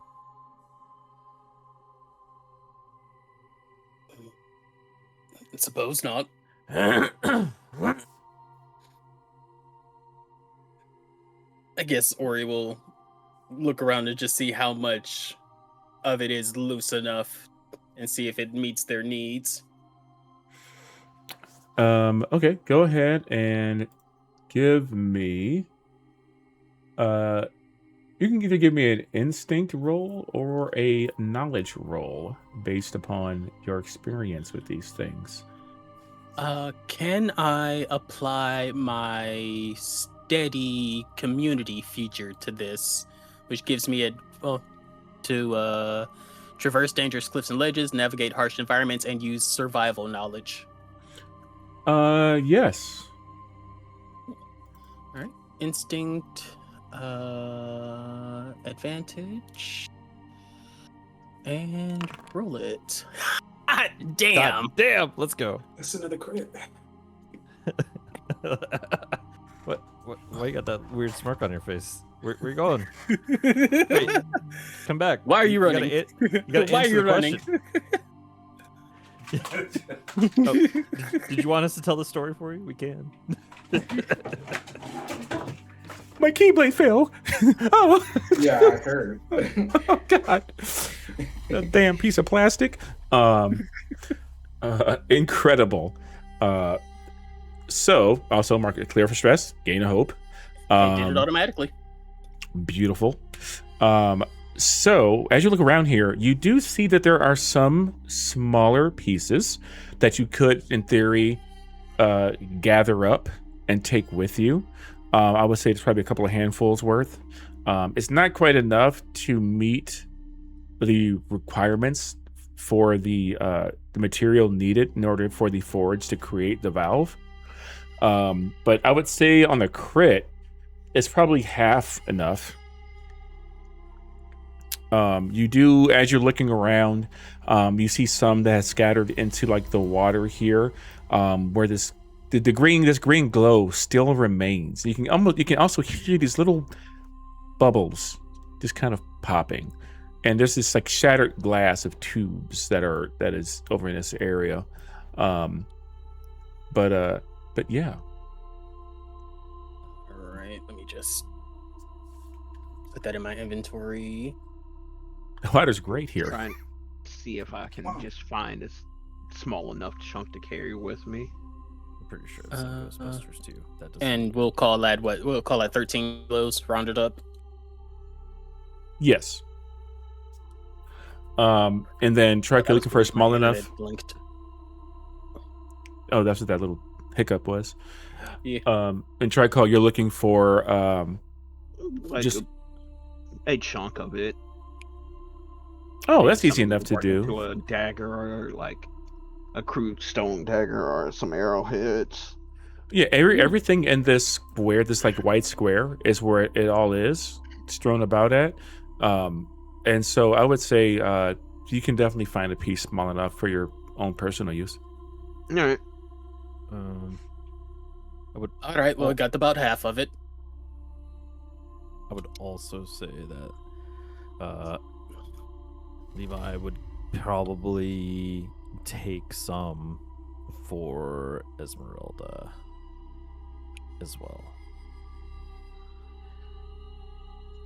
[SPEAKER 2] Suppose not. I guess Ori will look around and just see how much of it is loose enough and see if it meets their needs.
[SPEAKER 3] Okay, go ahead and give me. You can either give me an instinct roll or a knowledge roll based upon your experience with these things.
[SPEAKER 2] Can I apply my steady community feature to this, which gives me to traverse dangerous cliffs and ledges, navigate harsh environments, and use survival knowledge?
[SPEAKER 3] Yes.
[SPEAKER 2] All right, instinct, advantage, and roll it. Damn.
[SPEAKER 4] God damn, let's go.
[SPEAKER 1] That's another crit.
[SPEAKER 4] What? Why you got that weird smirk on your face? Where you going? Wait, come back.
[SPEAKER 2] Why are you running?
[SPEAKER 4] You gotta
[SPEAKER 2] Why are
[SPEAKER 4] answer
[SPEAKER 2] you
[SPEAKER 4] the
[SPEAKER 2] running?
[SPEAKER 4] question. Oh, did you want us to tell the story for you? We can.
[SPEAKER 3] My keyblade fell. Oh.
[SPEAKER 1] Yeah, I heard.
[SPEAKER 3] Oh God. That damn piece of plastic. Incredible. So also mark it clear for stress, gain of hope.
[SPEAKER 2] It did it automatically.
[SPEAKER 3] Beautiful. So as you look around here, you do see that there are some smaller pieces that you could, in theory, gather up and take with you. I would say it's probably a couple of handfuls worth. It's not quite enough to meet the requirements for the material needed in order for the forge to create the valve. But I would say on the crit, it's probably half enough. You do, as you're looking around, you see some that has scattered into like the water here, where this green glow still remains. You can also hear these little bubbles just kind of popping, and there's this like shattered glass of tubes that is over in this area. But yeah.
[SPEAKER 2] All right, let me just put that in my inventory.
[SPEAKER 3] The water's great here.
[SPEAKER 6] Try and see if I can just find a small enough chunk to carry with me.
[SPEAKER 4] I'm pretty sure it's in Ghostbusters too. That doesn't.
[SPEAKER 2] And we'll call that what? We'll call that 13 kilos rounded up.
[SPEAKER 3] Yes. And then try looking for a small enough.
[SPEAKER 2] Blinked.
[SPEAKER 3] Oh, that's what that little hiccup was.
[SPEAKER 2] Yeah.
[SPEAKER 3] And try call. You're looking for
[SPEAKER 6] Like
[SPEAKER 3] just
[SPEAKER 6] a chunk of it.
[SPEAKER 3] Oh, that's easy
[SPEAKER 6] Something
[SPEAKER 3] enough to
[SPEAKER 6] work
[SPEAKER 3] do.
[SPEAKER 6] into a dagger or like a crude stone dagger or some arrowheads.
[SPEAKER 3] Yeah, everything in this square, this like white square, is where it all is strewn about at. And so I would say you can definitely find a piece small enough for your own personal use.
[SPEAKER 6] All right.
[SPEAKER 4] I would.
[SPEAKER 2] All right. Well, I got about half of it.
[SPEAKER 4] I would also say that Levi would probably take some for Esmeralda as well.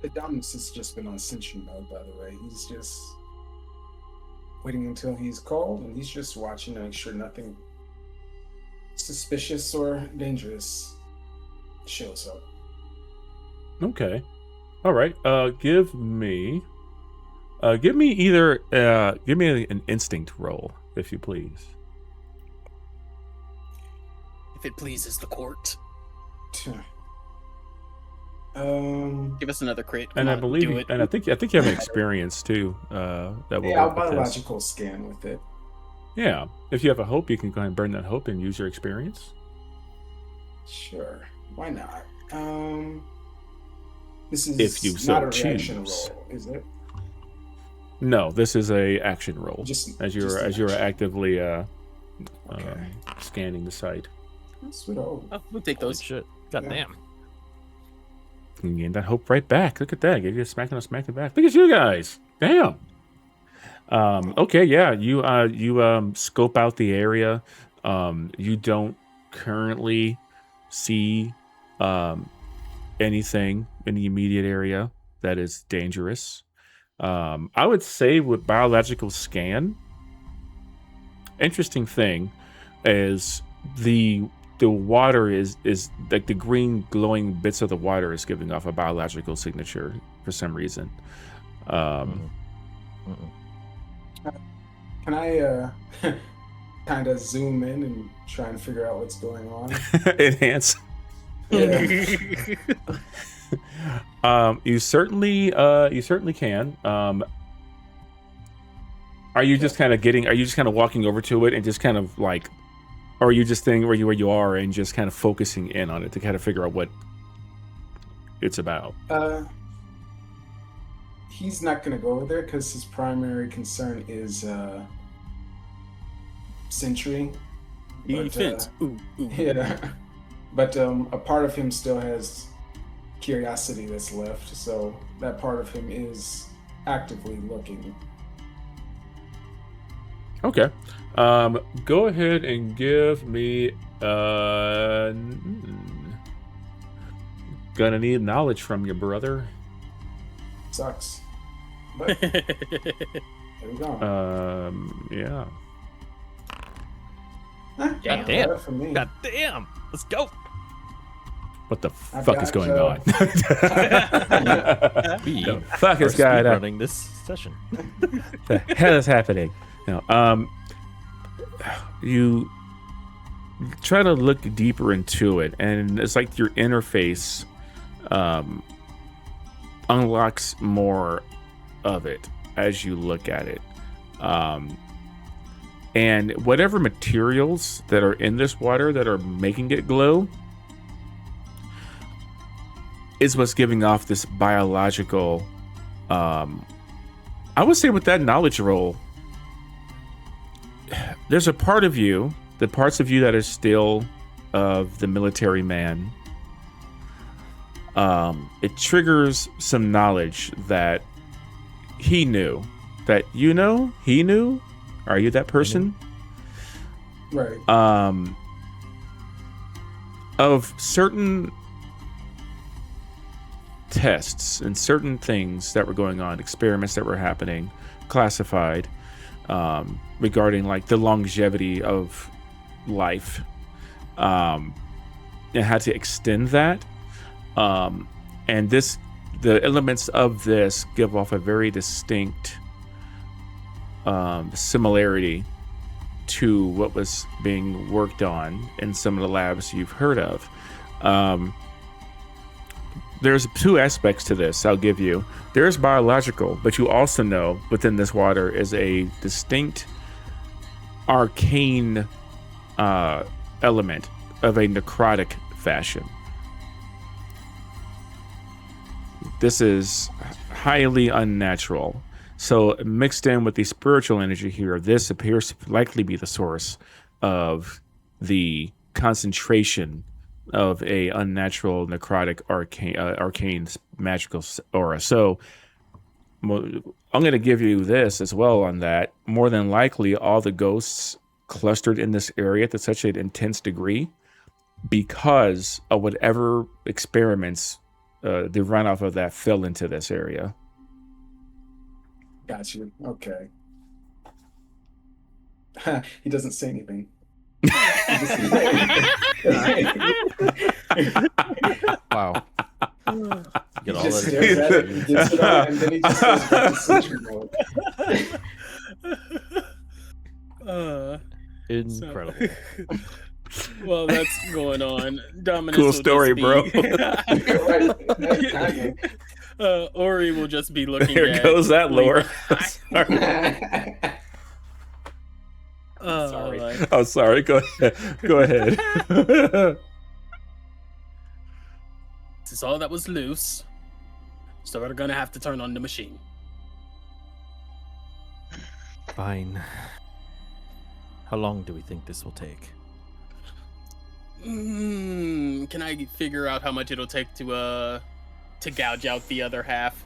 [SPEAKER 1] Adonis has just been on sentry mode, by the way. He's just waiting until he's called, and he's just watching to make sure nothing suspicious or dangerous shows up.
[SPEAKER 3] Okay. All right. Give me either give me an instinct roll, if you please.
[SPEAKER 2] If it pleases the court.
[SPEAKER 1] Give
[SPEAKER 2] Give us another crit.
[SPEAKER 3] And
[SPEAKER 2] Come
[SPEAKER 3] I
[SPEAKER 2] on,
[SPEAKER 3] believe,
[SPEAKER 2] do it.
[SPEAKER 3] and I think you have an experience too. That will
[SPEAKER 1] I'll
[SPEAKER 3] work with this.
[SPEAKER 1] biological scan with it.
[SPEAKER 3] Yeah. If you have a hope, you can go ahead and burn that hope and use your experience.
[SPEAKER 1] Sure. Why not? This is
[SPEAKER 3] If you
[SPEAKER 1] not
[SPEAKER 3] so
[SPEAKER 1] a reaction
[SPEAKER 3] choose.
[SPEAKER 1] roll, is it?
[SPEAKER 3] No, this is a action roll.
[SPEAKER 1] Just
[SPEAKER 3] as you're
[SPEAKER 1] action.
[SPEAKER 3] actively
[SPEAKER 1] Okay.
[SPEAKER 3] scanning the site.
[SPEAKER 1] Sweet old.
[SPEAKER 2] Oh, we'll take
[SPEAKER 4] Holy
[SPEAKER 2] those.
[SPEAKER 4] shit. God
[SPEAKER 1] Yeah.
[SPEAKER 4] damn.
[SPEAKER 3] You can gain that hope right back. Look at that. Give you a smack and a smack it back. Look at you guys. Damn. Okay, yeah. You scope out the area. You don't currently see anything in the immediate area that is dangerous. I would say with biological scan, interesting thing is the water is like the green glowing bits of the water is giving off a biological signature for some reason.
[SPEAKER 1] Can I kind of zoom in and try and figure out what's going on?
[SPEAKER 3] Enhance.
[SPEAKER 1] Yeah.
[SPEAKER 3] You certainly can. Are you just kind of walking over to it and just kind of like, or are you just staying where you are and just kind of focusing in on it to kind of figure out what it's about?
[SPEAKER 1] He's not going to go over there because his primary concern is Sentry.
[SPEAKER 2] Defense. Ooh.
[SPEAKER 1] Yeah. But a part of him still has curiosity that's left, so that part of him is actively looking.
[SPEAKER 3] Okay. Go ahead and give me gonna need knowledge from you, brother.
[SPEAKER 1] Sucks. But there we go.
[SPEAKER 3] Yeah.
[SPEAKER 1] Not
[SPEAKER 4] damn.
[SPEAKER 1] bad for me.
[SPEAKER 4] God damn. Let's go.
[SPEAKER 3] What the
[SPEAKER 1] I've
[SPEAKER 3] fuck is
[SPEAKER 1] got,
[SPEAKER 3] going on?
[SPEAKER 4] We
[SPEAKER 3] The fuck
[SPEAKER 4] are
[SPEAKER 3] is going on?
[SPEAKER 4] running this session.
[SPEAKER 3] The hell is happening? No. You try to look deeper into it, and it's like your interface unlocks more of it as you look at it. And whatever materials that are in this water that are making it glow is what's giving off this biological, I would say with that knowledge roll, there's a part of you, the parts of you that are still of the military man, it triggers some knowledge that he knew, that you know, he knew. Are you that person?
[SPEAKER 1] Right.
[SPEAKER 3] Of certain tests and certain things that were going on, experiments that were happening, classified, regarding like the longevity of life, and how to extend that. And the elements of this give off a very distinct similarity to what was being worked on in some of the labs you've heard of. There's two aspects to this I'll give you. There's biological, but you also know within this water is a distinct arcane element of a necrotic fashion. This is highly unnatural. So mixed in with the spiritual energy here, this appears to likely be the source of the concentration of a unnatural necrotic arcane magical aura. So I'm going to give you this as well on that. More than likely, all the ghosts clustered in this area to such an intense degree because of whatever experiments the runoff of that fell into this area.
[SPEAKER 1] Got you. Okay. He doesn't say anything.
[SPEAKER 4] Wow. Get
[SPEAKER 1] He
[SPEAKER 4] all
[SPEAKER 1] just
[SPEAKER 4] that
[SPEAKER 1] does that, he gets it all, and then he just goes back to sentry mode.
[SPEAKER 4] Incredible.
[SPEAKER 2] Well, that's going on. Dominus
[SPEAKER 3] Cool
[SPEAKER 2] will
[SPEAKER 3] story,
[SPEAKER 2] just be...
[SPEAKER 3] bro.
[SPEAKER 1] Right, kinda.
[SPEAKER 2] Ori will just be looking
[SPEAKER 3] There
[SPEAKER 2] at
[SPEAKER 3] goes that lore.
[SPEAKER 2] Levi.
[SPEAKER 3] Sorry.
[SPEAKER 2] Sorry.
[SPEAKER 3] I'm sorry. Go ahead. Go ahead.
[SPEAKER 2] This is all that was loose. So we're gonna have to turn on the machine.
[SPEAKER 4] Fine. How long do we think this will take?
[SPEAKER 2] Can I figure out how much it'll take to gouge out the other half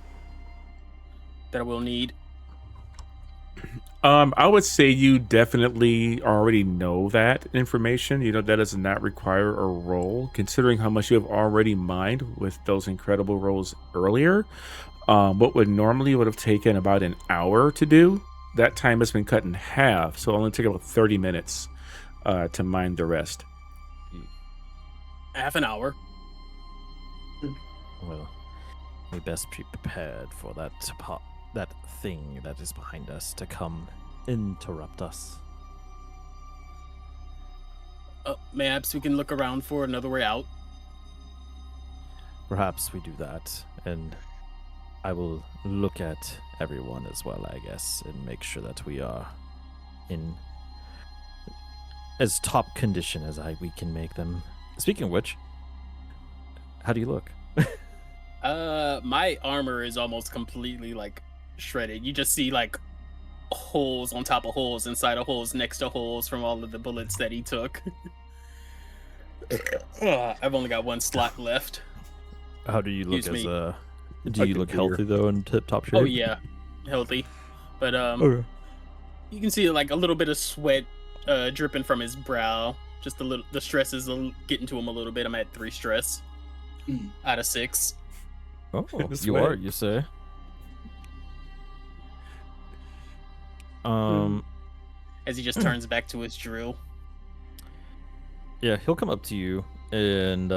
[SPEAKER 2] that we'll need?
[SPEAKER 3] I would say you definitely already know that information. You know, that does not require a roll, considering how much you have already mined with those incredible rolls earlier. What would have taken about an hour to do, that time has been cut in half, so it'll only take about 30 minutes to mine the rest.
[SPEAKER 2] Half an hour.
[SPEAKER 4] Well, we best be prepared for that thing that is behind us to come interrupt us.
[SPEAKER 2] Perhaps we can look around for another way out.
[SPEAKER 4] Perhaps we do that, and I will look at everyone as well, I guess, and make sure that we are in as top condition as we can make them. Speaking of which, how do you look?
[SPEAKER 2] My armor is almost completely like shredded. You just see like holes on top of holes inside of holes next to holes from all of the bullets that he took. I've only got one slot left.
[SPEAKER 4] How do you look
[SPEAKER 2] Excuse
[SPEAKER 4] as
[SPEAKER 2] me.
[SPEAKER 4] do you look healthy though and tip top shape?
[SPEAKER 2] Oh yeah, healthy. But
[SPEAKER 4] Okay.
[SPEAKER 2] you can see like a little bit of sweat dripping from his brow. Just a little. The stress is getting to him a little bit. I'm at 3 stress out of 6.
[SPEAKER 4] Oh,
[SPEAKER 3] This
[SPEAKER 4] you
[SPEAKER 3] way.
[SPEAKER 4] are, you say?
[SPEAKER 2] As he just turns back to his drill.
[SPEAKER 4] Yeah, he'll come up to you and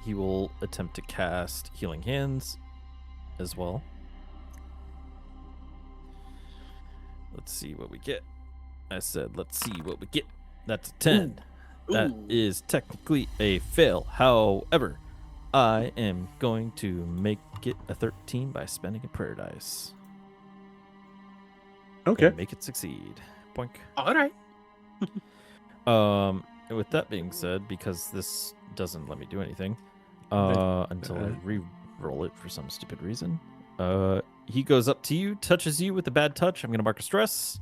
[SPEAKER 4] he will attempt to cast Healing Hands as well. Let's see what we get. I said, let's see what we get. That's a 10. That
[SPEAKER 2] Ooh.
[SPEAKER 4] is technically a fail. However, I am going to make it a 13 by spending a prayer dice.
[SPEAKER 3] Okay.
[SPEAKER 4] And make it succeed. Boink.
[SPEAKER 2] All right.
[SPEAKER 4] And with that being said, because this doesn't let me do anything until I re-roll it for some stupid reason, he goes up to you, touches you with a bad touch. I'm gonna mark a stress,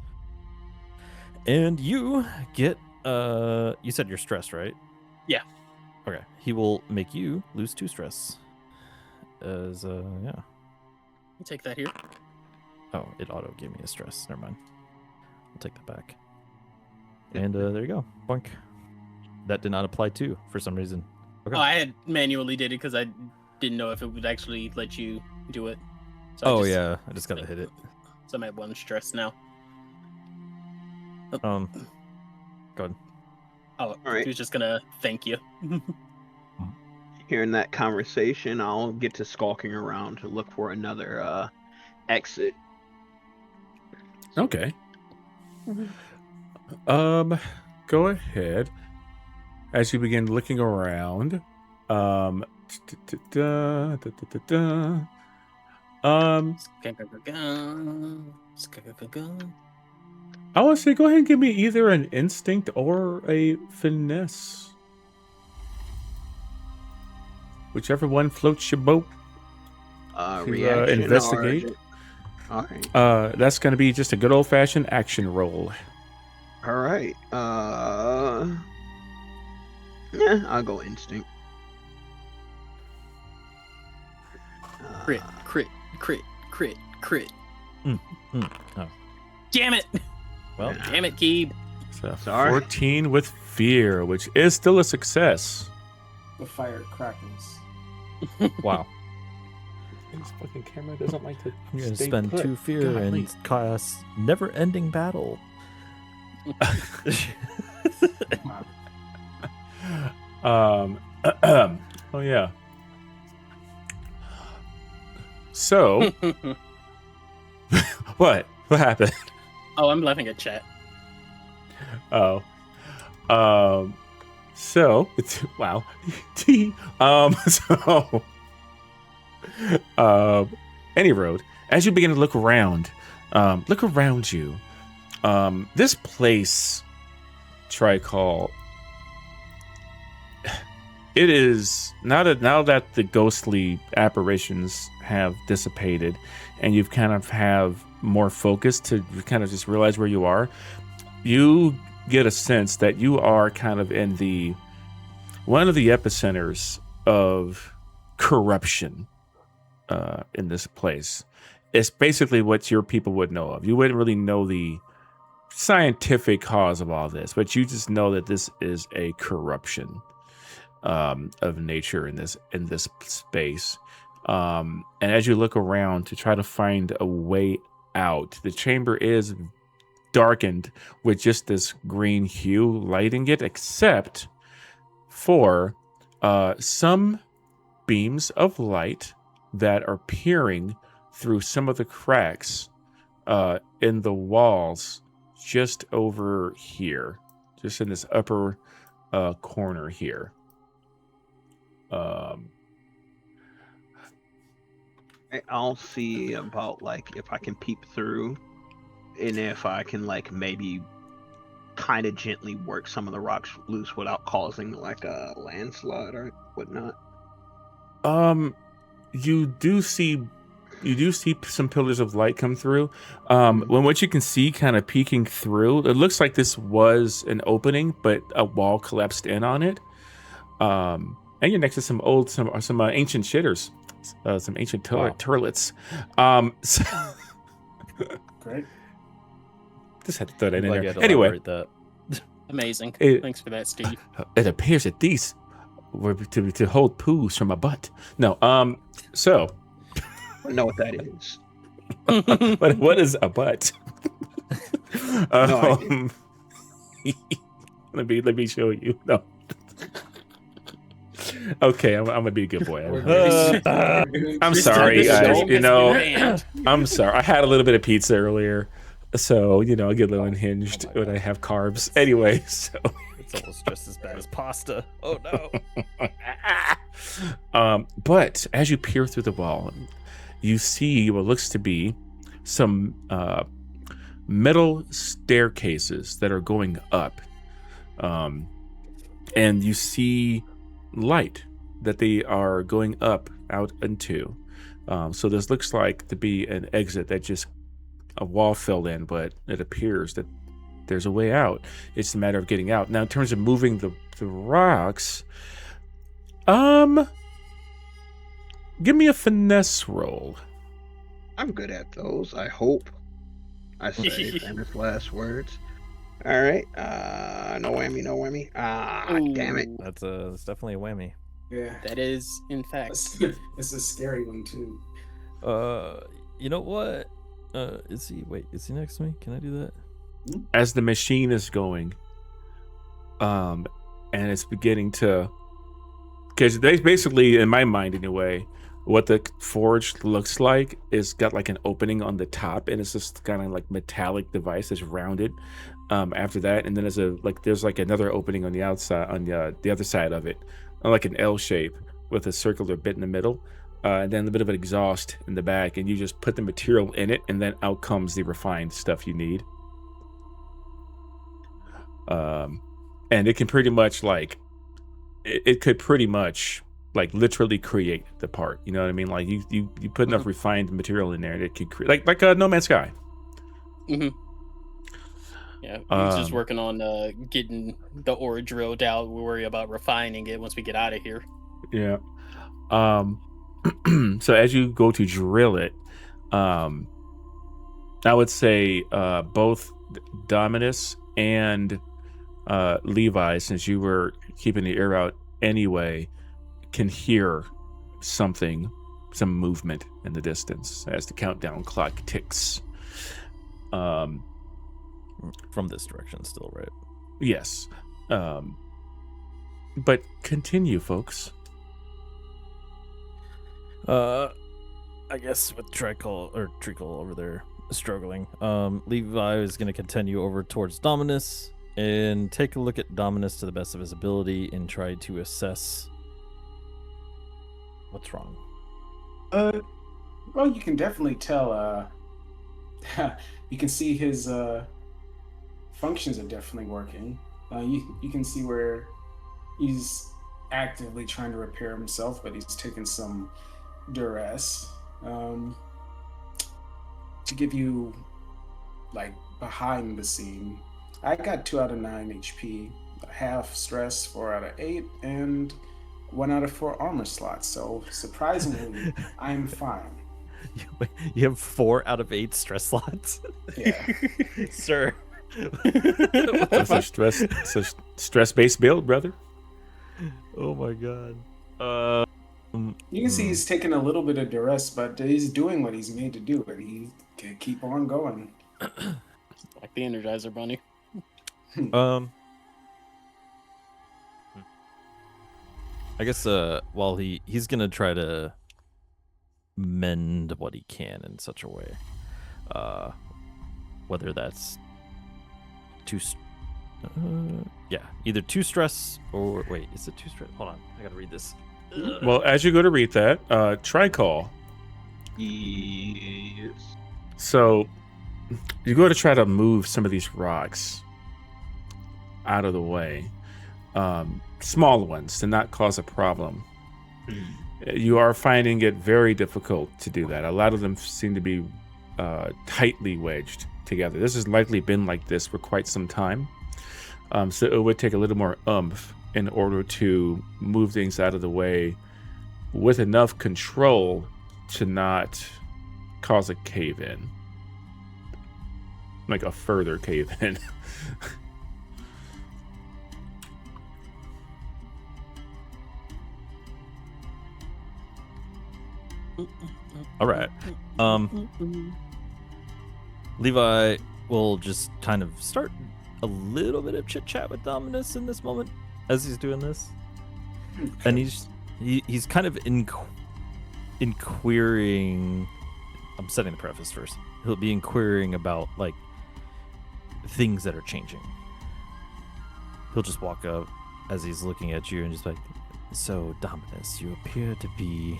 [SPEAKER 4] and you get you said you're stressed, right?
[SPEAKER 2] Yeah.
[SPEAKER 4] Okay. He will make you lose 2 stress. As yeah.
[SPEAKER 2] You take that here.
[SPEAKER 4] Oh, it auto gave me a stress. Never mind. I'll take that back. And there you go. Boink. That did not apply to for some reason. Okay.
[SPEAKER 2] Oh, I had manually did it because I didn't know if it would actually let you do it. So
[SPEAKER 4] Oh yeah, I just gotta hit it.
[SPEAKER 2] So I'm at 1 stress now.
[SPEAKER 4] Go ahead.
[SPEAKER 2] Oh,
[SPEAKER 6] All right.
[SPEAKER 2] he was just gonna thank you.
[SPEAKER 6] Hearing that conversation, I'll get to skulking around to look for another exit.
[SPEAKER 3] Okay. Go ahead. As you begin looking around, I would say go ahead and give me either an instinct or a finesse. Whichever one floats your boat.
[SPEAKER 6] Reaction
[SPEAKER 3] investigate.
[SPEAKER 6] All right.
[SPEAKER 3] That's going to be just a good old-fashioned action roll.
[SPEAKER 6] All right. Yeah, I'll go instinct.
[SPEAKER 2] Crit, crit, crit, crit, crit.
[SPEAKER 4] Oh.
[SPEAKER 2] Damn it!
[SPEAKER 4] Well,
[SPEAKER 2] Damn it, Keeb.
[SPEAKER 3] So
[SPEAKER 6] Sorry.
[SPEAKER 3] 14 with fear, which is still a success.
[SPEAKER 1] The fire crackles.
[SPEAKER 4] wow.
[SPEAKER 3] This fucking camera doesn't like to
[SPEAKER 4] I'm gonna
[SPEAKER 3] stay
[SPEAKER 4] spend
[SPEAKER 3] put.
[SPEAKER 4] 2 fear
[SPEAKER 3] Golly.
[SPEAKER 4] and cast never-ending battle.
[SPEAKER 3] Oh yeah. So, what happened?
[SPEAKER 2] Oh, I'm laughing at chat.
[SPEAKER 3] Oh, so it's wow. So, any road. As you begin to look around you. This place, Tricol. It is now that the ghostly apparitions have dissipated, and you've kind of have more focus to kind of just realize where you are. You get a sense that you are kind of in one of the epicenters of corruption in this place. It's basically what your people would know of. You wouldn't really know the scientific cause of all this, but you just know that this is a corruption of nature in this space. And as you look around to try to find a way out, the chamber is darkened with just this green hue lighting it, except for some beams of light that are peering through some of the cracks in the walls just over here, just in this upper corner here.
[SPEAKER 6] I'll see about like if I can peep through, and if I can like maybe kind of gently work some of the rocks loose without causing like a landslide or whatnot.
[SPEAKER 3] You do see some pillars of light come through. When what you can see kind of peeking through, it looks like this was an opening, but a wall collapsed in on it. And you're next to some ancient shitters, some ancient turlets. So
[SPEAKER 1] Great.
[SPEAKER 3] just had to throw that in
[SPEAKER 4] Glad you
[SPEAKER 3] there.
[SPEAKER 4] had to
[SPEAKER 3] Anyway,
[SPEAKER 4] elaborate that.
[SPEAKER 2] Amazing. Thanks for that, Steve.
[SPEAKER 3] it appears that these were to hold poos from a butt. No, so
[SPEAKER 6] I know what that is.
[SPEAKER 3] what is a butt?
[SPEAKER 6] No
[SPEAKER 3] let me show you. No. Okay, I'm gonna be a good boy. I'm sorry, guys. I'm sorry. I had a little bit of pizza earlier, so I get a little unhinged when I have carbs. Anyway, so
[SPEAKER 4] It's almost just as bad as pasta. Oh no.
[SPEAKER 3] But as you peer through the wall, you see what looks to be some metal staircases that are going up, and you see light that they are going up out into. So this looks like to be an exit that just a wall filled in, but it appears that there's a way out. It's a matter of getting out. Now, in terms of moving the rocks, give me a finesse roll.
[SPEAKER 6] I'm good at those, I hope. I say famous last words. All right. No whammy, no whammy. Damn it.
[SPEAKER 4] That's definitely a whammy.
[SPEAKER 1] Yeah.
[SPEAKER 2] That is, in fact.
[SPEAKER 1] It's a scary one too.
[SPEAKER 4] You know what? Is he next to me? Can I do that?
[SPEAKER 3] As the machine is going, and it's beginning to, because they basically, in my mind anyway, what the forge looks like is got like an opening on the top, and it's just kind of like metallic device that's rounded. After that, and then there's another opening on the outside, on the other side of it, like an L shape with a circular bit in the middle, and then a bit of an exhaust in the back, and you just put the material in it, and then out comes the refined stuff you need. And it can pretty much it could pretty much literally create the part. You know what I mean? Like you put enough refined material in there, and it could create like No Man's Sky.
[SPEAKER 2] Mm-hmm. Yeah, we're just working on getting the ore drilled out. We'll worry about refining it once we get out of here.
[SPEAKER 3] Yeah. So as you go to drill it, I would say both Dominus and Levi, since you were keeping the ear out anyway, can hear some movement in the distance as the countdown clock ticks.
[SPEAKER 4] From this direction still, right?
[SPEAKER 3] Yes. But continue, folks.
[SPEAKER 4] I I guess with Treacle over there struggling, Levi is going to continue over towards Dominus and take a look at Dominus to the best of his ability and try to assess what's wrong.
[SPEAKER 1] Well, you can definitely tell. You can see his functions are definitely working. You can see where he's actively trying to repair himself, but he's taking some duress. To give you like behind the scene, I got 2 out of 9 HP, half stress, 4 out of 8, and 1 out of 4 armor slots. So surprisingly, I'm fine.
[SPEAKER 4] You have 4 out of 8 stress slots?
[SPEAKER 1] Yeah.
[SPEAKER 4] Sir.
[SPEAKER 3] It's a stress-based build, brother.
[SPEAKER 4] Oh my god.
[SPEAKER 1] You can see he's taking a little bit of duress, but he's doing what he's made to do, and he can keep on going.
[SPEAKER 2] Like the Energizer Bunny.
[SPEAKER 4] I guess while he's gonna try to mend what he can in such a way, whether that's either 2 stress or wait, is it 2 stress? Hold on, I gotta read this.
[SPEAKER 3] Well, as you go to read that, try call.
[SPEAKER 6] Yes.
[SPEAKER 3] So you go to try to move some of these rocks out of the way, small ones, to not cause a problem. You are finding it very difficult to do that. A lot of them seem to be tightly wedged together. This has likely been like this for quite some time. So it would take a little more oomph in order to move things out of the way with enough control to not cause a cave-in. Like a further cave-in.
[SPEAKER 4] All right. Levi will just kind of start a little bit of chit chat with Dominus in this moment as he's doing this, and he's kind of inquiring. I'm setting the preface first. He'll be inquiring about like things that are changing. He'll just walk up as he's looking at you and just like, so Dominus, you appear to be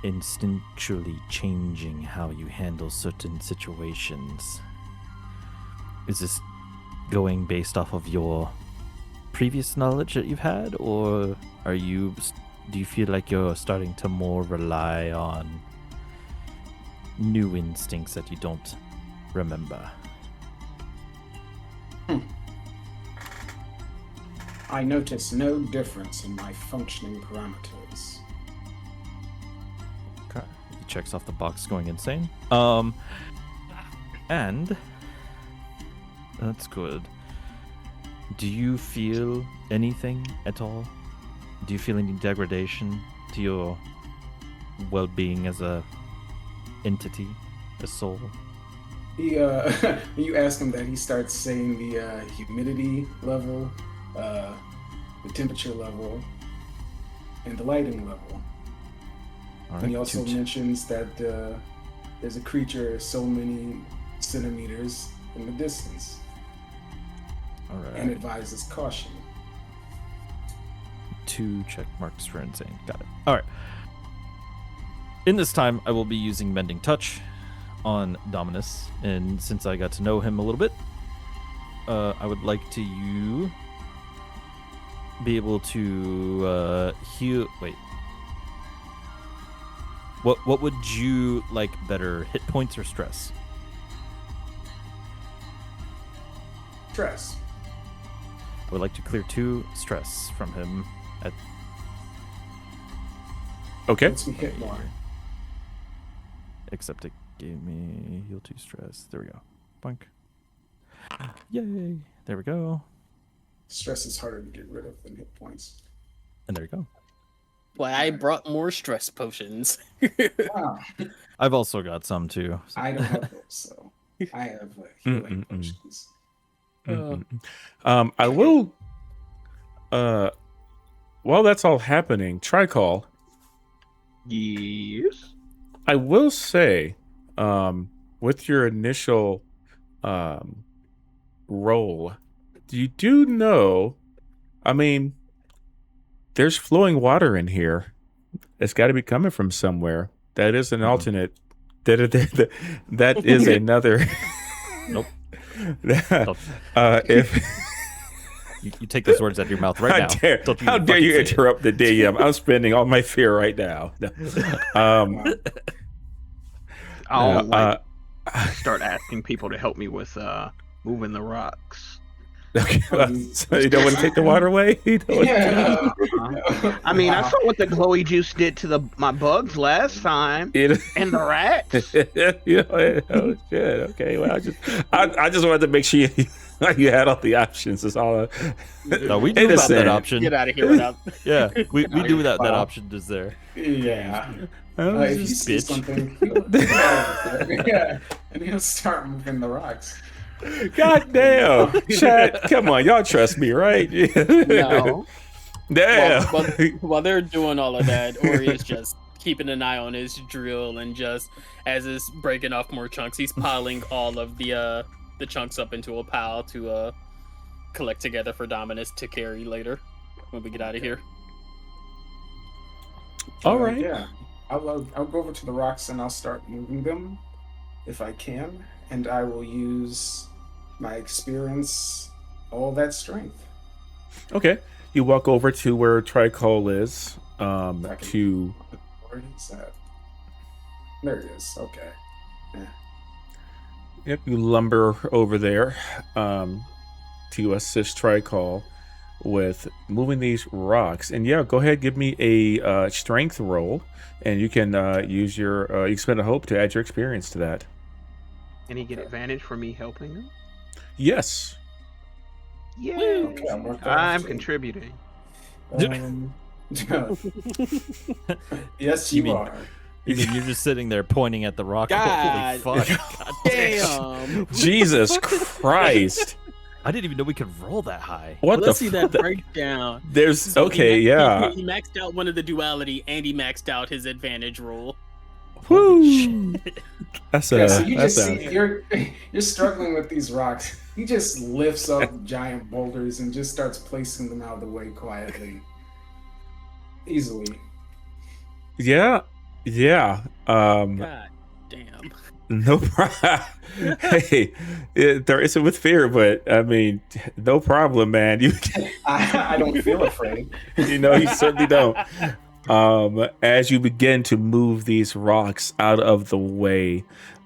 [SPEAKER 4] instinctually changing how you handle certain situations. Is this going based off of your previous knowledge that you've had, or do you feel like you're starting to more rely on new instincts that you don't remember?
[SPEAKER 1] I notice no difference in my functioning parameters.
[SPEAKER 4] Okay. He checks off the box going insane. And that's good. Do you feel anything at all? Do you feel any degradation to your well-being as a entity, a soul?
[SPEAKER 1] He, when you ask him that, he starts saying the humidity level, the temperature level, and the lighting level.
[SPEAKER 4] All
[SPEAKER 1] And he
[SPEAKER 4] right,
[SPEAKER 1] also
[SPEAKER 4] two-
[SPEAKER 1] mentions that there's a creature so many centimeters in the distance,
[SPEAKER 4] all right.
[SPEAKER 1] and advises caution.
[SPEAKER 4] 2 check marks for insane. Got it. All right. In this time, I will be using Mending Touch on Dominus, and since I got to know him a little bit, I would like to be able to heal. Wait. What would you like better, hit points or stress?
[SPEAKER 1] Stress.
[SPEAKER 4] I would like to clear 2 stress from him.
[SPEAKER 3] Okay.
[SPEAKER 1] Lets me hit more.
[SPEAKER 4] Except it gave me heal 2 stress. There we go. Bunk. Yay. There we go.
[SPEAKER 1] Stress is harder to get rid of than hit points.
[SPEAKER 4] And there you go.
[SPEAKER 2] Why I brought more stress potions.
[SPEAKER 1] Wow.
[SPEAKER 4] I've also got some too. So.
[SPEAKER 1] I don't have those, so I have healing potions.
[SPEAKER 3] I will. While that's all happening, Tricol,
[SPEAKER 6] Yes.
[SPEAKER 3] I will say, with your initial roll, you do know, I mean, there's flowing water in here. It's got to be coming from somewhere. That is an alternate. That is another.
[SPEAKER 4] Nope.
[SPEAKER 3] If
[SPEAKER 4] You take those words out of your mouth right now.
[SPEAKER 3] how dare you interrupt the DM? I'm spending all my fear right now.
[SPEAKER 5] I'll start asking people to help me with moving the rocks.
[SPEAKER 3] Okay, so you don't want to take the water away?
[SPEAKER 1] Yeah.
[SPEAKER 5] I mean, I saw what the glowy juice did to my bugs last time, and the rats.
[SPEAKER 3] Oh shit. Okay. Well, I just wanted to make sure you had all the options. It's all.
[SPEAKER 4] No, we do without that option.
[SPEAKER 2] Get out of here without.
[SPEAKER 4] Yeah, we do without that option. Is there?
[SPEAKER 1] Yeah. If you see something, yeah, and he'll start moving the rocks.
[SPEAKER 3] God damn, Chad! Come on, y'all trust me, right?
[SPEAKER 2] No.
[SPEAKER 3] Damn.
[SPEAKER 2] While they're doing all of that, Ori is just keeping an eye on his drill, and just as it's breaking off more chunks, he's piling all of the chunks up into a pile to collect together for Dominus to carry later when we get out of here.
[SPEAKER 3] All right.
[SPEAKER 1] Yeah. I'll go over to the rocks and I'll start moving them if I can, and I will use my experience, all that strength.
[SPEAKER 3] Okay. You walk over to where Tricol is. To
[SPEAKER 1] Where is that? There it is. Okay. Yeah.
[SPEAKER 3] Yep. You lumber over there to assist Tricol with moving these rocks. And yeah, go ahead, give me a strength roll, and you can use your you spend a hope to add your experience to that.
[SPEAKER 5] And he get advantage for me helping him?
[SPEAKER 3] Yes.
[SPEAKER 5] Yeah.
[SPEAKER 1] Okay,
[SPEAKER 5] I'm contributing.
[SPEAKER 1] Yes,
[SPEAKER 4] You
[SPEAKER 1] you
[SPEAKER 4] mean-
[SPEAKER 1] are.
[SPEAKER 4] You mean you're just sitting there pointing at the rock?
[SPEAKER 2] God.
[SPEAKER 4] Holy fuck! God
[SPEAKER 2] Damn.
[SPEAKER 3] Jesus Christ.
[SPEAKER 4] I didn't even know we could roll that high.
[SPEAKER 3] What
[SPEAKER 2] Let's
[SPEAKER 3] the
[SPEAKER 2] see that breakdown.
[SPEAKER 3] There's
[SPEAKER 2] So
[SPEAKER 3] okay, yeah.
[SPEAKER 2] He maxed out one of the duality, and he maxed out his advantage roll.
[SPEAKER 3] Woo. That's
[SPEAKER 1] Yeah, so you
[SPEAKER 3] that's
[SPEAKER 1] just see you're struggling with these rocks. He just lifts up giant boulders and just starts placing them out of the way quietly, easily.
[SPEAKER 3] yeah.
[SPEAKER 2] God damn.
[SPEAKER 3] No problem. Hey, there isn't with fear, but I mean, no problem, man.
[SPEAKER 1] I don't feel afraid.
[SPEAKER 3] You certainly don't. As you begin to move these rocks out of the way,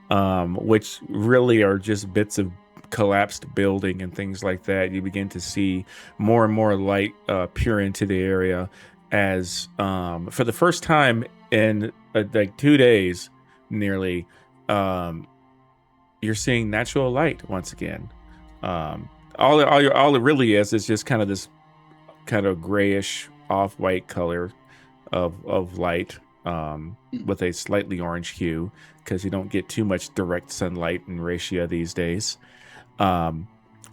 [SPEAKER 3] which really are just bits of collapsed building and things like that, you begin to see more and more light peer into the area as for the first time in like 2 days nearly, you're seeing natural light once again. All it really is just kind of this kind of grayish off-white color of light, with a slightly orange hue, because you don't get too much direct sunlight in Ratia these days.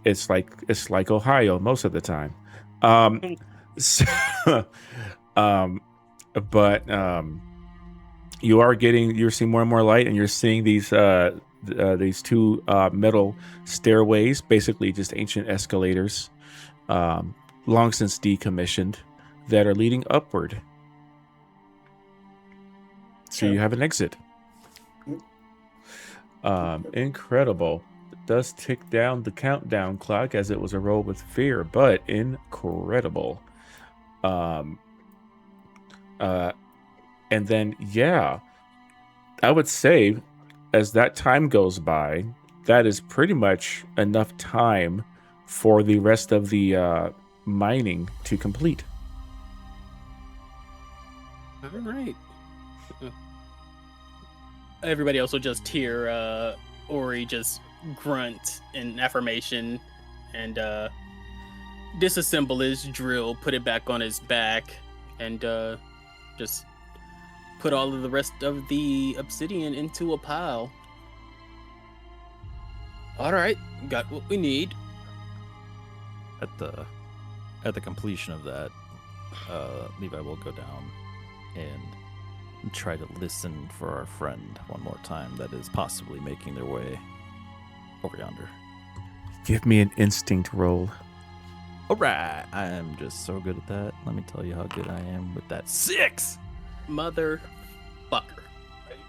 [SPEAKER 3] It's like Ohio most of the time. But you're seeing more and more light, and you're seeing these two metal stairways, basically just ancient escalators, long since decommissioned, that are leading upward. So you have an exit. Incredible. It does tick down the countdown clock as it was a roll with fear, but incredible. And then, yeah, I would say as that time goes by, that is pretty much enough time for the rest of the mining to complete.
[SPEAKER 2] All right. Everybody else will just hear Ori just grunt in affirmation and disassemble his drill, put it back on his back, and just put all of the rest of the obsidian into a pile. All right, got what we need.
[SPEAKER 4] At the completion of that, Levi will go down and try to listen for our friend one more time that is possibly making their way over yonder.
[SPEAKER 3] Give me an instinct roll.
[SPEAKER 4] All right. I am just so good at that. Let me tell you how good I am with that. 6!
[SPEAKER 2] Motherfucker.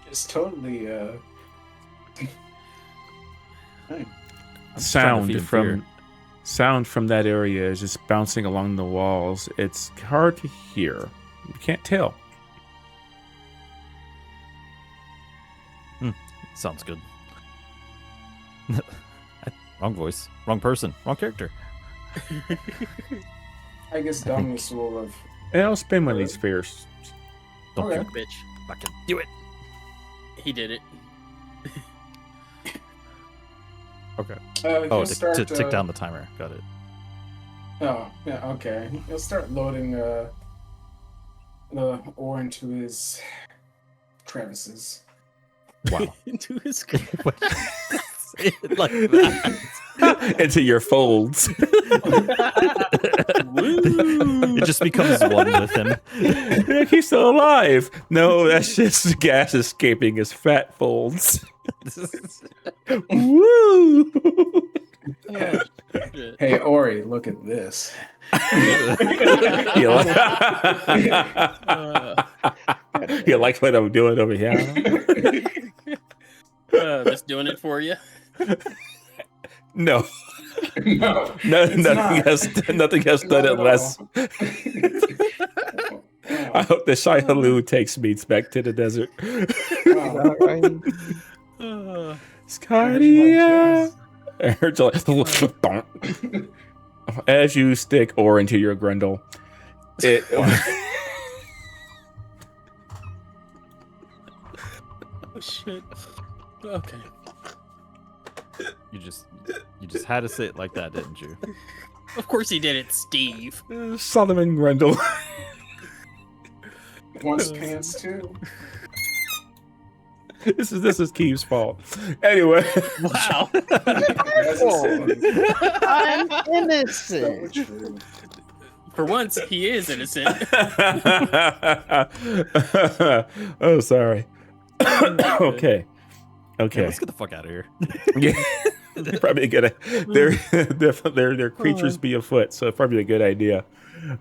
[SPEAKER 1] It's totally
[SPEAKER 4] I'm
[SPEAKER 3] Sound
[SPEAKER 4] trying to feed fear.
[SPEAKER 3] from that area is just bouncing along the walls. It's hard to hear. You can't tell.
[SPEAKER 4] Sounds good. Wrong voice, wrong person, wrong character.
[SPEAKER 1] I guess Dominus will have.
[SPEAKER 3] And I'll spin one of these fears.
[SPEAKER 4] Don't
[SPEAKER 1] Okay.
[SPEAKER 4] you
[SPEAKER 2] Bitch.
[SPEAKER 4] fucking do it.
[SPEAKER 2] He did it.
[SPEAKER 4] Okay.
[SPEAKER 1] He'll
[SPEAKER 4] Oh,
[SPEAKER 1] start,
[SPEAKER 4] to tick down the timer. Got it.
[SPEAKER 1] Oh, yeah, okay. He'll start loading the ore into his crevices.
[SPEAKER 4] Wow.
[SPEAKER 2] Into his
[SPEAKER 4] What? Say it like that.
[SPEAKER 3] Into your folds.
[SPEAKER 4] It just becomes one with him.
[SPEAKER 3] Look, he's still alive. No, that's just the gas escaping his fat folds. Woo!
[SPEAKER 2] Oh, shit.
[SPEAKER 1] Hey, Ori, look at this.
[SPEAKER 3] you, like,
[SPEAKER 2] Uh,
[SPEAKER 3] you like what I'm doing over here?
[SPEAKER 2] just doing it for you.
[SPEAKER 3] No.
[SPEAKER 1] No,
[SPEAKER 3] No,
[SPEAKER 1] it's
[SPEAKER 3] nothing has
[SPEAKER 1] not
[SPEAKER 3] done it
[SPEAKER 1] at
[SPEAKER 3] less.
[SPEAKER 1] all.
[SPEAKER 3] I hope the Shai-Halud takes me back to the desert.
[SPEAKER 1] Wow.
[SPEAKER 2] Uh,
[SPEAKER 3] Skydia. As you stick ore into your grundle, it
[SPEAKER 2] oh shit. Okay.
[SPEAKER 4] You just had to say it like that, didn't you?
[SPEAKER 2] Of course he did it, Steve.
[SPEAKER 3] Solomon Grundle.
[SPEAKER 1] Wants pants too.
[SPEAKER 3] This is Keith's fault. Anyway,
[SPEAKER 2] Wow.
[SPEAKER 6] I'm
[SPEAKER 1] So
[SPEAKER 6] innocent.
[SPEAKER 1] true.
[SPEAKER 2] For once, he is innocent.
[SPEAKER 3] oh, sorry. Okay.
[SPEAKER 4] Okay, let's get the fuck out of here.
[SPEAKER 3] Yeah, probably a good. Their creatures be afoot, so probably a good idea.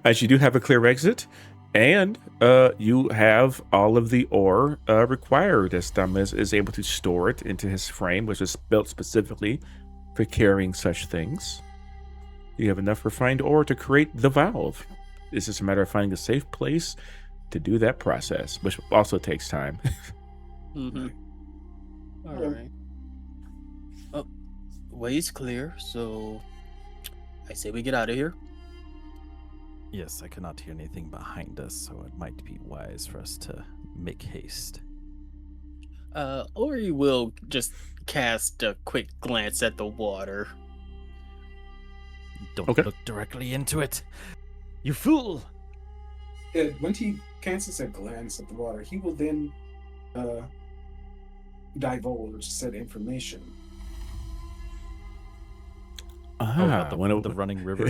[SPEAKER 3] As you do have a clear exit, and you have all of the ore required, as Damas is able to store it into his frame, which is built specifically for carrying such things. You have enough refined ore to create the valve. It's just a matter of finding a safe place to do that process, which also takes time.
[SPEAKER 2] Mm-hmm. All right. Oh, way's clear, so I say we get out of here.
[SPEAKER 4] Yes, I cannot hear anything behind us, so it might be wise for us to make haste.
[SPEAKER 2] Ori will just cast a quick glance at the water.
[SPEAKER 4] Don't
[SPEAKER 3] Okay.
[SPEAKER 4] look directly into it. You fool!
[SPEAKER 1] When he casts a glance at the water, he will then divulge said information.
[SPEAKER 4] About the running river.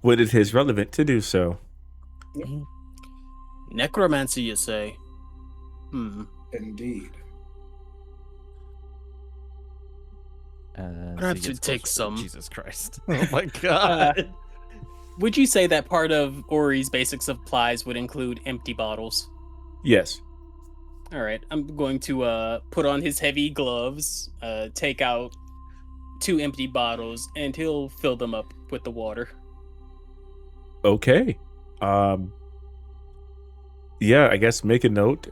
[SPEAKER 3] When it is relevant to do so.
[SPEAKER 2] Necromancy, you say?
[SPEAKER 1] Indeed.
[SPEAKER 4] And
[SPEAKER 2] Perhaps
[SPEAKER 4] he
[SPEAKER 2] we
[SPEAKER 4] gets
[SPEAKER 2] take
[SPEAKER 4] closer.
[SPEAKER 2] some.
[SPEAKER 4] Jesus Christ. Oh my god.
[SPEAKER 2] Would you say that part of Ori's basic supplies would include empty bottles?
[SPEAKER 3] Yes.
[SPEAKER 2] All right, I'm going to put on his heavy gloves, take out 2 empty bottles, and he'll fill them up with the water.
[SPEAKER 3] Okay. Yeah, I guess make a note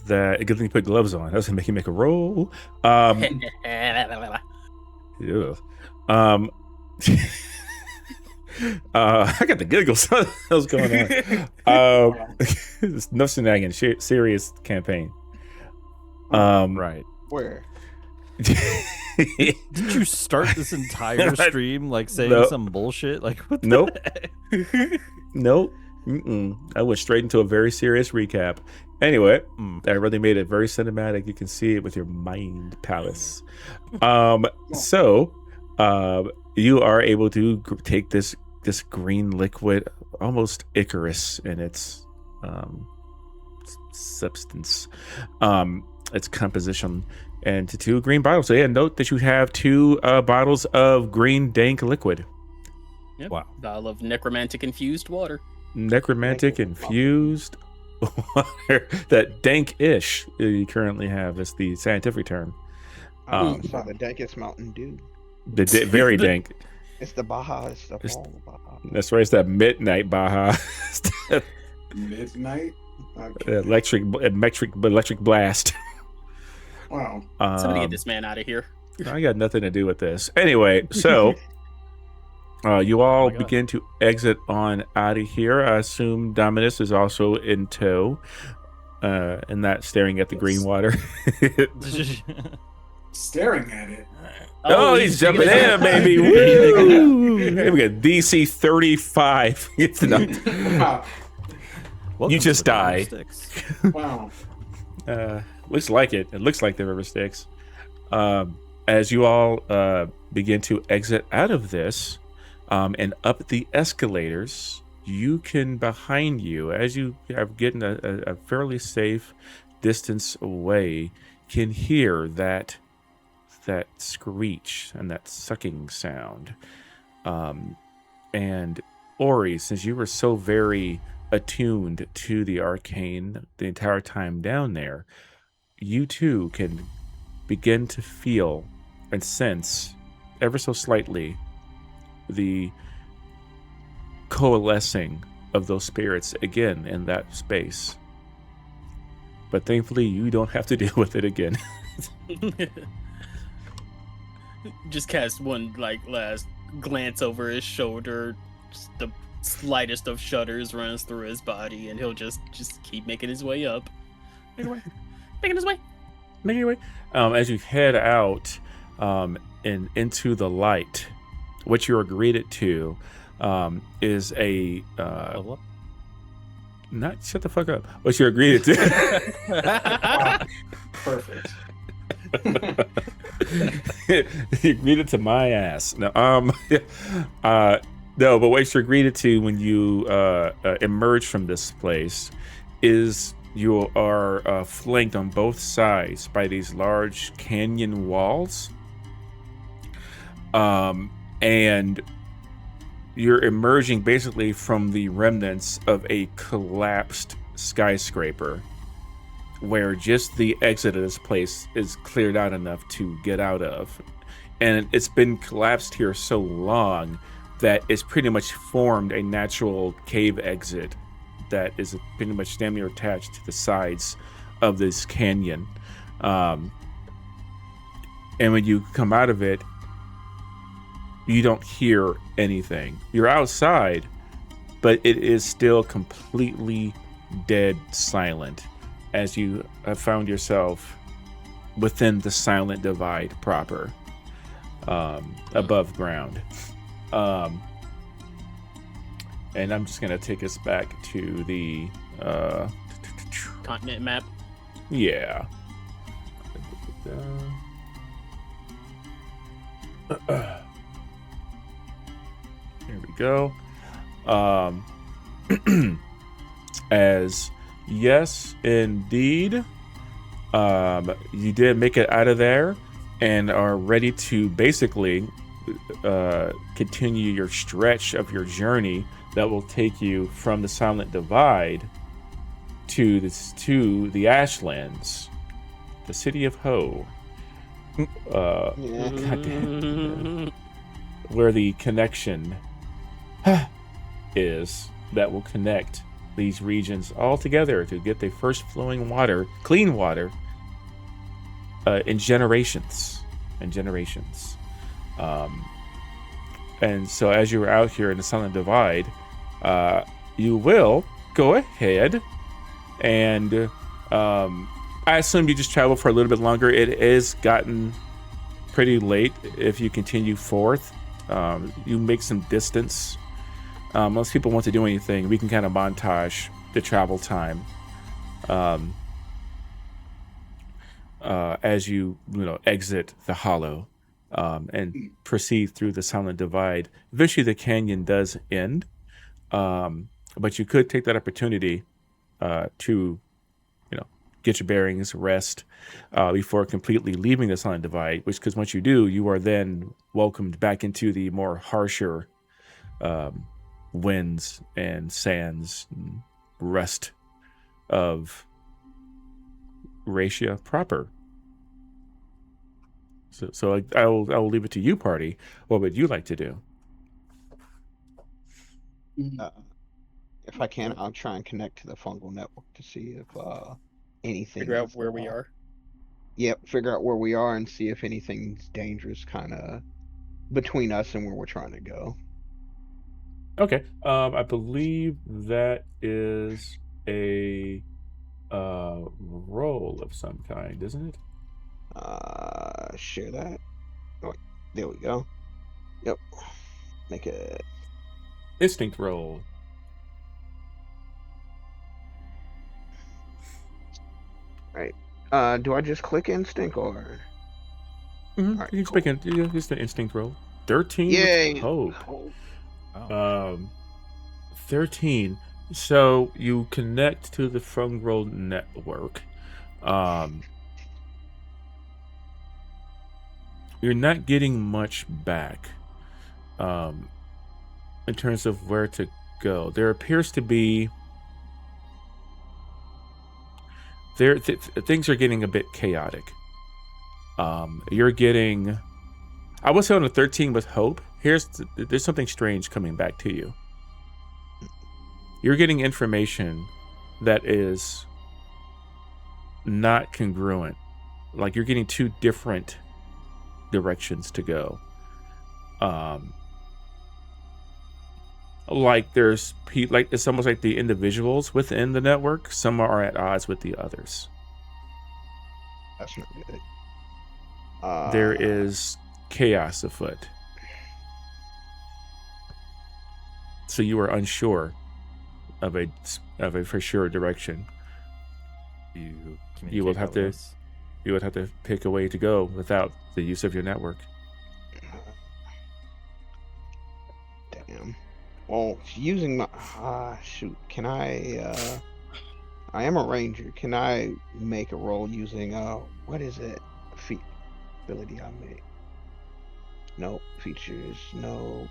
[SPEAKER 3] that a good thing to put gloves on. That's gonna make you make a roll. Yeah. I got the giggles. What's going on? It's no shenanigans. Serious campaign.
[SPEAKER 4] Right.
[SPEAKER 6] Where?
[SPEAKER 4] Did you start this entire stream like saying
[SPEAKER 3] No.
[SPEAKER 4] some bullshit? Like what the
[SPEAKER 3] Nope.
[SPEAKER 4] heck?
[SPEAKER 3] Nope. I went straight into a very serious recap. Anyway, I really made it very cinematic. You can see it with your mind palace. So, you are able to take this green liquid, almost Icarus in its substance, its composition, and to 2 green bottles. So yeah, note that you have 2 bottles of green dank liquid.
[SPEAKER 2] Yep.
[SPEAKER 4] Wow.
[SPEAKER 2] Vial of necromantic infused water.
[SPEAKER 3] Necromantic infused water. That dank-ish you currently have is the scientific term.
[SPEAKER 6] It's not the dankest Mountain Dew.
[SPEAKER 3] Very dank.
[SPEAKER 6] It's the Baja. It's the fall Baja.
[SPEAKER 3] That's right. It's that midnight Baja.
[SPEAKER 1] Midnight. Okay.
[SPEAKER 3] electric blast.
[SPEAKER 1] Wow.
[SPEAKER 2] Somebody get this man out of here.
[SPEAKER 3] I got nothing to do with this. Anyway, so you all
[SPEAKER 4] God.
[SPEAKER 3] begin to exit on out of here. I assume Dominus is also in tow, and not staring at the green water.
[SPEAKER 1] Staring at it.
[SPEAKER 3] Oh, he's jumping in, baby! Woo! Here we go. DC 35. It's not.
[SPEAKER 1] Wow.
[SPEAKER 4] Welcome
[SPEAKER 3] You
[SPEAKER 4] to
[SPEAKER 3] just
[SPEAKER 4] the River
[SPEAKER 3] die.
[SPEAKER 4] Styx.
[SPEAKER 1] Wow.
[SPEAKER 3] Looks like it. It looks like the river Styx. As you all begin to exit out of this and up the escalators, you can, behind you, as you are getting a fairly safe distance away, can hear that screech and that sucking sound. And Ori, since you were so very attuned to the arcane the entire time down there, you too can begin to feel and sense ever so slightly the coalescing of those spirits again in that space. But thankfully you don't have to deal with it again.
[SPEAKER 2] Just cast one last glance over his shoulder. Just the slightest of shudders runs through his body, and he'll just keep making his way up. Making his way.
[SPEAKER 3] As you head out and into the light, what you're greeted to is a
[SPEAKER 4] Level up?
[SPEAKER 3] not shut the fuck up. What you're greeted to.
[SPEAKER 1] Perfect.
[SPEAKER 3] You're greeted to my ass. No, no, but what you're greeted to when you emerge from this place is you are flanked on both sides by these large canyon walls. And you're emerging basically from the remnants of a collapsed skyscraper, where just the exit of this place is cleared out enough to get out of. And it's been collapsed here so long that it's pretty much formed a natural cave exit that is pretty much damn near attached to the sides of this canyon. And when you come out of it, you don't hear anything. You're outside, but it is still completely dead silent, as you have found yourself within the silent divide proper, above ground. And I'm just gonna take us back to the
[SPEAKER 2] Continent map.
[SPEAKER 3] yeah. Here we go. As yes, indeed, you did make it out of there and are ready to basically continue your stretch of your journey that will take you from the Silent Divide to the Ashlands, the city of Ho. Goddamn. Where the connection is that will connect these regions all together to get the first flowing water, clean water, in generations and generations. And so as you're out here in the Silent Divide, you will go ahead and I assume you just travel for a little bit longer. It is gotten pretty late if you continue forth. You make some distance. Most people want to do anything. We can kind of montage the travel time as you exit the hollow and proceed through the Silent Divide. Eventually, the canyon does end, but you could take that opportunity to get your bearings, rest, before completely leaving the Silent Divide. Because once you do, you are then welcomed back into the more harsher winds and sands and rest of Ratia proper. So I will leave it to you, party. What would you like to do?
[SPEAKER 6] If I can, I'll try and connect to the fungal network to see if anything.
[SPEAKER 2] Figure out where we are.
[SPEAKER 6] Yep, figure out where we are and see if anything's dangerous, kind of between us and where we're trying to go.
[SPEAKER 3] Okay. I believe that is a roll of some kind, isn't it?
[SPEAKER 6] Share that. Oh, there we go. Yep. Make a
[SPEAKER 3] Instinct roll.
[SPEAKER 6] right. Do I just click instinct or?
[SPEAKER 3] Mm-hmm.
[SPEAKER 6] Right,
[SPEAKER 3] You can cool. Just an instinct roll. 13
[SPEAKER 6] Yay.
[SPEAKER 3] with hope.
[SPEAKER 4] Oh.
[SPEAKER 3] 13. So you connect to the fungal network. You're not getting much back in terms of where to go. There appears to be things are getting a bit chaotic. You're getting, I would say on a 13 with hope. There's something strange coming back to you. You're getting information that is not congruent. Like you're getting two different directions to go. Like there's like it's almost like the individuals within the network. Some are at odds with the others.
[SPEAKER 6] That's not good.
[SPEAKER 3] There is chaos afoot. So you are unsure of a for sure direction. You would have to pick a way to go without the use of your network.
[SPEAKER 6] Damn. Well, using my shoot, can I am a ranger. Can I make a roll using what is it? Ability I make. Nope. Features, no.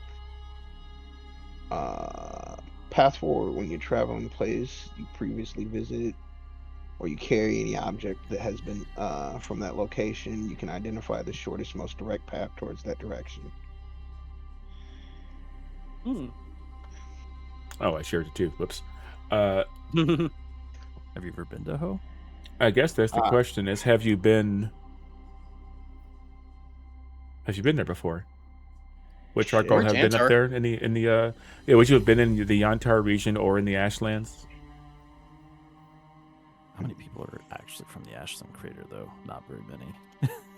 [SPEAKER 6] Path forward when you travel in place you previously visited, or you carry any object that has been from that location. You can identify the shortest, most direct path towards that direction.
[SPEAKER 3] Oh, I shared it too. Whoops.
[SPEAKER 4] Have you ever been to Ho?
[SPEAKER 3] I guess that's the question: is have you been there before? Which Argol have been up there in the would you have been in the Yantar region or in the Ashlands?
[SPEAKER 4] How many people are actually from the Ashland crater, though? Not very many.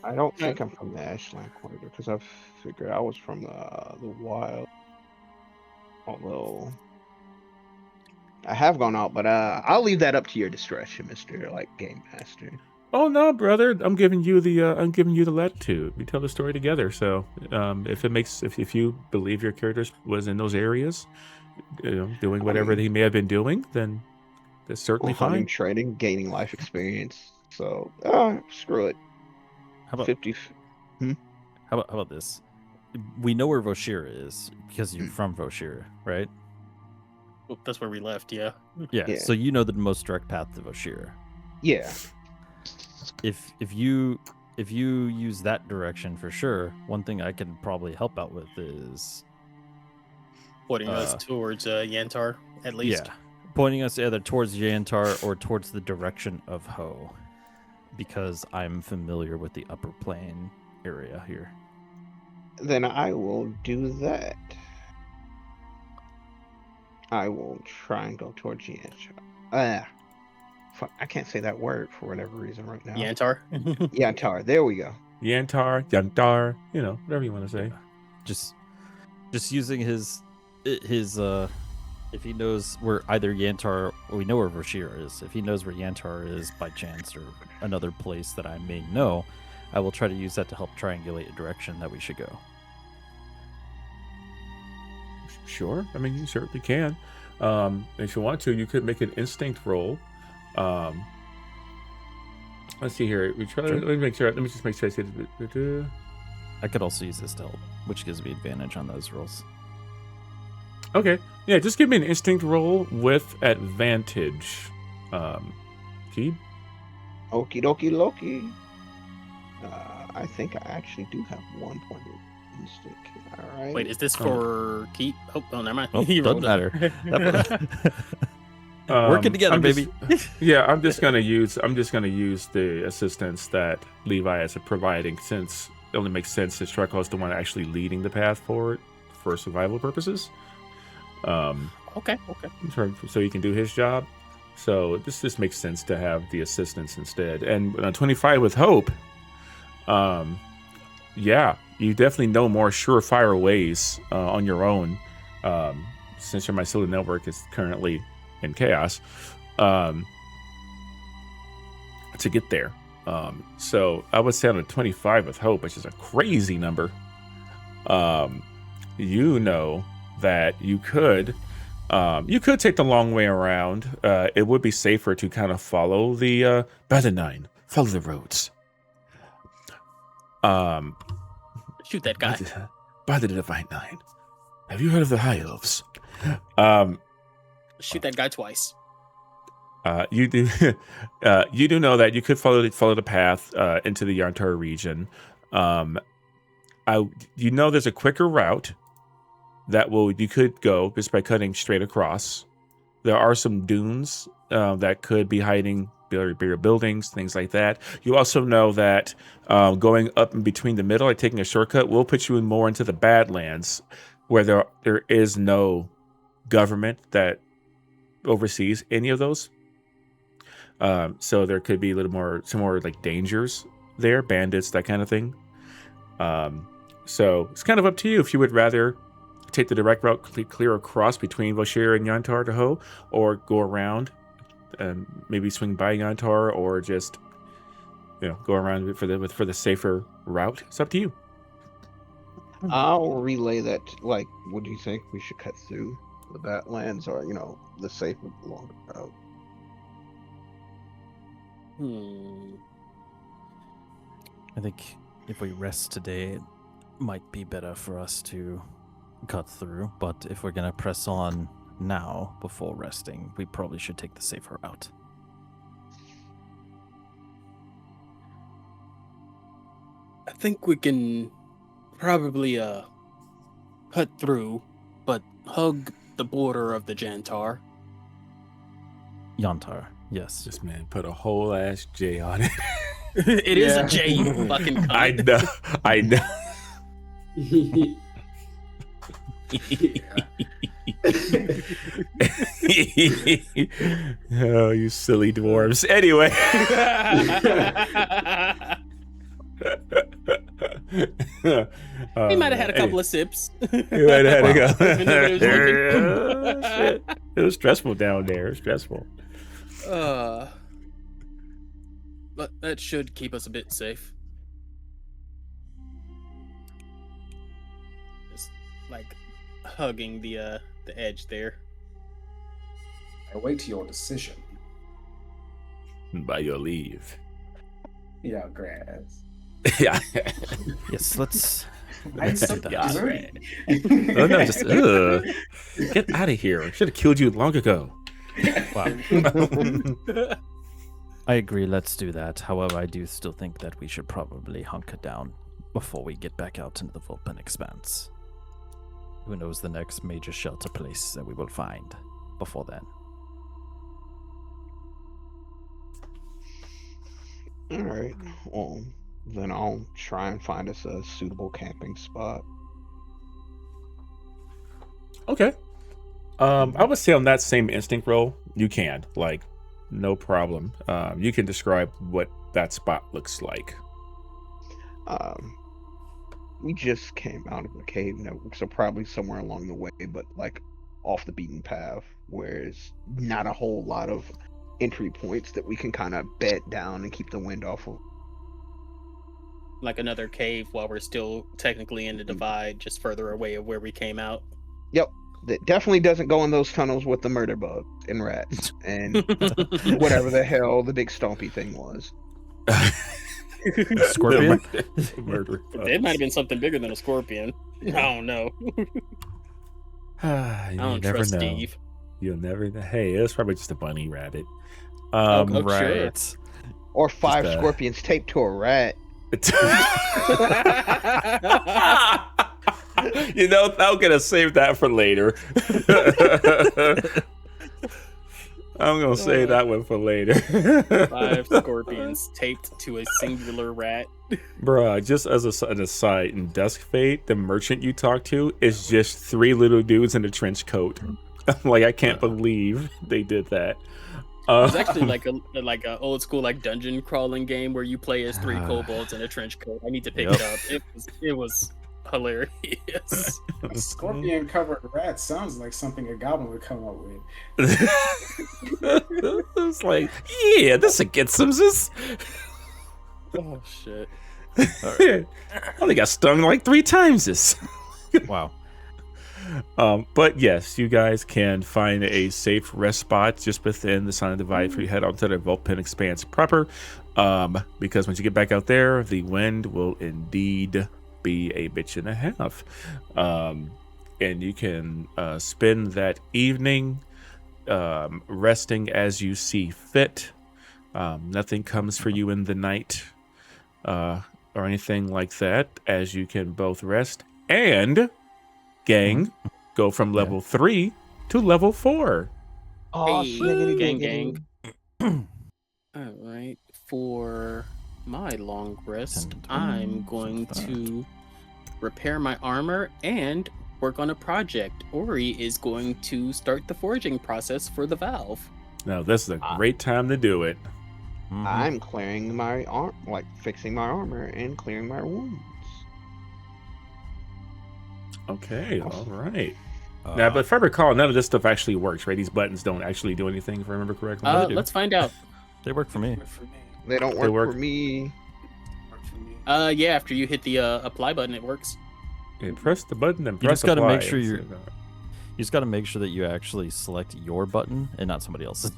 [SPEAKER 6] I don't think I'm from the Ashland corridor because I figured I was from the wild. Although I have gone out, but I'll leave that up to your discretion, Mr. Game Master.
[SPEAKER 3] Oh no, brother! I'm giving you the latitude. We tell the story together. So if you believe your character was in those areas, doing whatever he may have been doing, then that's certainly fine.
[SPEAKER 6] Hunting, trading, gaining life experience. So screw it.
[SPEAKER 4] How about
[SPEAKER 6] 50?
[SPEAKER 4] How about this? We know where Voshira is because you're from Voshira, right?
[SPEAKER 2] Well, that's where we left. Yeah.
[SPEAKER 4] Yeah. So you know the most direct path to Voshira.
[SPEAKER 6] Yeah.
[SPEAKER 4] If you use that direction for sure, one thing I can probably help out with is
[SPEAKER 2] pointing us towards Yantar, at least.
[SPEAKER 4] Yeah, pointing us either towards Yantar or towards the direction of Ho, because I'm familiar with the upper plane area here.
[SPEAKER 6] Then I will do that. I will try and go towards Yantar. I can't say that word for whatever reason right now.
[SPEAKER 2] Yantar?
[SPEAKER 6] Yantar. There we go.
[SPEAKER 3] Yantar, whatever you want to say.
[SPEAKER 4] Just using his if he knows where either Yantar, or we know where Voshira is. If he knows where Yantar is by chance, or another place that I may know, I will try to use that to help triangulate a direction that we should go.
[SPEAKER 3] Sure. I mean, you certainly can. If you want to, you could make an instinct roll. Let's see here. Let me make sure. Let me just make sure I see it.
[SPEAKER 4] I could also use this to help, which gives me advantage on those rolls.
[SPEAKER 3] Okay. Yeah, just give me an instinct roll with advantage. Keeb?
[SPEAKER 6] Okie dokie Loki. I think I actually do have 1 point of instinct. All right.
[SPEAKER 2] Wait, is this for keep? Oh, never mind.
[SPEAKER 4] Oh,
[SPEAKER 2] You
[SPEAKER 4] doesn't
[SPEAKER 2] rolled it.
[SPEAKER 4] matter. Working together, baby.
[SPEAKER 3] I'm just gonna use the assistance that Levi is providing, since it only makes sense that Shrek is the one actually leading the path forward for survival purposes.
[SPEAKER 2] Okay.
[SPEAKER 3] So he can do his job. So this just makes sense to have the assistance instead. And on 25 with hope, yeah, you definitely know more surefire ways on your own, since your mycelial network is currently in chaos, to get there. So I would say on a 25 with hope, which is a crazy number, you know that you could take the long way around. It would be safer to kind of follow the by the 9, follow the roads.
[SPEAKER 2] Shoot that guy.
[SPEAKER 3] By the divine 9. Have you heard of the High Elves?
[SPEAKER 2] Shoot that guy twice.
[SPEAKER 3] You do you do know that you could follow the path into the Yarntar region. You know there's a quicker route you could go just by cutting straight across. There are some dunes that could be hiding bigger buildings, things like that. You also know that going up in between the middle, like taking a shortcut, will put you more into the Badlands, where there is no government that oversees any of those. So there could be some more like dangers there, bandits, that kind of thing. So it's kind of up to you if you would rather take the direct route clear across between Voshir and Yantar to Ho, or go around and maybe swing by Yantar, or just go around for the safer route. It's up to you.
[SPEAKER 6] I'll relay that. Like, what do you think? We should cut through the Badlands, or the safer longer route?
[SPEAKER 4] I think if we rest today, it might be better for us to cut through. But if we're gonna press on now before resting, we probably should take the safer route.
[SPEAKER 2] I think we can probably cut through, but hug the border of the Jantar.
[SPEAKER 4] Yantar, yes.
[SPEAKER 3] This man put a whole ass J on it.
[SPEAKER 2] It is a J, you fucking cunt.
[SPEAKER 3] I know. Oh, you silly dwarves. Anyway.
[SPEAKER 2] He might have had a couple of sips.
[SPEAKER 3] He might have had a couple. It was stressful down there. It was stressful.
[SPEAKER 2] But that should keep us a bit safe. Just like hugging the edge there.
[SPEAKER 1] I wait your decision.
[SPEAKER 3] By your leave.
[SPEAKER 1] Yeah, grass.
[SPEAKER 3] Yeah.
[SPEAKER 4] Yes, let's
[SPEAKER 1] I'm so
[SPEAKER 4] do that.
[SPEAKER 1] dirty.
[SPEAKER 3] Oh no, just get out of here. I should have killed you long ago.
[SPEAKER 4] Wow. I agree, let's do that. However, I do still think that we should probably hunker down before we get back out into the open expanse. Who knows the next major shelter place that we will find before then.
[SPEAKER 6] Alright, well, then I'll try and find us a suitable camping spot.
[SPEAKER 3] Okay. I would say on that same instinct roll, you can. Like, no problem. You can describe what that spot looks like.
[SPEAKER 6] We just came out of the cave network, so probably somewhere along the way, but like off the beaten path, where there's not a whole lot of entry points that we can kind of bed down and keep the wind off of.
[SPEAKER 2] Like another cave while we're still technically in the divide, just further away of where we came out.
[SPEAKER 6] Yep. That definitely doesn't go in those tunnels with the murder bugs and rats and whatever the hell the big stompy thing was.
[SPEAKER 4] Scorpion?
[SPEAKER 3] Murder.
[SPEAKER 2] It might have been something bigger than a scorpion. I don't know.
[SPEAKER 3] You
[SPEAKER 2] I don't
[SPEAKER 3] never
[SPEAKER 2] trust
[SPEAKER 3] know.
[SPEAKER 2] Steve.
[SPEAKER 3] You'll never know. Hey, it was probably just a bunny rabbit.
[SPEAKER 2] Oh,
[SPEAKER 4] Right.
[SPEAKER 6] Or 5
[SPEAKER 3] Just,
[SPEAKER 6] scorpions taped to a rat.
[SPEAKER 3] You know, I'm gonna save that for later. I'm gonna save that one for later.
[SPEAKER 2] 5 scorpions taped to a singular rat.
[SPEAKER 3] Bruh, just as an aside, in Dusk Fate, the merchant you talk to is just 3 little dudes in a trench coat. Like, I can't believe they did that.
[SPEAKER 2] It's actually like a old school like dungeon crawling game where you play as 3 kobolds in a trench coat. I need to pick it up. It was hilarious.
[SPEAKER 1] A scorpion covered rat sounds like something a goblin would come up with.
[SPEAKER 3] It's like, yeah, this will get some sis.
[SPEAKER 2] Oh shit.
[SPEAKER 3] I only got stung like 3 times this.
[SPEAKER 4] Wow.
[SPEAKER 3] But yes, you guys can find a safe rest spot just within the Silent Divide before you head onto the Vulpin Expanse proper. Because once you get back out there, the wind will indeed be a bitch and a half. And you can spend that evening resting as you see fit. Nothing comes for you in the night or anything like that, as you can both rest and gang go from level 3 to level 4.
[SPEAKER 6] Oh,
[SPEAKER 2] Hey, gang. All right, for my long rest, I'm going to repair my armor and work on a project. Ori is going to start the forging process for the valve.
[SPEAKER 3] Now this is a great time to do it.
[SPEAKER 6] I'm clearing my arm, like fixing my armor and clearing my wounds.
[SPEAKER 3] Okay, all right. Now, but if I recall, none of this stuff actually works, right? These buttons don't actually do anything, if I remember correctly. What do they do?
[SPEAKER 2] Let's find out.
[SPEAKER 4] They work for me.
[SPEAKER 1] For me.
[SPEAKER 6] They don't
[SPEAKER 3] They
[SPEAKER 6] work
[SPEAKER 3] work.
[SPEAKER 6] for me.
[SPEAKER 1] Work for me.
[SPEAKER 2] Yeah, after you hit the apply button, it works.
[SPEAKER 3] Yeah, press the button and
[SPEAKER 4] You
[SPEAKER 3] press
[SPEAKER 4] just gotta
[SPEAKER 3] apply.
[SPEAKER 4] make sure you're- You just got to make sure that you actually select your button and not somebody else's.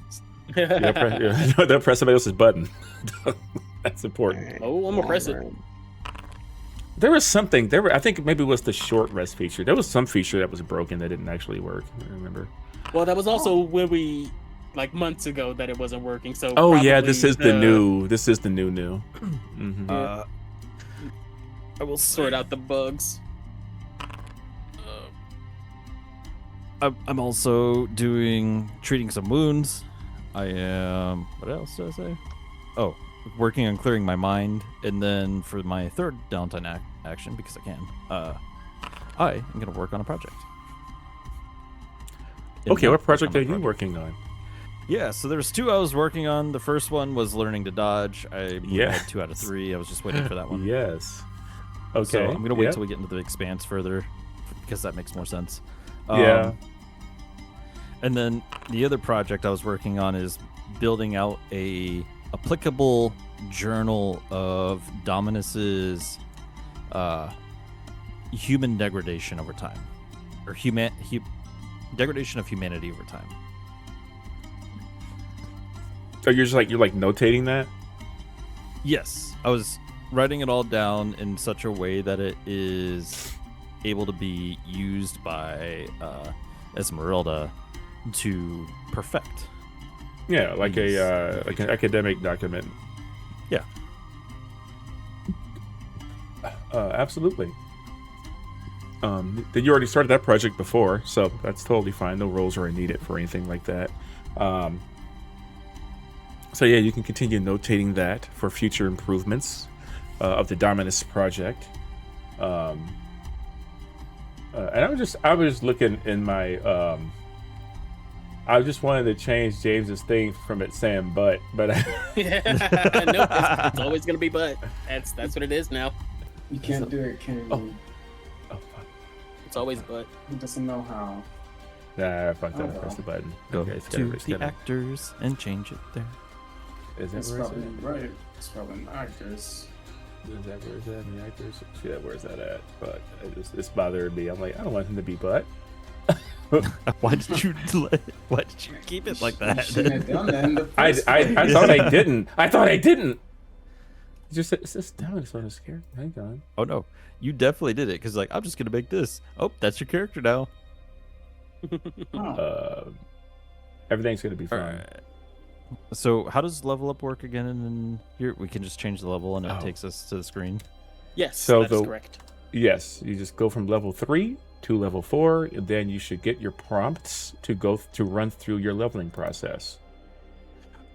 [SPEAKER 3] Don't press somebody else's button. That's important.
[SPEAKER 6] Alright,
[SPEAKER 2] Oh, I'm gonna press it.
[SPEAKER 6] alright.
[SPEAKER 3] There was something. I think maybe it was the short rest feature. There was some feature that was broken that didn't actually work. I remember.
[SPEAKER 2] Well, that was also when we, like months ago, that it wasn't working. So.
[SPEAKER 3] Oh yeah,
[SPEAKER 2] probably
[SPEAKER 3] this is the new. This is the new. Mhm.
[SPEAKER 4] I will
[SPEAKER 2] Sort out the bugs.
[SPEAKER 4] I'm also treating some wounds. I am. What else did I say? Oh, working on clearing my mind, and then for my third downtime action, because I can, I am gonna work on a project.
[SPEAKER 3] Okay, what
[SPEAKER 4] Work
[SPEAKER 3] project
[SPEAKER 4] on
[SPEAKER 3] are
[SPEAKER 4] my
[SPEAKER 3] you working on?
[SPEAKER 4] Yeah, so there's 2 I was working on. The first one was learning to dodge. I
[SPEAKER 3] Yeah.
[SPEAKER 4] had 2 out of 3. I was just waiting for that one.
[SPEAKER 3] Yes. Okay.
[SPEAKER 4] So I'm gonna wait
[SPEAKER 3] yeah.
[SPEAKER 4] till we get into the expanse further, because that makes more sense.
[SPEAKER 3] Yeah.
[SPEAKER 4] And then the other project I was working on is building out a applicable journal of Dominus's human degradation over time, or degradation of humanity over time.
[SPEAKER 3] Oh, you're notating that?
[SPEAKER 4] Yes, I was writing it all down in such a way that it is able to be used by Esmeralda to perfect.
[SPEAKER 3] Yeah, like an academic document.
[SPEAKER 4] Yeah.
[SPEAKER 3] Absolutely. Then you already started that project before, so that's totally fine. No roles are needed for anything like that. So yeah, you can continue notating that for future improvements of the Dominus project. And I was looking in my I just wanted to change James's thing from it saying but
[SPEAKER 2] Yeah, nope, it's always gonna be butt. That's what it is now.
[SPEAKER 1] You can't do it, can you?
[SPEAKER 3] Oh. Oh fuck.
[SPEAKER 2] It's always butt.
[SPEAKER 1] He doesn't know how.
[SPEAKER 3] Nah, fuck that.
[SPEAKER 1] Oh,
[SPEAKER 3] Press the button.
[SPEAKER 4] Go
[SPEAKER 3] Okay, it's
[SPEAKER 4] to
[SPEAKER 3] gotta-
[SPEAKER 4] the actors and change it there.
[SPEAKER 3] Is that
[SPEAKER 1] It's
[SPEAKER 3] where it's
[SPEAKER 1] probably
[SPEAKER 3] at?
[SPEAKER 1] right. It's probably not actors.
[SPEAKER 3] Is that where it's at in the actors? Yeah, where's that at? But it's bothering me. I'm like, I don't want him to be butt.
[SPEAKER 4] Why did you keep it like
[SPEAKER 1] You
[SPEAKER 4] that?
[SPEAKER 1] shouldn't have done that in the
[SPEAKER 3] I
[SPEAKER 1] first
[SPEAKER 3] thought I didn't. I thought I didn't. Just it's down sort of scared. Hang on.
[SPEAKER 4] Oh no, you definitely did it because like I'm just gonna make this. Oh, that's your character now.
[SPEAKER 3] Everything's gonna be
[SPEAKER 4] All
[SPEAKER 3] fine.
[SPEAKER 4] right. So how does level up work again? And here we can just change the level and it takes us to the screen.
[SPEAKER 2] Yes,
[SPEAKER 3] So
[SPEAKER 2] that's correct.
[SPEAKER 3] Yes, you just go from level 3 to level 4, and then you should get your prompts to run through your leveling process.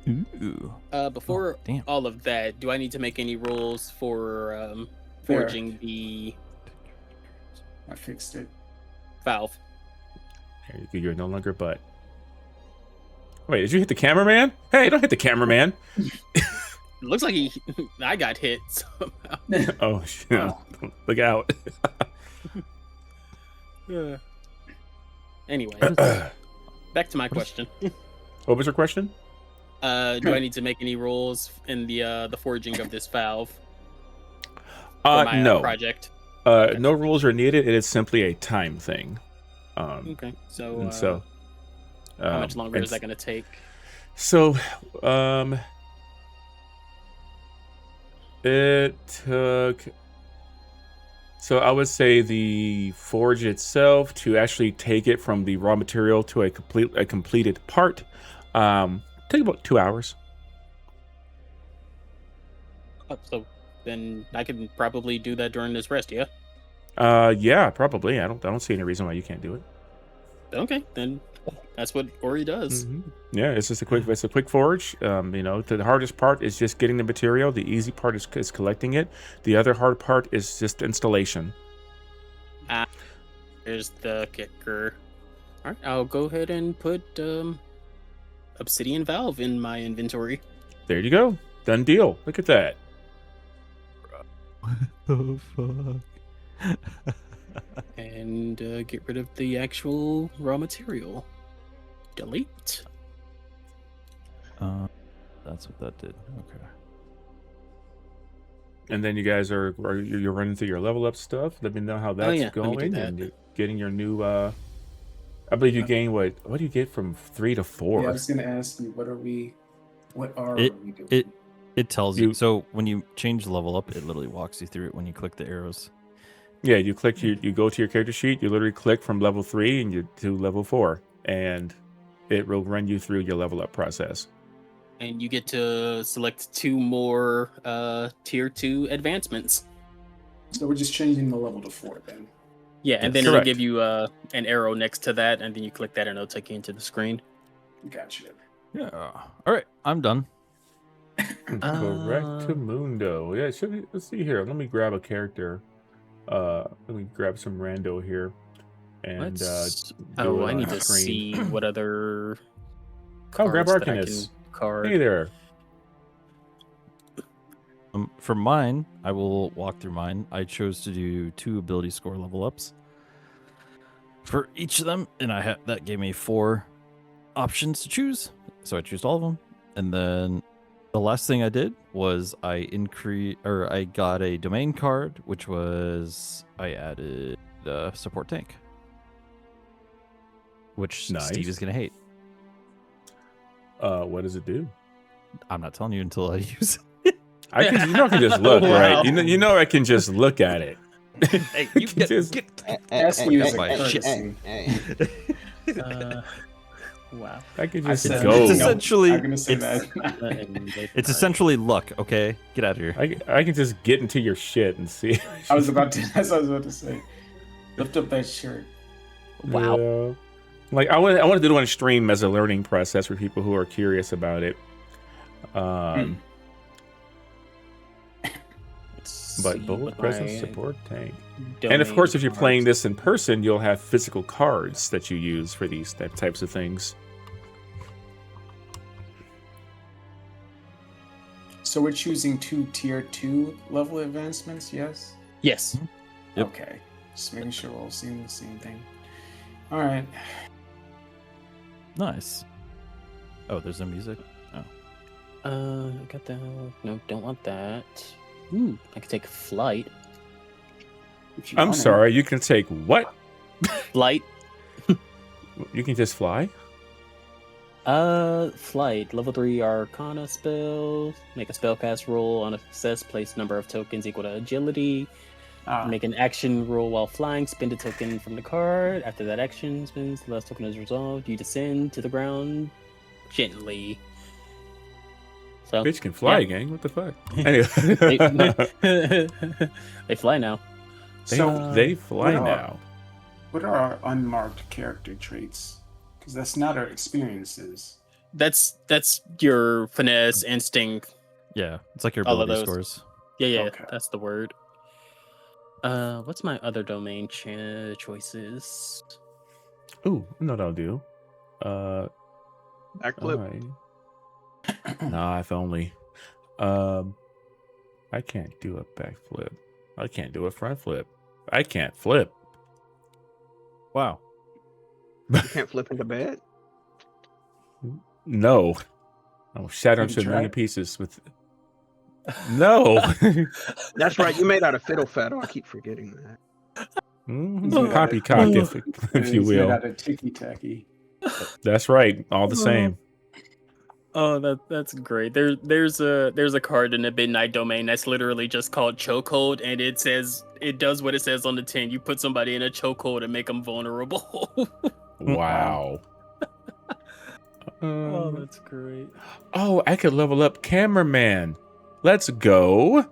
[SPEAKER 4] Ooh.
[SPEAKER 2] Before
[SPEAKER 4] damn.
[SPEAKER 2] all of that, do I need to make any rules for forging the
[SPEAKER 1] I fixed it.
[SPEAKER 2] valve?
[SPEAKER 3] You're no longer butt. Wait, did you hit the cameraman? Hey, don't hit the cameraman.
[SPEAKER 2] It looks like I got hit somehow.
[SPEAKER 3] Oh, shit. Look out.
[SPEAKER 2] Anyway, back to my question.
[SPEAKER 3] What was your question?
[SPEAKER 2] Do I need to make any rules in the forging of this valve for my
[SPEAKER 3] No.
[SPEAKER 2] project?
[SPEAKER 3] No rules are needed. It is simply a time thing.
[SPEAKER 2] Okay, so
[SPEAKER 3] And so
[SPEAKER 2] how much longer is that going to take?
[SPEAKER 3] So, it took. So I would say the forge itself to actually take it from the raw material to a completed part, take about 2 hours.
[SPEAKER 2] So then I can probably do that during this rest, yeah?
[SPEAKER 3] Yeah, probably. I don't see any reason why you can't do it.
[SPEAKER 2] Okay, then that's what Ori does.
[SPEAKER 3] Yeah, it's just a quick forge. The hardest part is just getting the material. The easy part is collecting it. The other hard part is just installation.
[SPEAKER 2] Here's the kicker. All right, I'll go ahead and put obsidian valve in my inventory.
[SPEAKER 3] There you go. Done deal. Look at that.
[SPEAKER 4] The fuck.
[SPEAKER 2] And get rid of the actual raw material. Delete.
[SPEAKER 4] That's what that did. Okay.
[SPEAKER 3] And then you guys you're running through your level up stuff. Let me know how that's
[SPEAKER 2] Let me do
[SPEAKER 3] going,
[SPEAKER 2] that.
[SPEAKER 3] and you're getting your new. I believe you gain what? What do you get from 3 to 4?
[SPEAKER 1] Yeah, I was gonna ask you, what are we doing?
[SPEAKER 4] It tells you. So when you change the level up, it literally walks you through it when you click the arrows.
[SPEAKER 3] Yeah, you click. You go to your character sheet. You literally click from level 3 and you to level 4, and it will run you through your level up process.
[SPEAKER 2] And you get to select 2 more tier 2 advancements.
[SPEAKER 1] So we're just changing the level to 4 then.
[SPEAKER 2] Yeah, and then
[SPEAKER 3] Correct.
[SPEAKER 2] it'll give you an arrow next to that, and then you click that, and it'll take you into the screen.
[SPEAKER 1] Gotcha.
[SPEAKER 4] Yeah. All right, I'm done.
[SPEAKER 3] Correctamundo. Yeah, let's see here. Let me grab a character. Let me grab some rando here. And
[SPEAKER 2] Let's...
[SPEAKER 3] do it
[SPEAKER 2] I
[SPEAKER 3] on
[SPEAKER 2] need
[SPEAKER 3] the
[SPEAKER 2] to
[SPEAKER 3] screen.
[SPEAKER 2] see what other
[SPEAKER 3] Grab
[SPEAKER 2] cards that I
[SPEAKER 3] Arcanist.
[SPEAKER 2] can card.
[SPEAKER 3] Hey there.
[SPEAKER 4] For mine, I will walk through mine. I chose to do 2 ability score level ups for each of them, and that gave me 4 options to choose. So I chose all of them, and then the last thing I did was I got a domain card, which was I added the support tank, which
[SPEAKER 3] Nice.
[SPEAKER 4] Steve is gonna hate.
[SPEAKER 3] What does it do?
[SPEAKER 4] I'm not telling you until I use it.
[SPEAKER 3] I can just look,
[SPEAKER 2] Wow.
[SPEAKER 3] right? You know I can just look at it.
[SPEAKER 4] Hey, you
[SPEAKER 3] Just-
[SPEAKER 1] Ask you as a
[SPEAKER 4] my shit.
[SPEAKER 1] courtesy.
[SPEAKER 2] Wow.
[SPEAKER 3] I can
[SPEAKER 1] I
[SPEAKER 3] just
[SPEAKER 1] said-
[SPEAKER 3] go.
[SPEAKER 4] It's essentially
[SPEAKER 1] I'm gonna say
[SPEAKER 4] it's,
[SPEAKER 1] that.
[SPEAKER 4] it's essentially luck. Okay, get out of here.
[SPEAKER 3] I can just get into your shit and see.
[SPEAKER 1] I was about to. That's what I was about to say. Lift up that shirt.
[SPEAKER 2] Wow.
[SPEAKER 3] Yeah. Like I want to do it on stream as a learning process for people who are curious about it. But bullet presence support tank. And of course, if you're playing this in person, you'll have physical cards that you use for these types of things.
[SPEAKER 1] So we're choosing 2 tier 2 level advancements. Yes.
[SPEAKER 2] Yes.
[SPEAKER 4] Yep.
[SPEAKER 1] Okay. Just making sure we're all seeing the same thing. All right.
[SPEAKER 4] Nice. Oh, there's no music. Oh,
[SPEAKER 2] I got that. No, don't want that. Ooh, I could take flight.
[SPEAKER 1] If you
[SPEAKER 3] I'm
[SPEAKER 1] want it.
[SPEAKER 3] sorry, you can take what?
[SPEAKER 2] Flight.
[SPEAKER 3] You can just fly?
[SPEAKER 2] Flight. Level 3 Arcana spell. Make a spellcast roll on a success. Place number of tokens equal to agility. Make an action roll while flying. Spend a token from the card. After that action spins, the last token is resolved. You descend to the ground gently. So,
[SPEAKER 3] Bitch can fly,
[SPEAKER 2] yeah.
[SPEAKER 3] gang. What the fuck? Anyway,
[SPEAKER 2] They fly now.
[SPEAKER 3] they fly
[SPEAKER 1] what are-
[SPEAKER 3] now.
[SPEAKER 1] What are our unmarked character traits? Because that's not our experiences.
[SPEAKER 2] That's your finesse, instinct.
[SPEAKER 4] Yeah, it's like your
[SPEAKER 2] All of
[SPEAKER 4] ability
[SPEAKER 2] those.
[SPEAKER 4] scores.
[SPEAKER 2] Yeah,
[SPEAKER 1] Okay.
[SPEAKER 2] that's the word. What's my other domain choices?
[SPEAKER 3] Ooh, no, that'll do.
[SPEAKER 5] Backflip.
[SPEAKER 3] Nah, if only. I can't do a backflip. I can't do a front flip. I can't flip.
[SPEAKER 4] Wow.
[SPEAKER 5] You can't flip into bed.
[SPEAKER 3] No. I'll shatter him
[SPEAKER 1] You
[SPEAKER 3] to a
[SPEAKER 1] try
[SPEAKER 3] million
[SPEAKER 1] it?
[SPEAKER 3] pieces with. No.
[SPEAKER 5] That's right. You made out of fiddle faddle. I keep forgetting that.
[SPEAKER 3] Mhm.
[SPEAKER 1] Yeah.
[SPEAKER 3] Poppycock, if you
[SPEAKER 1] He's made
[SPEAKER 3] will.
[SPEAKER 1] out of ticky tacky.
[SPEAKER 3] That's right. All the same.
[SPEAKER 2] Oh, that's great. There's a card in the Midnight Domain that's literally just called Chokehold, and it does what it says on the tin. You put somebody in a chokehold and make them vulnerable.
[SPEAKER 3] Wow.
[SPEAKER 2] Oh, that's great.
[SPEAKER 3] Oh, I could level up cameraman. Let's go.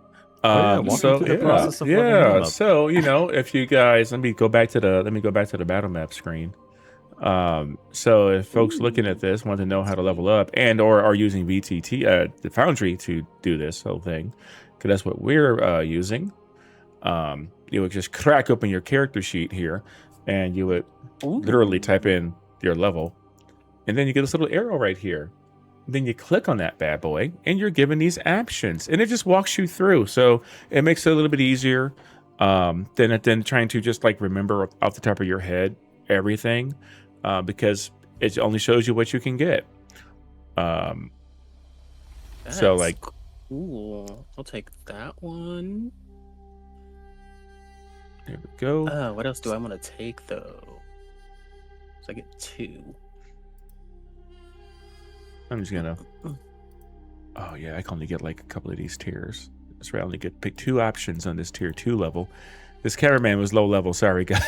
[SPEAKER 4] yeah, walk me
[SPEAKER 3] So
[SPEAKER 4] through the process of leveling him up.
[SPEAKER 3] So if you guys, let me go back to the battle map screen. So if folks looking at this want to know how to level up and or are using VTT, the Foundry to do this whole thing, because that's what we're using. You would just crack open your character sheet here, and you would literally type in your level, and then you get this little arrow right here. Then you click on that bad boy, and you're given these actions, and it just walks you through. So it makes it a little bit easier than trying to just like remember off the top of your head everything, because it only shows you what you can get. So like,
[SPEAKER 2] cool. I'll take that one.
[SPEAKER 3] there we go.
[SPEAKER 2] What else do I want to take though? So I get 2.
[SPEAKER 3] I'm just gonna. Oh yeah, I can only get like a couple of these tiers. That's right. I only pick 2 options on this tier 2 level. This cameraman was low level. Sorry, guys.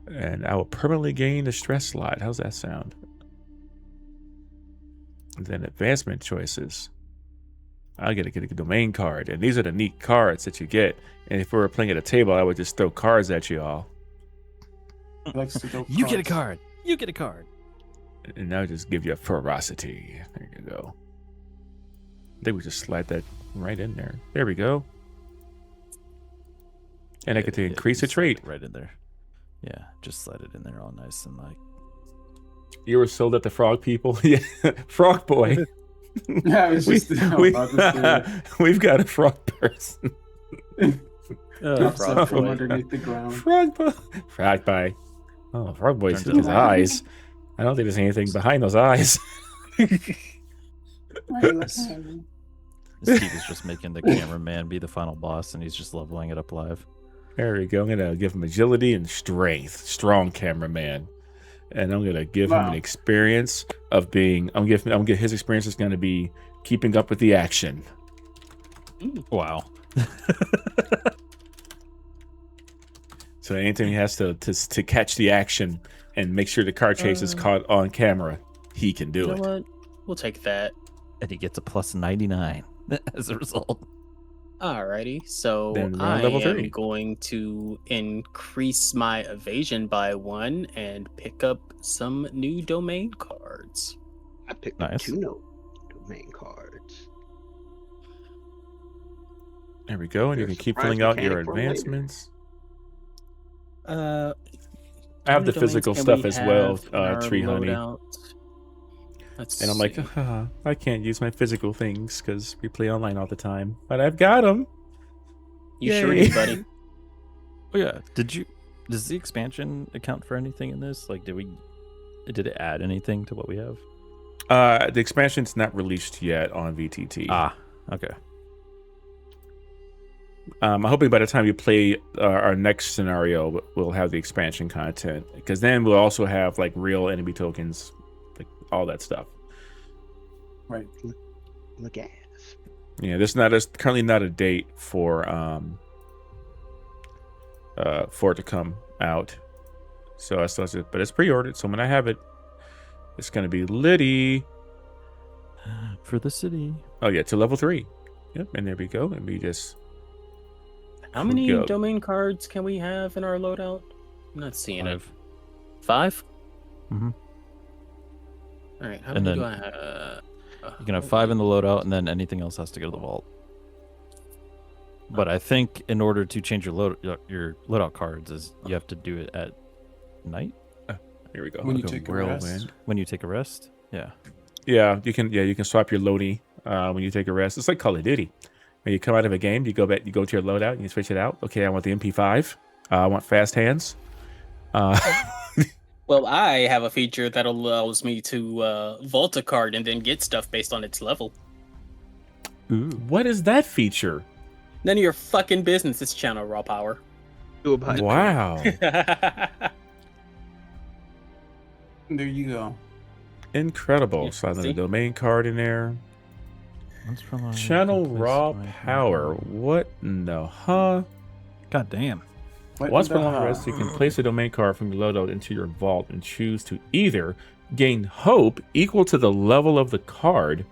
[SPEAKER 3] And I will permanently gain the stress slot. How's that sound? And then advancement choices. I gotta get a domain card, and these are the neat cards that you get. And if we were playing at a table, I would just throw cards at you all,
[SPEAKER 1] He likes to go
[SPEAKER 4] You get a
[SPEAKER 1] cards.
[SPEAKER 4] card. You get a card.
[SPEAKER 3] and now just give you a ferocity. There you go. I think we just slide that right in there. There we go. And I get to increase a
[SPEAKER 4] just slide
[SPEAKER 3] trait.
[SPEAKER 4] it right in there. Yeah, just slide it in there all nice and like.
[SPEAKER 3] You were sold at the frog people. Yeah, frog boy.
[SPEAKER 1] Yeah, I was just about to say
[SPEAKER 3] We've got a frog person.
[SPEAKER 1] pops
[SPEAKER 2] Frog
[SPEAKER 1] up from
[SPEAKER 2] boy.
[SPEAKER 1] underneath the ground.
[SPEAKER 3] Frog boy. Frog boy. Oh, frog boy
[SPEAKER 4] Turn
[SPEAKER 3] sees
[SPEAKER 4] to
[SPEAKER 3] his
[SPEAKER 4] the
[SPEAKER 3] eyes. I don't think there's anything behind those eyes.
[SPEAKER 4] Steve is just making the cameraman be the final boss, and he's just leveling it up live.
[SPEAKER 3] There we go. I'm gonna give him agility and strength. Strong cameraman. And I'm gonna give him an
[SPEAKER 1] Wow.
[SPEAKER 3] experience of being. I'm gonna get his experience is gonna be keeping up with the action.
[SPEAKER 4] Wow.
[SPEAKER 3] So anything he has to catch the action and make sure the car chase is caught on camera, he can do
[SPEAKER 2] You know
[SPEAKER 3] it.
[SPEAKER 2] what? We'll take that.
[SPEAKER 4] And he gets a plus 99 as a result.
[SPEAKER 2] Alrighty, so
[SPEAKER 3] Then we're on
[SPEAKER 2] I
[SPEAKER 3] level
[SPEAKER 2] am
[SPEAKER 3] 3.
[SPEAKER 2] going to increase my evasion by 1 and pick up some new domain cards.
[SPEAKER 5] I picked up
[SPEAKER 4] Nice.
[SPEAKER 5] 2 domain cards.
[SPEAKER 3] There we go, and you
[SPEAKER 5] There's
[SPEAKER 3] can keep
[SPEAKER 5] surprise
[SPEAKER 3] filling out your
[SPEAKER 5] mechanic for later.
[SPEAKER 3] advancements.
[SPEAKER 2] I
[SPEAKER 3] I have the physical stuff as well, Tree Honey.
[SPEAKER 2] Let's
[SPEAKER 3] And I'm like,
[SPEAKER 2] see.
[SPEAKER 3] I can't use my physical things because we play online all the time. But I've got them.
[SPEAKER 2] You sure
[SPEAKER 3] Yay.
[SPEAKER 2] do, buddy.
[SPEAKER 4] Oh yeah. Does the expansion account for anything in this? Like, did it add anything to what we have?
[SPEAKER 3] The expansion's not released yet on VTT.
[SPEAKER 4] Ah, okay.
[SPEAKER 3] I'm hoping by the time you play our next scenario, we'll have the expansion content, because then we'll also have like real enemy tokens, like all that stuff.
[SPEAKER 1] Right.
[SPEAKER 6] Look at.
[SPEAKER 3] Yeah, there's currently not a date for it to come out. So I still but it's pre-ordered. So when I have it, it's gonna be litty
[SPEAKER 4] For the city.
[SPEAKER 3] Oh yeah, to level 3. Yep, and there we go. And we just
[SPEAKER 2] How many
[SPEAKER 3] go.
[SPEAKER 2] domain cards can we have in our loadout? I'm not seeing it.
[SPEAKER 4] 5.
[SPEAKER 2] 5?
[SPEAKER 4] Mm-hmm.
[SPEAKER 2] All right. How
[SPEAKER 4] And
[SPEAKER 2] many
[SPEAKER 4] then
[SPEAKER 2] do I have?
[SPEAKER 4] You can have 5 in the loadout, and then anything else has to go to the vault. But I think in order to change your loadout cards, is you have to do it at night
[SPEAKER 3] Here we go.
[SPEAKER 1] When you
[SPEAKER 3] I'll go
[SPEAKER 1] take a
[SPEAKER 3] whirlwind.
[SPEAKER 1] rest.
[SPEAKER 4] when you take a rest. Yeah.
[SPEAKER 3] Yeah, you can swap your loadie when you take a rest. It's like Call of Duty. When you come out of a game, you go to your loadout, and you switch it out. Okay, I want the MP5. I want fast hands.
[SPEAKER 2] Well, I have a feature that allows me to vault a card and then get stuff based on its level.
[SPEAKER 4] Ooh.
[SPEAKER 3] What is that feature?
[SPEAKER 2] None of your fucking business. It's channel raw power.
[SPEAKER 5] Do about it.
[SPEAKER 3] Wow.
[SPEAKER 1] There you go.
[SPEAKER 3] Incredible.
[SPEAKER 2] Yeah,
[SPEAKER 3] So I have
[SPEAKER 2] see?
[SPEAKER 3] a domain card in there.
[SPEAKER 4] That's from
[SPEAKER 3] Channel raw power. What in the huh?
[SPEAKER 4] God damn.
[SPEAKER 1] What
[SPEAKER 3] Once per
[SPEAKER 1] the
[SPEAKER 3] long
[SPEAKER 1] hell?
[SPEAKER 3] rest, you can place a domain card from your loadout into your vault and choose to either gain hope equal to the level of the card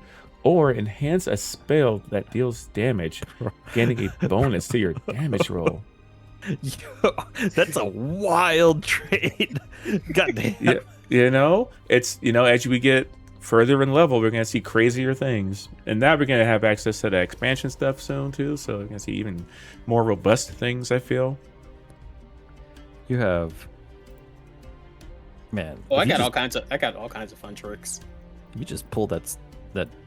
[SPEAKER 3] or enhance a spell that deals damage, gaining a bonus to your damage roll.
[SPEAKER 4] Yo, that's a wild trade. God damn.
[SPEAKER 3] Yeah, you know, it's, as we get further in level, we're going to see crazier things. And now we're going to have access to the expansion stuff soon, too. So we're going to see even more robust things, I feel.
[SPEAKER 4] You have, man.
[SPEAKER 2] Oh, I
[SPEAKER 4] if you
[SPEAKER 2] got
[SPEAKER 4] just-
[SPEAKER 2] all kinds of fun tricks.
[SPEAKER 4] You just pull that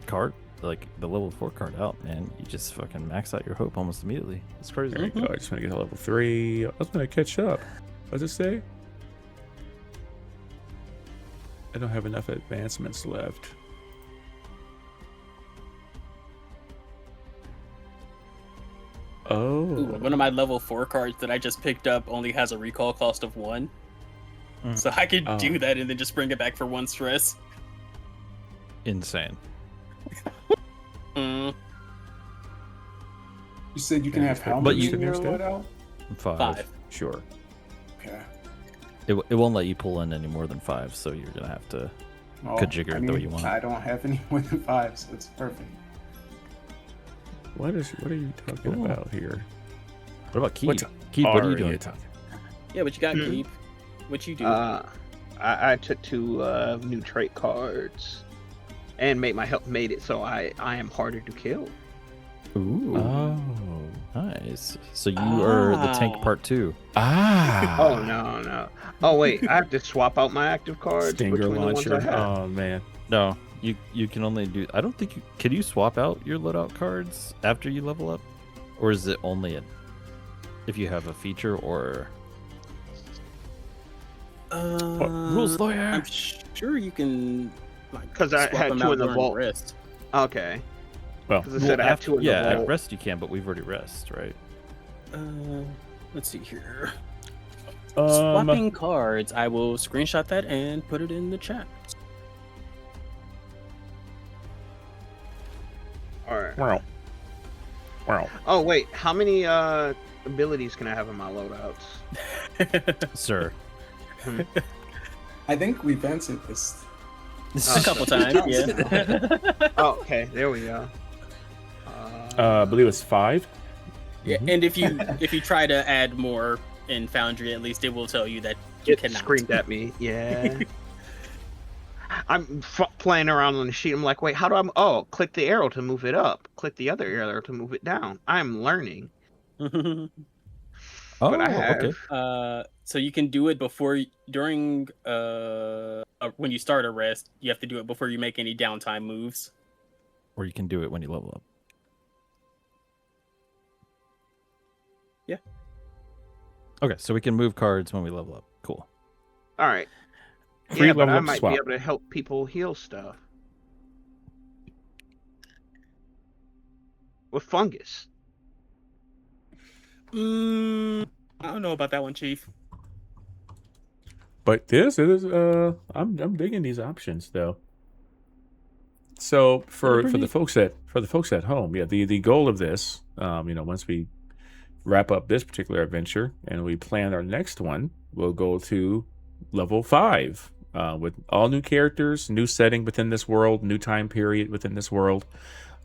[SPEAKER 4] card, like the level 4 card out, man. You just fucking max out your hope almost immediately. It's crazy.
[SPEAKER 3] There you go. I just want to get to level 3. I was going to catch up. What does it say? I don't have enough advancements left. Oh.
[SPEAKER 2] Ooh, one of my level 4 cards that I just picked up only has a recall cost of 1.
[SPEAKER 4] Mm.
[SPEAKER 2] So I could
[SPEAKER 3] Oh.
[SPEAKER 2] do that and then just bring it back for 1 stress.
[SPEAKER 4] Insane.
[SPEAKER 2] Mm,
[SPEAKER 1] You said you can have how
[SPEAKER 4] But
[SPEAKER 1] many
[SPEAKER 4] you-
[SPEAKER 1] in your
[SPEAKER 3] Understand?
[SPEAKER 1] loadout?
[SPEAKER 4] 5.
[SPEAKER 2] 5.
[SPEAKER 3] Sure.
[SPEAKER 1] Okay.
[SPEAKER 4] It won't let you pull in any more than 5, so you're gonna have to.
[SPEAKER 1] Well,
[SPEAKER 4] Kajigger it the way you want.
[SPEAKER 1] I don't have any more than 5, so it's perfect.
[SPEAKER 3] What are you talking
[SPEAKER 4] Cool.
[SPEAKER 3] about here?
[SPEAKER 4] What about Keep?
[SPEAKER 3] What's
[SPEAKER 4] Keep, what are you
[SPEAKER 3] Are
[SPEAKER 4] doing?
[SPEAKER 3] talking-
[SPEAKER 2] Yeah, what you got,
[SPEAKER 5] Hmm.
[SPEAKER 2] Keep? What you do?
[SPEAKER 5] I took 2 new trait cards and made it so I am harder to kill.
[SPEAKER 4] Ooh,
[SPEAKER 3] Oh.
[SPEAKER 4] nice. So you are the tank part 2.
[SPEAKER 3] Ah.
[SPEAKER 5] Oh no. Oh wait, I have to swap out my active cards
[SPEAKER 3] Stinger
[SPEAKER 5] between the
[SPEAKER 3] launcher.
[SPEAKER 5] ones I have.
[SPEAKER 3] Oh man.
[SPEAKER 4] No, you can only do. I don't think you can. You swap out your loadout cards after you level up, or is it only if you have a feature or rules lawyer?
[SPEAKER 2] I'm sure you can. Like,
[SPEAKER 5] 'Cause I
[SPEAKER 2] swap
[SPEAKER 5] had
[SPEAKER 2] them
[SPEAKER 5] 2
[SPEAKER 2] out
[SPEAKER 5] in the
[SPEAKER 2] during
[SPEAKER 5] vault.
[SPEAKER 2] Rest.
[SPEAKER 5] Okay.
[SPEAKER 3] Well,
[SPEAKER 5] Because I said I have 2 in
[SPEAKER 4] yeah,
[SPEAKER 5] the
[SPEAKER 4] at
[SPEAKER 5] vault.
[SPEAKER 4] rest you can, but we've already rest, right?
[SPEAKER 2] Let's see here.
[SPEAKER 3] Um,
[SPEAKER 2] Swapping cards. I will screenshot that and put it in the chat.
[SPEAKER 5] All right.
[SPEAKER 3] Wow.
[SPEAKER 5] Oh wait, how many abilities can I have in my loadouts?
[SPEAKER 4] Sir,
[SPEAKER 1] I think we've answered this.
[SPEAKER 2] A couple times, yeah.
[SPEAKER 5] Oh, okay, there we go.
[SPEAKER 3] I believe it's 5.
[SPEAKER 2] Yeah, and if you try to add more in Foundry, at least it will tell you that you
[SPEAKER 5] it
[SPEAKER 2] cannot.
[SPEAKER 5] screamed at me. Yeah. I'm playing around on the sheet. I'm like, wait, how do I? Oh, click the arrow to move it up. Click the other arrow to move it down. I'm learning.
[SPEAKER 4] oh,
[SPEAKER 5] But I have.
[SPEAKER 4] okay.
[SPEAKER 2] So you can do it during when you start a rest. You have to do it before you make any downtime moves.
[SPEAKER 4] Or you can do it when you level up.
[SPEAKER 2] Yeah.
[SPEAKER 4] Okay, so we can move cards when we level up. Cool.
[SPEAKER 5] All right.
[SPEAKER 3] Free
[SPEAKER 5] Yeah, but
[SPEAKER 3] level
[SPEAKER 5] I
[SPEAKER 3] up
[SPEAKER 5] might
[SPEAKER 3] swap.
[SPEAKER 5] be able to help people heal stuff with fungus.
[SPEAKER 2] I don't know about that one, Chief.
[SPEAKER 3] But this is I'm digging these options though. So for the folks at home, yeah, the goal of this, once we wrap up this particular adventure and we plan our next one, we'll go to level 5 with all new characters, new setting within this world, new time period within this world.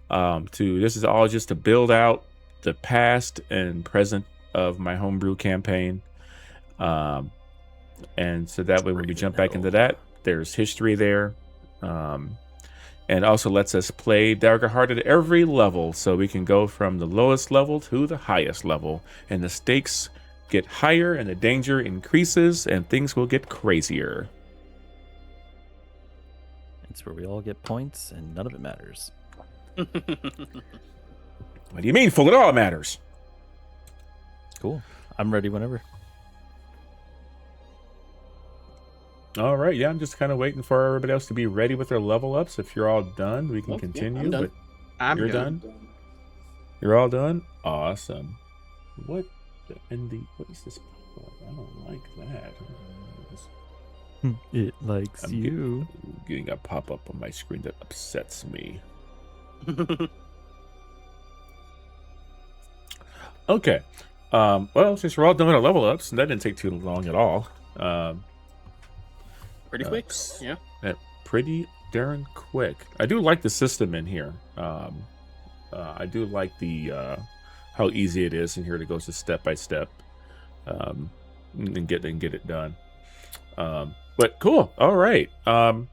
[SPEAKER 3] This is all just to build out the past and present of my homebrew campaign. And so that way when we jump back into that, there's history there. And also lets us play Daggerheart at every level, so we can go from the lowest level to the highest level. And the stakes get higher and the danger increases and things will get crazier.
[SPEAKER 4] It's where we all get points and none of it matters.
[SPEAKER 3] What do you mean, fool? It all matters.
[SPEAKER 4] Cool. I'm ready whenever.
[SPEAKER 3] All right, yeah, I'm just kind of waiting for everybody else to be ready with their level ups. If you're all done, we can continue.
[SPEAKER 2] I'm done.
[SPEAKER 3] But you're done? You're all done? Awesome. What is this? I don't like that.
[SPEAKER 4] It likes you.
[SPEAKER 3] Getting a pop-up on my screen that upsets me. Okay. Well, since we're all done with our level ups, and that didn't take too long at all.
[SPEAKER 2] Pretty quick, yeah.
[SPEAKER 3] Pretty darn quick. I do like the system in here. I do like the how easy it is in here to go just step by step, and get it done. But cool. All right. You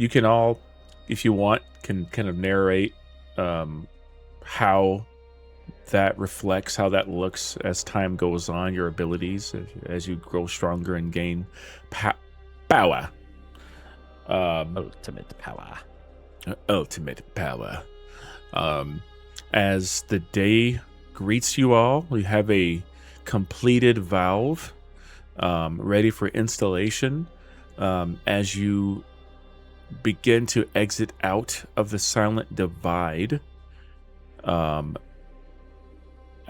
[SPEAKER 3] can all, if you want, can kind of narrate how that reflects, how that looks as time goes on, your abilities as you grow stronger and gain power.
[SPEAKER 4] Ultimate power.
[SPEAKER 3] Ultimate power. As the day greets you all, we have a completed valve ready for installation. As you begin to exit out of the silent divide,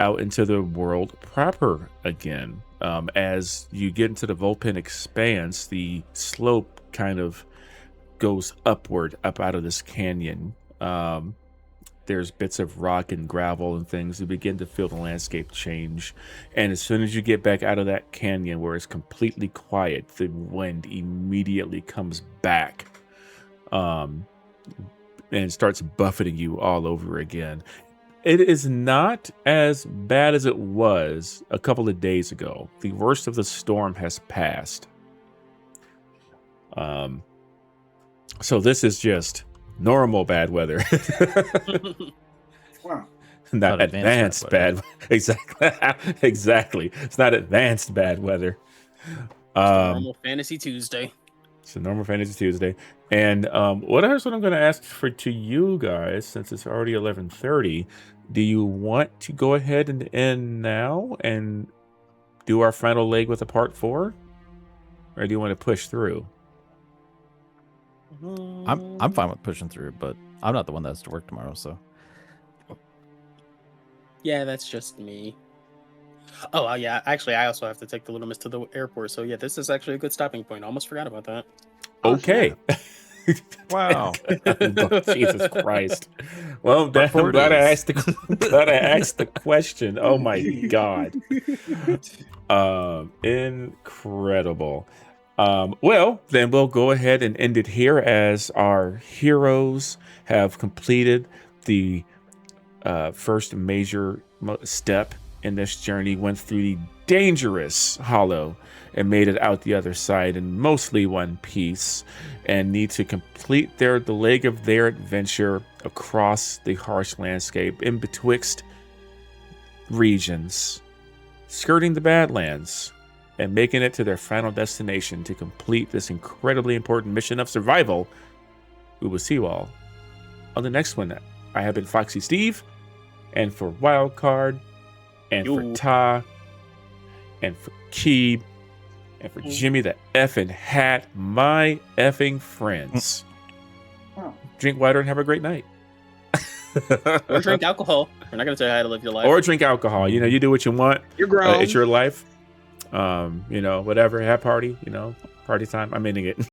[SPEAKER 3] out into the world proper again. As you get into the Vulpin Expanse, the slope kind of goes upward, up out of this canyon. There's bits of rock and gravel and things. You begin to feel the landscape change. And as soon as you get back out of that canyon where it's completely quiet, the wind immediately comes back and starts buffeting you all over again. It is not as bad as it was a couple of days ago. The worst of the storm has passed. So this is just normal bad weather.
[SPEAKER 1] Wow.
[SPEAKER 3] Not advanced bad. Exactly. It's not advanced bad weather.
[SPEAKER 2] Normal Fantasy Tuesday.
[SPEAKER 3] It's a normal Fantasy Tuesday. And what I'm going to ask to you guys, since it's already 11:30, do you want to go ahead and end now and do our final leg with a part 4, or do you want to push through?
[SPEAKER 4] I'm fine with pushing through, but I'm not the one that has to work tomorrow, so.
[SPEAKER 2] Yeah, that's just me. Oh, yeah. Actually, I also have to take the Little Miss to the airport. So, yeah, this is actually a good stopping point. I almost forgot about that.
[SPEAKER 3] Okay.
[SPEAKER 4] Wow.
[SPEAKER 3] Jesus Christ. Well, I'm glad I asked the question. Oh, my God. Incredible. Well, then we'll go ahead and end it here as our heroes have completed the first major step in this journey, went through the dangerous hollow and made it out the other side in mostly one piece, and need to complete the leg of their adventure across the harsh landscape in betwixt regions, skirting the Badlands and making it to their final destination to complete this incredibly important mission of survival. We will see you all on the next one. I have been foxxysteve, and for Wildcard, and for Ta, and for Keeb, and for Jimmy the effing hat, my effing friends.
[SPEAKER 1] Wow.
[SPEAKER 3] Drink water and have a great night.
[SPEAKER 2] Or drink alcohol. We're not gonna tell you how to live your life.
[SPEAKER 3] Or drink alcohol. You know, you do what you want.
[SPEAKER 6] You're grown.
[SPEAKER 3] It's your life. You know, whatever. Have party. You know, party time. I'm ending it.